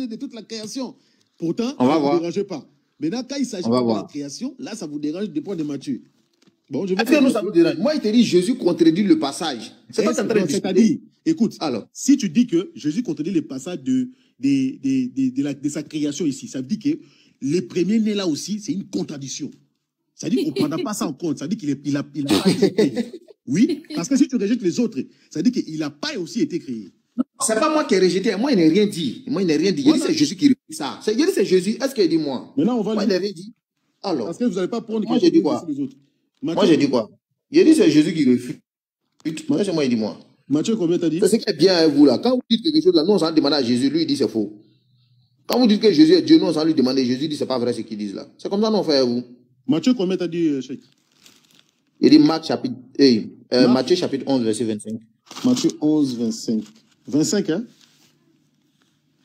de toute la création. Pourtant, on va ça ne voir. vous dérange pas. Maintenant, quand il s'agit de la création, là, ça vous dérange du point de Matthieu. Bon, je vais que nous, ça vous dérange? Moi, il te dit Jésus contredit le passage. C'est pas en train de c'est-à-dire, écoute, alors, si tu dis que Jésus contredit le passage de sa création ici, ça veut dire que les premiers nés là aussi, c'est une contradiction. Ça veut dire qu'on ne prendra pas ça en compte. Ça veut dire qu'il a pas été créé. Oui, parce que si tu rejettes les autres, ça veut dire qu'il n'a pas aussi été créé. C'est pas moi qui ai rejeté. Moi, il n'a rien dit. Il n'a rien dit. Il dit c'est Jésus qui refuse ça. Il dit c'est Jésus. Est-ce qu'il dit moi? Maintenant, on va moi, il n'a rien dit. Alors. Parce que vous n'allez pas prendre moi, j'ai dit quoi? Les autres. Moi, j'ai dit quoi? Il dit c'est Jésus qui refuse. Moi, il dit moi. Matthieu, combien t'as dit? C'est ce qui est bien avec vous là. Quand vous dites quelque chose là, nous, on s'en demande à Jésus. Lui, il dit c'est faux. Quand vous dites que Jésus est Dieu, nous, on s'en lui demander. Jésus dit c'est pas vrai ce qu'ils disent là. C'est comme ça qu'on fait avec vous. Matthieu, combien t'as dit, Cheikh? Il dit Matthieu chapitre 11, verset 25. Matthieu 11, 25. 25, hein?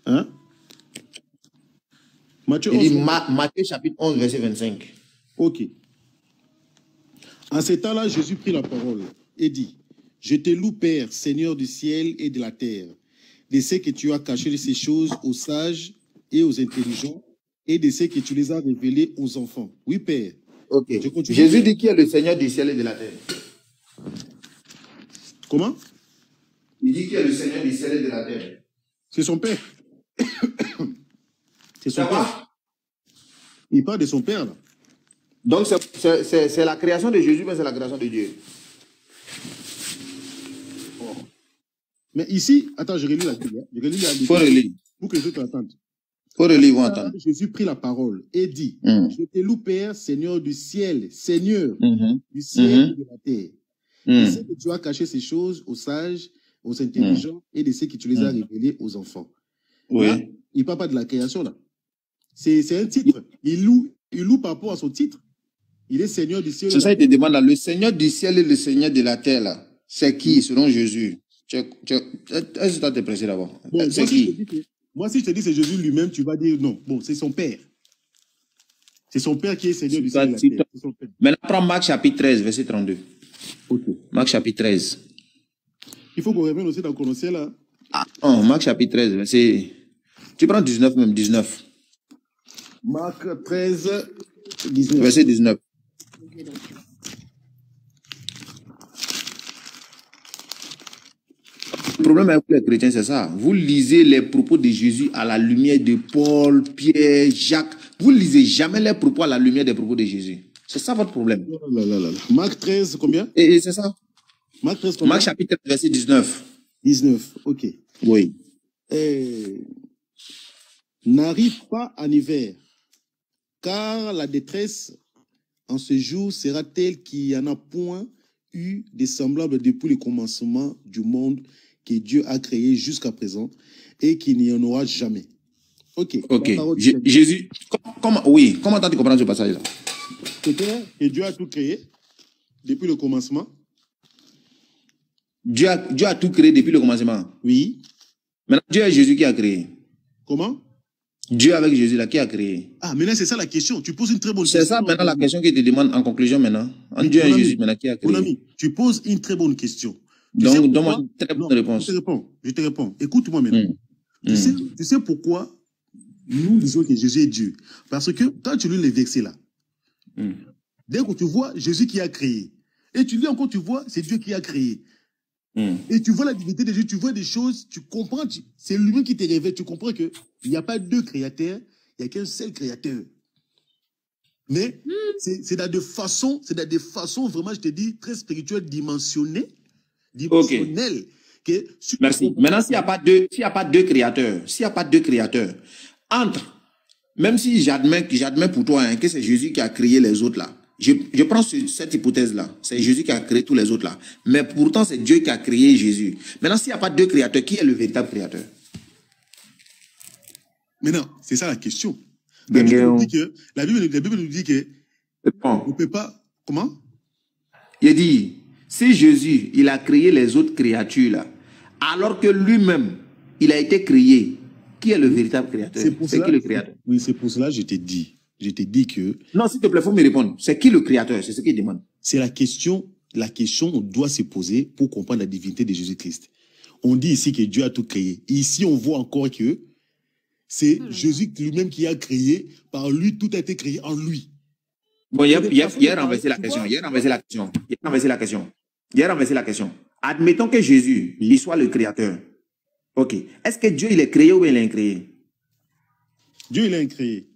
Hein? Matthieu Il dit 11. Matthieu chapitre 11, verset 25. Ok. En ces temps-là, Jésus prit la parole et dit, je te loue, Père, Seigneur du ciel et de la terre, de ce que tu as caché ces choses aux sages et aux intelligents, et de ce que tu les as révélées aux enfants. Oui, Père. Ok. Jésus dit qui est le Seigneur du ciel et de la terre. Comment? Il dit qui est le Seigneur du ciel et de la terre. C'est son Père. C'est son Père. Il parle de son Père, là. Donc, c'est la création de Jésus, mais c'est la création de Dieu. Mais ici, attends, je relis la Bible. Je relis la Bible. Faut relire. Pour que les autres entendent. Faut relire, vont entendre. Jésus prit la parole et dit, je te loue, Père, Seigneur du ciel, Seigneur du ciel et de la terre. De ce que tu as caché ces choses aux sages, aux intelligents, et de ce que tu les as révélés aux enfants. Oui. Là, il ne parle pas de la création, là. C'est un titre. Il loue par rapport à son titre. Il est Seigneur du ciel. C'est ça, il te demande là. Le Seigneur du ciel et le Seigneur de la terre, là. C'est qui, selon Jésus? Est-ce que tu as te pressé d'abord? Bon, c'est qui? Moi, si je te dis c'est Jésus lui-même, tu vas dire non. Bon, c'est son Père. C'est son Père qui est Seigneur du ciel et de la terre. C'est son Père. Maintenant, prends Marc chapitre 13, verset 32. Ok. Marc chapitre 13. Il faut qu'on revienne aussi dans Colossiens, là. Ah, non, Marc chapitre 13, verset... Tu prends 19 même, 19. Marc 13, 19. Verset 19. Le problème avec les chrétiens, c'est ça. Vous lisez les propos de Jésus à la lumière de Paul, Pierre, Jacques. Vous ne lisez jamais les propos à la lumière des propos de Jésus. C'est ça votre problème. Marc 13, combien? Et c'est ça. Marc 13, combien? Marc chapitre 13, verset 19. 19, ok. Oui. N'arrive pas en hiver, car la détresse en ce jour sera telle qu'il n'y en a point eu de semblable depuis le commencement du monde que Dieu a créé jusqu'à présent et qu'il n'y en aura jamais. Ok. Ok. Jésus, comment tu comprends ce passage-là? C'est clair que Dieu a tout créé depuis le commencement. Dieu a tout créé depuis le commencement. Oui. Maintenant, Dieu est Jésus qui a créé. Comment? Dieu avec Jésus là qui a créé. Ah, maintenant c'est ça la question. Tu poses une très bonne question. C'est ça maintenant la question qui te demande en conclusion maintenant. En Dieu et Jésus maintenant qui a créé. Mon ami, tu poses une très bonne question. Donc, donne-moi une très bonne réponse. Je te réponds. Écoute-moi maintenant. Tu sais pourquoi nous disons que Jésus est Dieu? Parce que quand tu lis les versets là, dès que tu vois Jésus qui a créé, et tu lis encore, tu vois, c'est Dieu qui a créé. Et tu vois la divinité de Dieu, tu vois des choses, tu comprends, c'est lui-même qui te révèle, tu comprends qu'il n'y a pas deux créateurs, il n'y a qu'un seul créateur. Mais c'est dans des façons, vraiment, je te dis, très spirituelles, dimensionnelles. Que, merci. Maintenant, s'il n'y a pas deux créateurs, entre, même si j'admets pour toi que c'est Jésus qui a créé les autres là, je prends cette hypothèse-là. C'est Jésus qui a créé tous les autres là. Mais pourtant, c'est Dieu qui a créé Jésus. Maintenant, s'il n'y a pas deux créateurs, qui est le véritable créateur? Maintenant, c'est ça la question. La Bible nous dit que on ne peut pas... Comment? Il dit, si Jésus, il a créé les autres créatures là, alors que lui-même, il a été créé, qui est le véritable créateur? C'est qui le créateur? Oui, c'est pour cela que je t'ai dit. Je t'ai dit que... Non, s'il te plaît, il faut me répondre. C'est qui le créateur? C'est ce qu'il demande. C'est la question on doit se poser pour comprendre la divinité de Jésus-Christ. On dit ici que Dieu a tout créé. Ici, on voit encore que c'est Jésus lui-même qui a créé. Par lui, tout a été créé en lui. Bon, il a renversé la question. Admettons que Jésus, il soit le créateur. Ok. Est-ce que Dieu, il est créé ou il est incréé? Dieu, il est incréé.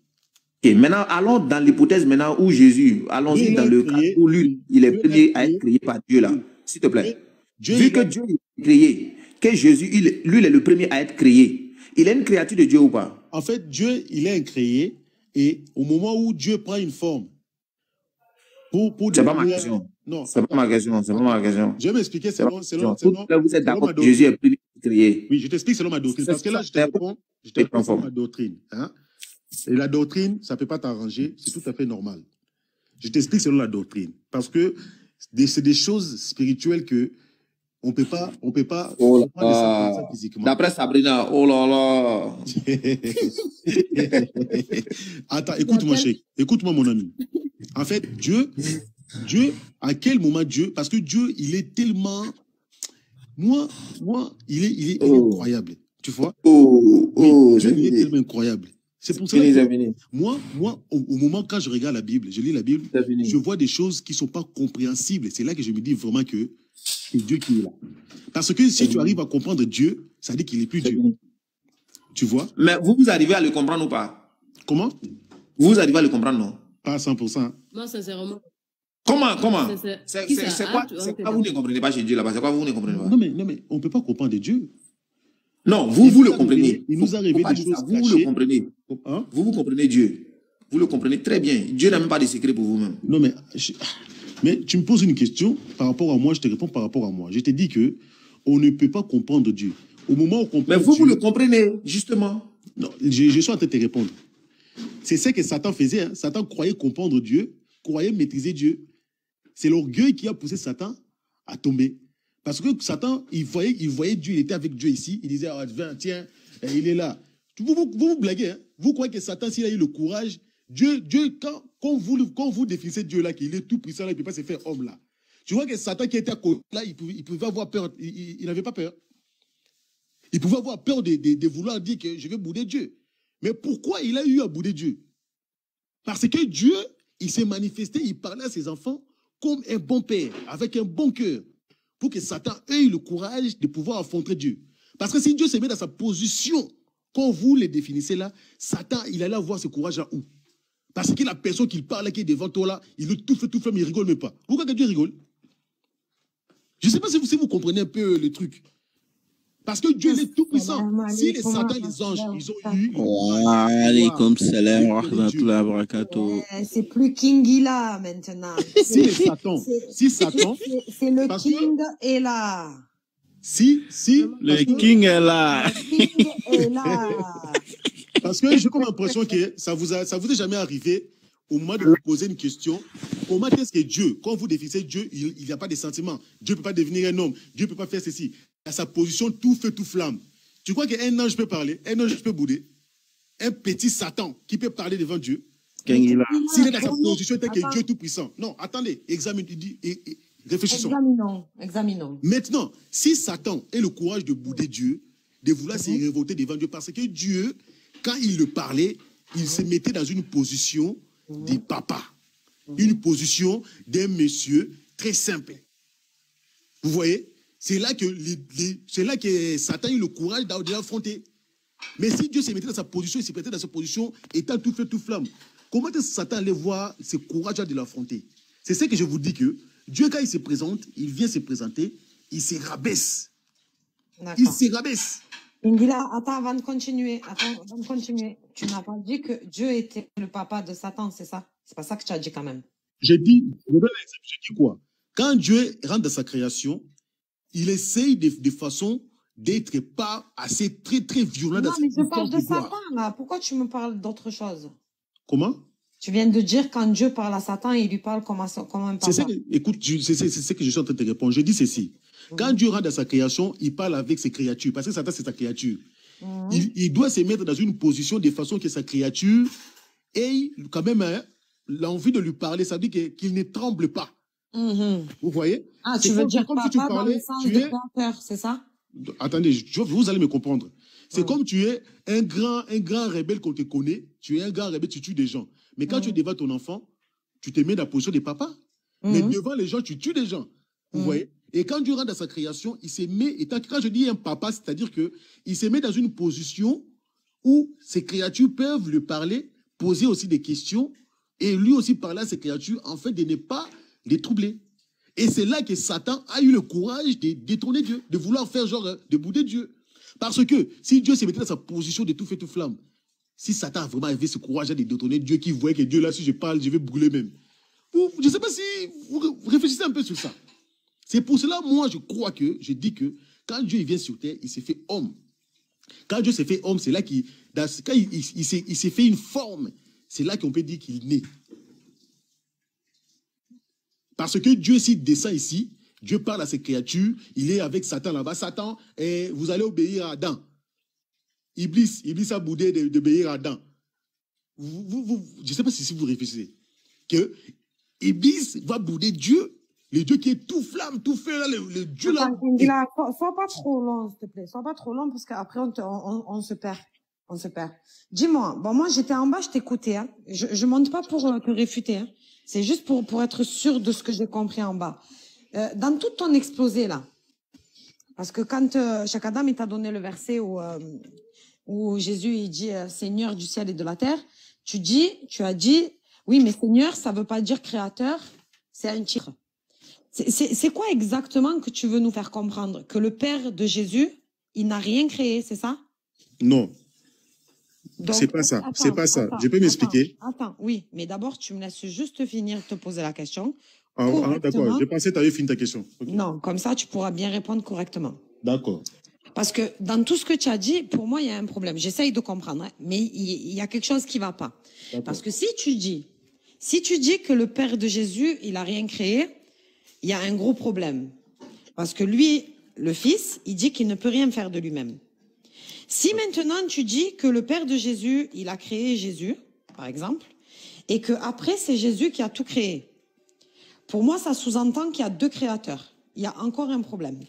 Ok, maintenant, allons dans l'hypothèse maintenant où Jésus, allons-y dans le cas où lui, il est premier à être créé par Dieu là. S'il te plaît. Vu que Dieu est créé, que Jésus, lui, il est le premier à être créé, il est une créature de Dieu ou pas? En fait, Dieu, il est incréé et au moment où Dieu prend une forme, c'est pas ma question. Non. C'est pas ma question. Je vais m'expliquer selon vous êtes d'accord que Jésus est plus créé. Oui, je t'explique selon ma doctrine. Parce que là, je te réponds selon ma doctrine. Hein? Et la doctrine, ça ne peut pas t'arranger. C'est tout à fait normal. Je t'explique selon la doctrine. Parce que c'est des choses spirituelles que On peut pas Oh prendre ça comme là ça physiquement. D'après Sabrina, oh là là. Attends, écoute-moi, Cheikh. Écoute-moi, mon ami. En fait, Dieu, à quel moment Dieu, parce que Dieu, il est tellement, moi, il est incroyable. Tu vois? Dieu, il est tellement incroyable. C'est pour ça que moi, au moment quand je regarde la Bible, je lis la Bible, je vois des choses qui sont pas compréhensibles. C'est là que je me dis vraiment que c'est Dieu qui est là. Parce que si tu arrives à comprendre Dieu, ça dit qu'il est plus Dieu. Tu vois? Mais vous arrivez à le comprendre ou pas? Comment? Vous arrivez à le comprendre, non? Pas à 100%. Moi, sincèrement. Comment? C'est quoi vous ne comprenez pas chez Dieu là-bas? C'est quoi vous ne comprenez pas? Non, mais on ne peut pas comprendre Dieu. Non, vous le comprenez. Il nous a révélé des choses cachées. Vous le comprenez. Hein? Vous comprenez Dieu. Vous le comprenez très bien. Dieu n'a même pas de secret pour vous-même. Non, mais tu me poses une question par rapport à moi, je te réponds par rapport à moi. Je te dis que on ne peut pas comprendre Dieu. Au moment où on comprend Mais vous le comprenez, justement. Non, je suis en train de te répondre. C'est ce que Satan faisait. Hein. Satan croyait comprendre Dieu, croyait maîtriser Dieu. C'est l'orgueil qui a poussé Satan à tomber. Parce que Satan, il voyait Dieu, il était avec Dieu ici. Il disait, ah, tiens, il est là. Vous blaguez. Hein? Vous croyez que Satan, s'il a eu le courage, Dieu quand vous définissez Dieu là, qu'il est tout puissant, là, il ne peut pas se faire homme là. Tu vois que Satan qui était à côté, là, il pouvait avoir peur. Il n'avait pas peur. Il pouvait avoir peur de vouloir dire que je vais bouder Dieu. Mais pourquoi il a eu à bouder Dieu? Parce que Dieu, il s'est manifesté, il parlait à ses enfants comme un bon père, avec un bon cœur, pour que Satan ait le courage de pouvoir affronter Dieu. Parce que si Dieu se met dans sa position, quand vous le définissez là, Satan, il allait avoir ce courage là où? Parce que la personne qu'il parle, qui est devant toi là, il le tout fait, mais il rigole même pas. Pourquoi que Dieu rigole? Je ne sais pas si vous comprenez un peu le truc. Parce que Dieu est tout puissant. Si les Satan, les anges, ils ont eu... Alaykoum salam wa rahmatullahi wa barakatuh. C'est plus King là maintenant. Si les Satan, c'est le King est là. Si. Le King est là. Le King est là. Parce que j'ai comme l'impression que ça vous est jamais arrivé au moment de vous poser une question. Comment est-ce que Dieu, quand vous définissez Dieu, il n'y a pas de sentiments. Dieu ne peut pas devenir un homme. Dieu ne peut pas faire ceci. À sa position, tout feu, tout flamme. Tu crois qu'un ange peut parler? Un ange peut bouder? Un petit Satan qui peut parler devant Dieu? S'il est dans sa position, tel que Dieu tout-puissant. Non, attendez, réfléchissons. Examinons. Maintenant, si Satan a le courage de bouder Dieu, de vouloir se révolter devant Dieu, parce que Dieu, quand il le parlait, il se mettait dans une position de papa. Une position d'un monsieur très simple. Vous voyez? C'est là que Satan a eu le courage d'affronter. Mais si Dieu se mettait dans sa position, il se mettait dans sa position, étant tout feu, tout flamme, comment est-ce que Satan allait voir ce courage de l'affronter? C'est ce que je vous dis que Dieu, quand il se présente, il vient se présenter, il se rabaisse. Il se rabaisse. Ingila, attends, avant de continuer, tu n'as pas dit que Dieu était le papa de Satan, c'est ça? C'est pas ça que tu as dit quand même. Je dis quoi? Quand Dieu rentre dans sa création, il essaye de façon d'être pas assez très très violent dans sa je parle de Satan là. Pourquoi tu me parles d'autre chose? Comment? Tu viens de dire quand Dieu parle à Satan, il lui parle comme un papa. Écoute, c'est ce que je suis en train de te répondre. Je dis ceci. Quand Dieu rentre dans sa création, il parle avec ses créatures. Parce que Satan, c'est sa créature. Il doit se mettre dans une position de façon que sa créature ait quand même l'envie de lui parler. Ça veut dire qu'il ne tremble pas. Vous voyez? Ah, tu veux dire papa dans le sens de peur, c'est ça? Attendez, vous allez me comprendre. C'est comme tu es un grand rebelle qu'on te connaît. Tu es un grand rebelle, tu tues des gens. Mais quand tu es devant ton enfant, tu te mets dans la position de papa. Mais devant les gens, tu tues des gens. Vous voyez? Et quand Dieu rentre dans sa création, il se met, et quand je dis un papa, c'est-à-dire qu'il se met dans une position où ses créatures peuvent lui parler, poser aussi des questions, et lui aussi parler à ses créatures, en fait, de ne pas les troubler. Et c'est là que Satan a eu le courage de détourner Dieu, de vouloir faire genre de bouder Dieu. Parce que si Dieu se mettait dans sa position de tout feu, tout flamme, si Satan a vraiment avait ce courage de détourner Dieu, qui voyait que Dieu, là, si je parle, je vais brûler même. Je ne sais pas si vous réfléchissez un peu sur ça. C'est pour cela, moi, je dis que quand Dieu il vient sur terre, il s'est fait homme. Quand Dieu s'est fait homme, c'est là quand il s'est fait une forme, c'est là qu'on peut dire qu'il naît. Parce que Dieu, s'il descend ici, Dieu parle à ses créatures, il est avec Satan là-bas. Satan, vous allez obéir à Adam. Iblis a boudé d'obéir à Adam. Je ne sais pas si vous réfléchissez. Que Iblis va bouder Dieu, le Dieu qui est tout flamme, tout feu, là, le Dieu là. Sois pas trop long, s'il te plaît. Sois pas trop long parce qu'après on se perd. On se perd. Dis-moi, bon, moi j'étais en bas, je t'écoutais. Hein. Je monte pas pour te réfuter. Hein. C'est juste pour être sûr de ce que j'ai compris en bas. Dans tout ton exposé là, parce que quand Cheikh Adam il t'a donné le verset où Jésus il dit Seigneur du ciel et de la terre, tu as dit oui mais Seigneur ça veut pas dire créateur, c'est un titre. C'est quoi exactement que tu veux nous faire comprendre? Que le Père de Jésus il n'a rien créé, c'est ça? Non. C'est pas ça. C'est pas ça. Je peux m'expliquer? Attends, oui, mais d'abord tu me laisses juste finir de te poser la question. D'accord, j'ai pensé que tu avais fini ta question. Okay. Non, comme ça, tu pourras bien répondre correctement. D'accord. Parce que dans tout ce que tu as dit, pour moi, il y a un problème. J'essaye de comprendre, hein, mais il y a quelque chose qui va pas. Parce que si tu dis que le Père de Jésus, il a rien créé, il y a un gros problème. Parce que lui, le Fils, il dit qu'il ne peut rien faire de lui-même. Si maintenant tu dis que le Père de Jésus, il a créé Jésus, par exemple, et que après c'est Jésus qui a tout créé, pour moi, ça sous-entend qu'il y a deux créateurs. Il y a encore un problème.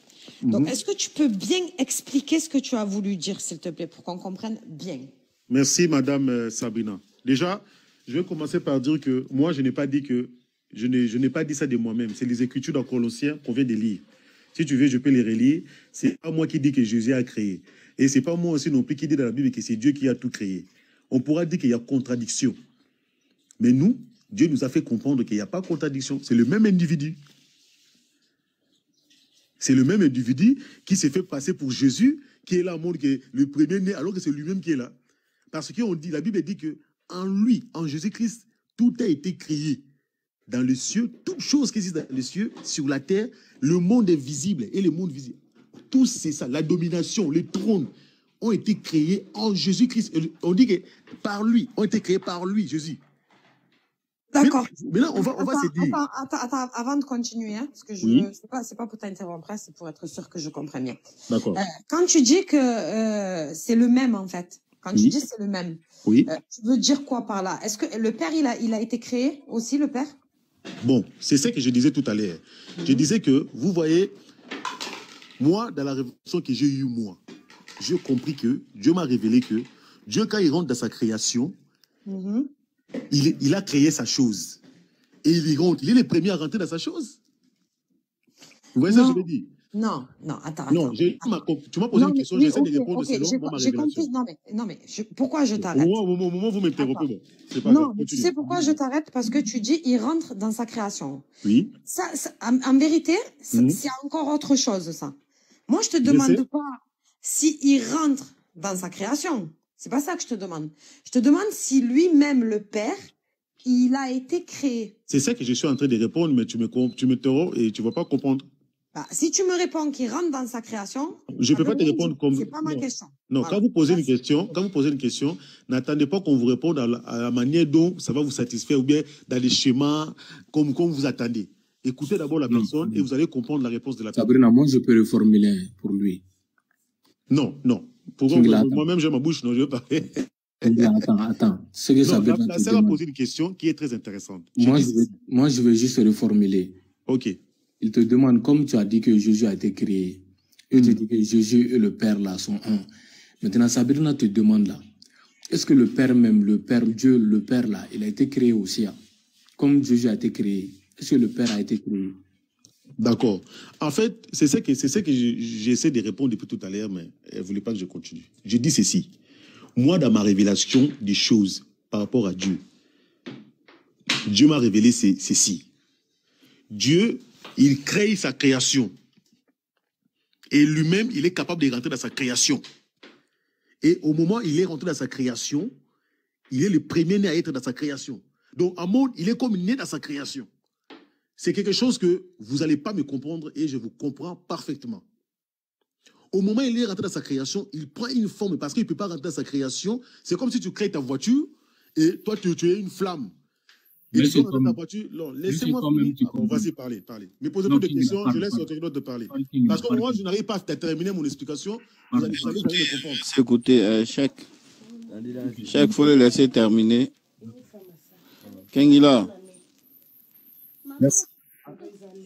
Donc, est-ce que tu peux bien expliquer ce que tu as voulu dire, s'il te plaît, pour qu'on comprenne bien? Merci, Madame Sabrina. Déjà, je vais commencer par dire que moi, je n'ai pas dit que je n'ai pas dit ça de moi-même. C'est les Écritures dans Colossiens qu'on vient de lire. Si tu veux, je peux les relire. C'est pas moi qui dis que Jésus a créé. Et c'est pas moi aussi non plus qui dit dans la Bible que c'est Dieu qui a tout créé. On pourra dire qu'il y a contradiction. Mais nous, Dieu nous a fait comprendre qu'il n'y a pas de contradiction. C'est le même individu. C'est le même individu qui s'est fait passer pour Jésus, qui est là au monde, qui est le premier-né, alors que c'est lui-même qui est là. Parce que la Bible dit qu'en lui, en Jésus-Christ, tout a été créé. Dans les cieux, toute chose qui existe dans les cieux, sur la terre, le monde est visible et le monde visible. Tout c'est ça, la domination, les trônes ont été créés en Jésus-Christ. On dit que par lui, ont été créés par lui, Jésus. D'accord. Mais là, on va se dire. Attends, avant de continuer, hein, parce que c'est pas pour t'interrompre, c'est pour être sûr que je comprends bien. D'accord. Quand tu dis que c'est le même, en fait, quand tu dis c'est le même, tu veux dire quoi par là? Est-ce que le Père, il a été créé aussi, le Père? Bon, c'est ça que je disais tout à l'heure. Je disais que, vous voyez, moi, dans la révélation que j'ai eue, moi, j'ai compris que Dieu m'a révélé que Dieu, quand il rentre dans sa création, il a créé sa chose. Et il y rentre. Il est le premier à rentrer dans sa chose. Vous voyez ça, je veux dire? Non, attends. Non, tu m'as posé une question, j'essaie de répondre selon ma révélation. Non, mais pourquoi je t'arrête? Au moment où vous m'interrompez, c'est pas grave. Tu sais pourquoi je t'arrête? Parce que tu dis, il rentre dans sa création. Oui. Ça, en vérité, c'est encore autre chose, ça. Moi, je te demande pas s'il rentre dans sa création. C'est pas ça que je te demande. Je te demande si lui-même, le Père, il a été créé. C'est ça que je suis en train de répondre, mais tu me t'auras et tu ne vas pas comprendre. Bah, si tu me réponds qu'il rentre dans sa création, je ne peux pas te répondre comme. C'est pas ma question. Non, voilà. Quand vous posez une question, n'attendez pas qu'on vous réponde à la manière dont ça va vous satisfaire ou bien dans les schémas comme vous attendez. Écoutez d'abord la personne et vous allez comprendre la réponse de la personne. Sabrina, moi je peux reformuler pour lui. Non. Pourquoi moi-même j'ai ma bouche, non, je veux parler. Attends. Ce que Sabrina la sœur a posé une question qui est très intéressante. Moi je veux juste reformuler. Ok. Il te demande, comme tu as dit que Jésus a été créé, il te dit que Jésus et le Père là sont un. Maintenant, Sabrina te demande là, est-ce que le Père même, le Père Dieu, le Père là, il a été créé aussi, hein? Comme Jésus a été créé, est-ce que le Père a été créé? D'accord. En fait, c'est ça que j'essaie de répondre depuis tout à l'heure, mais elle ne voulait pas que je continue. Je dis ceci. Moi, dans ma révélation des choses par rapport à Dieu, Dieu m'a révélé ceci. Dieu, il crée sa création. Et lui-même, il est capable de rentrer dans sa création. Et au moment où il est rentré dans sa création, il est le premier-né à être dans sa création. Donc, en monde, il est comme né dans sa création. C'est quelque chose que vous n'allez pas me comprendre et je vous comprends parfaitement. Au moment où il est rentré dans sa création, il prend une forme parce qu'il ne peut pas rentrer dans sa création. C'est comme si tu crées ta voiture et toi, tu es une flamme. Et Mais tu c'est commences à comme, ta voiture. Non, mais c'est laissez-moi quand même, finir. tu Ah bon, comprends. vas-y, parlez. Mais posez Non, plus de questions, je laisse parle. autre d'autre de parler. Continue, Parce que moi, continue. je n'arrive pas à terminer mon explication. Vous allez jamais me comprendre. Écoutez, chaque faut le laisser terminer. Kengila. Merci.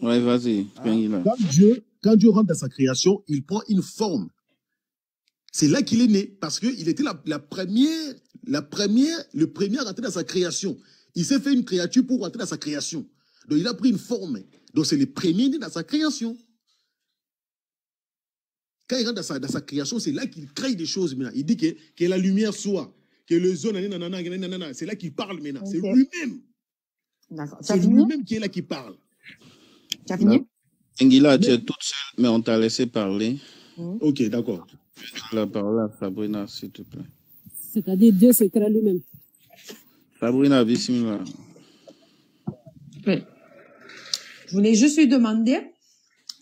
Ouais, vas-y, Kengila. Quand Dieu rentre dans sa création, il prend une forme. C'est là qu'il est né, parce qu'il était le premier à rentrer dans sa création. Il s'est fait une créature pour rentrer dans sa création. Donc il a pris une forme. Donc c'est le premier né dans sa création. Quand il rentre dans sa création, c'est là qu'il crée des choses maintenant. Il dit que la lumière soit, que le zone, c'est là qu'il parle maintenant. C'est lui-même. D'accord. C'est lui-même qui est là qui parle. Tu as fini? Kengila, tu es toute seule, mais on t'a laissé parler. Ok, d'accord. La parole à Sabrina, s'il te plaît. C'est-à-dire Dieu se crée lui-même. Sabrina, bismillah. Oui. Je voulais juste lui demander,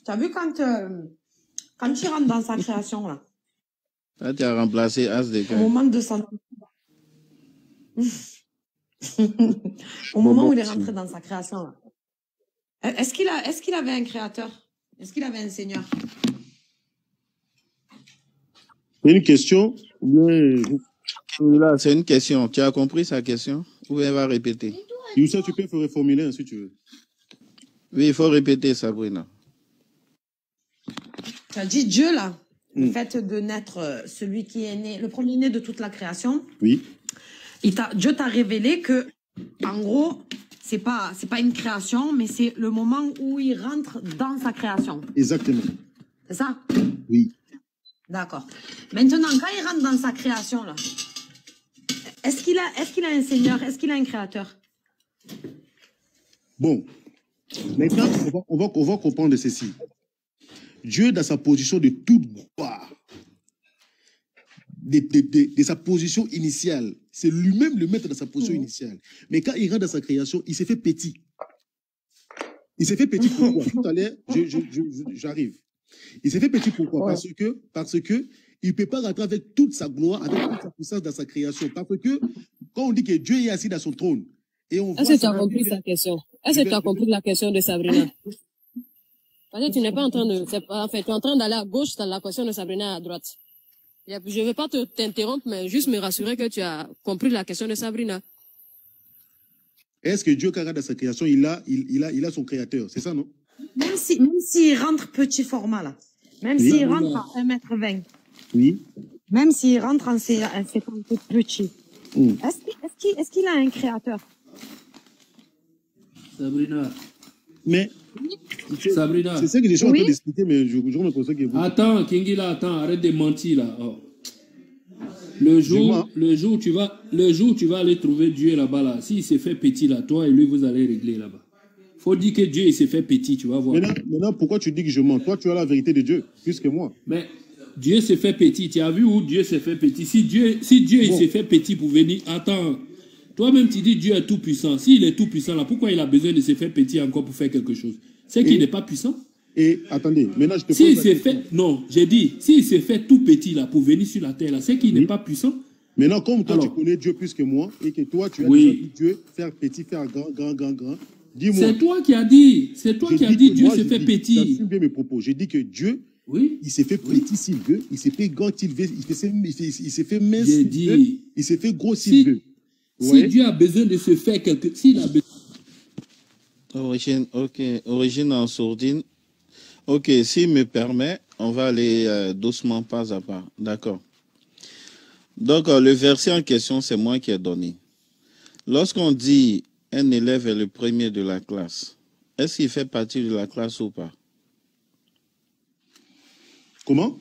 tu as vu quand il rentre dans sa création, là, Là, tu as remplacé As de au Cain. moment de son... au moment où il est rentré dans sa création, là, est-ce qu'il avait un créateur? Est-ce qu'il avait un Seigneur? C'est une question. Là, c'est une question. Tu as compris sa question? Ou elle va répéter? Youssef, tu peux reformuler si tu veux. Oui, il faut répéter, Sabrina. Tu as dit Dieu, là, le fait de naître, celui qui est né, le premier-né de toute la création. Oui. Dieu t'a révélé que, en gros, c'est pas une création, mais c'est le moment où il rentre dans sa création. Exactement. C'est ça? Oui. D'accord. Maintenant, quand il rentre dans sa création, là, est-ce qu'il a un Seigneur? Est-ce qu'il a un créateur? Bon. Maintenant, on va comprendre ceci. Dieu, dans sa position de toute gloire, de sa position initiale, c'est lui-même le maître dans sa position initiale. Mais quand il rentre dans sa création, il s'est fait petit. Il s'est fait petit pourquoi? Tout à l'heure, j'arrive. Il s'est fait petit pourquoi? Parce que il ne peut pas rentrer avec toute sa gloire, avec toute sa puissance dans sa création. Parce que quand on dit que Dieu est assis dans son trône, et on voit... Est-ce que tu as compris sa question? Est-ce que tu as compris la question de Sabrina? Parce que tu n'es pas en train de... En fait, tu es en train d'aller à gauche, dans la question de Sabrina à droite. Je ne vais pas t'interrompre, mais juste me rassurer que tu as compris la question de Sabrina. Est-ce que Dieu, quand il rentre dans sa création, il a son créateur? C'est ça, non? Même s'il rentre petit format, là. Même s'il rentre à 1,20 m. Oui. Même s'il rentre en ses tout petit. Est-ce qu'il a un créateur? Sabrina. Mais... Sabrina. C'est ça que je suis en train d'expliquer, mais je me pose que vous... Attends, Kingila, attends, arrête de mentir, là. Oh. Le jour où tu vas aller trouver Dieu là-bas, là, s'il s'est fait petit, là, toi et lui, vous allez régler là-bas. Faut dire que Dieu, il s'est fait petit, tu vas voir. Maintenant, pourquoi tu dis que je mens? Toi, tu as la vérité de Dieu, plus que moi. Mais Dieu s'est fait petit. Tu as vu où Dieu s'est fait petit? Si Dieu il s'est fait petit pour venir... Attends, toi-même, tu dis Dieu est tout puissant. S'il est tout puissant, là, pourquoi il a besoin de se faire petit encore pour faire quelque chose? C'est qu'il n'est pas puissant. Et attendez, maintenant, je te S'il s'est fait... Non, j'ai dit, s'il s'est fait tout petit, là, pour venir sur la terre, là, c'est qu'il n'est pas puissant. Maintenant, comme toi, tu connais Dieu plus que moi, et que toi, tu as déjà vu Dieu faire petit, faire grand, dis-moi. C'est toi qui as dit. C'est toi qui as dit Dieu s'est fait petit. J'assume bien mes propos. J'ai dit que Dieu, il s'est fait petit s'il veut, il s'est fait grand s'il veut, il s'est fait mince s'il veut, il s'est fait gros s'il veut. Si Dieu a besoin de se faire s'il a besoin... Origine en sourdine. Ok, s'il me permet, on va aller doucement, pas à pas. D'accord. Donc, le verset en question, c'est moi qui ai donné. Lorsqu'on dit un élève est le premier de la classe, est-ce qu'il fait partie de la classe ou pas? Comment?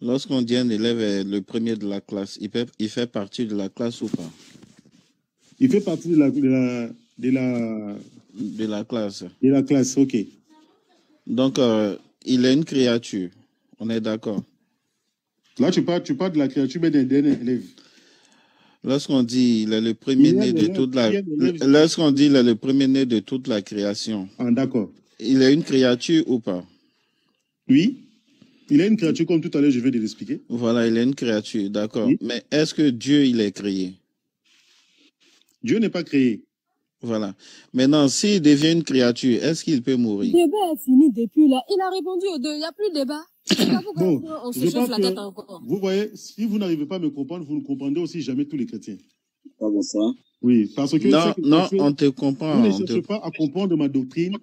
Lorsqu'on dit un élève est le premier de la classe, il fait partie de la classe ou pas? Il fait partie de la classe. De la classe, ok. Donc, il est une créature. On est d'accord. Là, tu parles de la créature, mais d'un élève. Lorsqu'on dit il est le premier né de toute la... Lorsqu'on dit il est le premier né de toute la création. Ah, d'accord. Il est une créature ou pas? Oui. Il est une créature, comme tout à l'heure, je vais te l'expliquer. Voilà, il est une créature, d'accord. Oui. Mais est-ce que Dieu, il est créé? Dieu n'est pas créé. Voilà. Maintenant, s'il devient une créature, est-ce qu'il peut Le mourir? débat est fini depuis là. Il a répondu aux deux. Il n'y a plus de débat. Je sais pas pourquoi Bon, on se je chauffe pense la tête que, encore. vous voyez, si vous n'arrivez pas à me comprendre, vous ne comprendrez aussi jamais tous les chrétiens. Comment ça? Oui, parce que Non, c'est quelque non, chose, on te vous comprend. ne On te... cherchez pas à comprendre ma doctrine,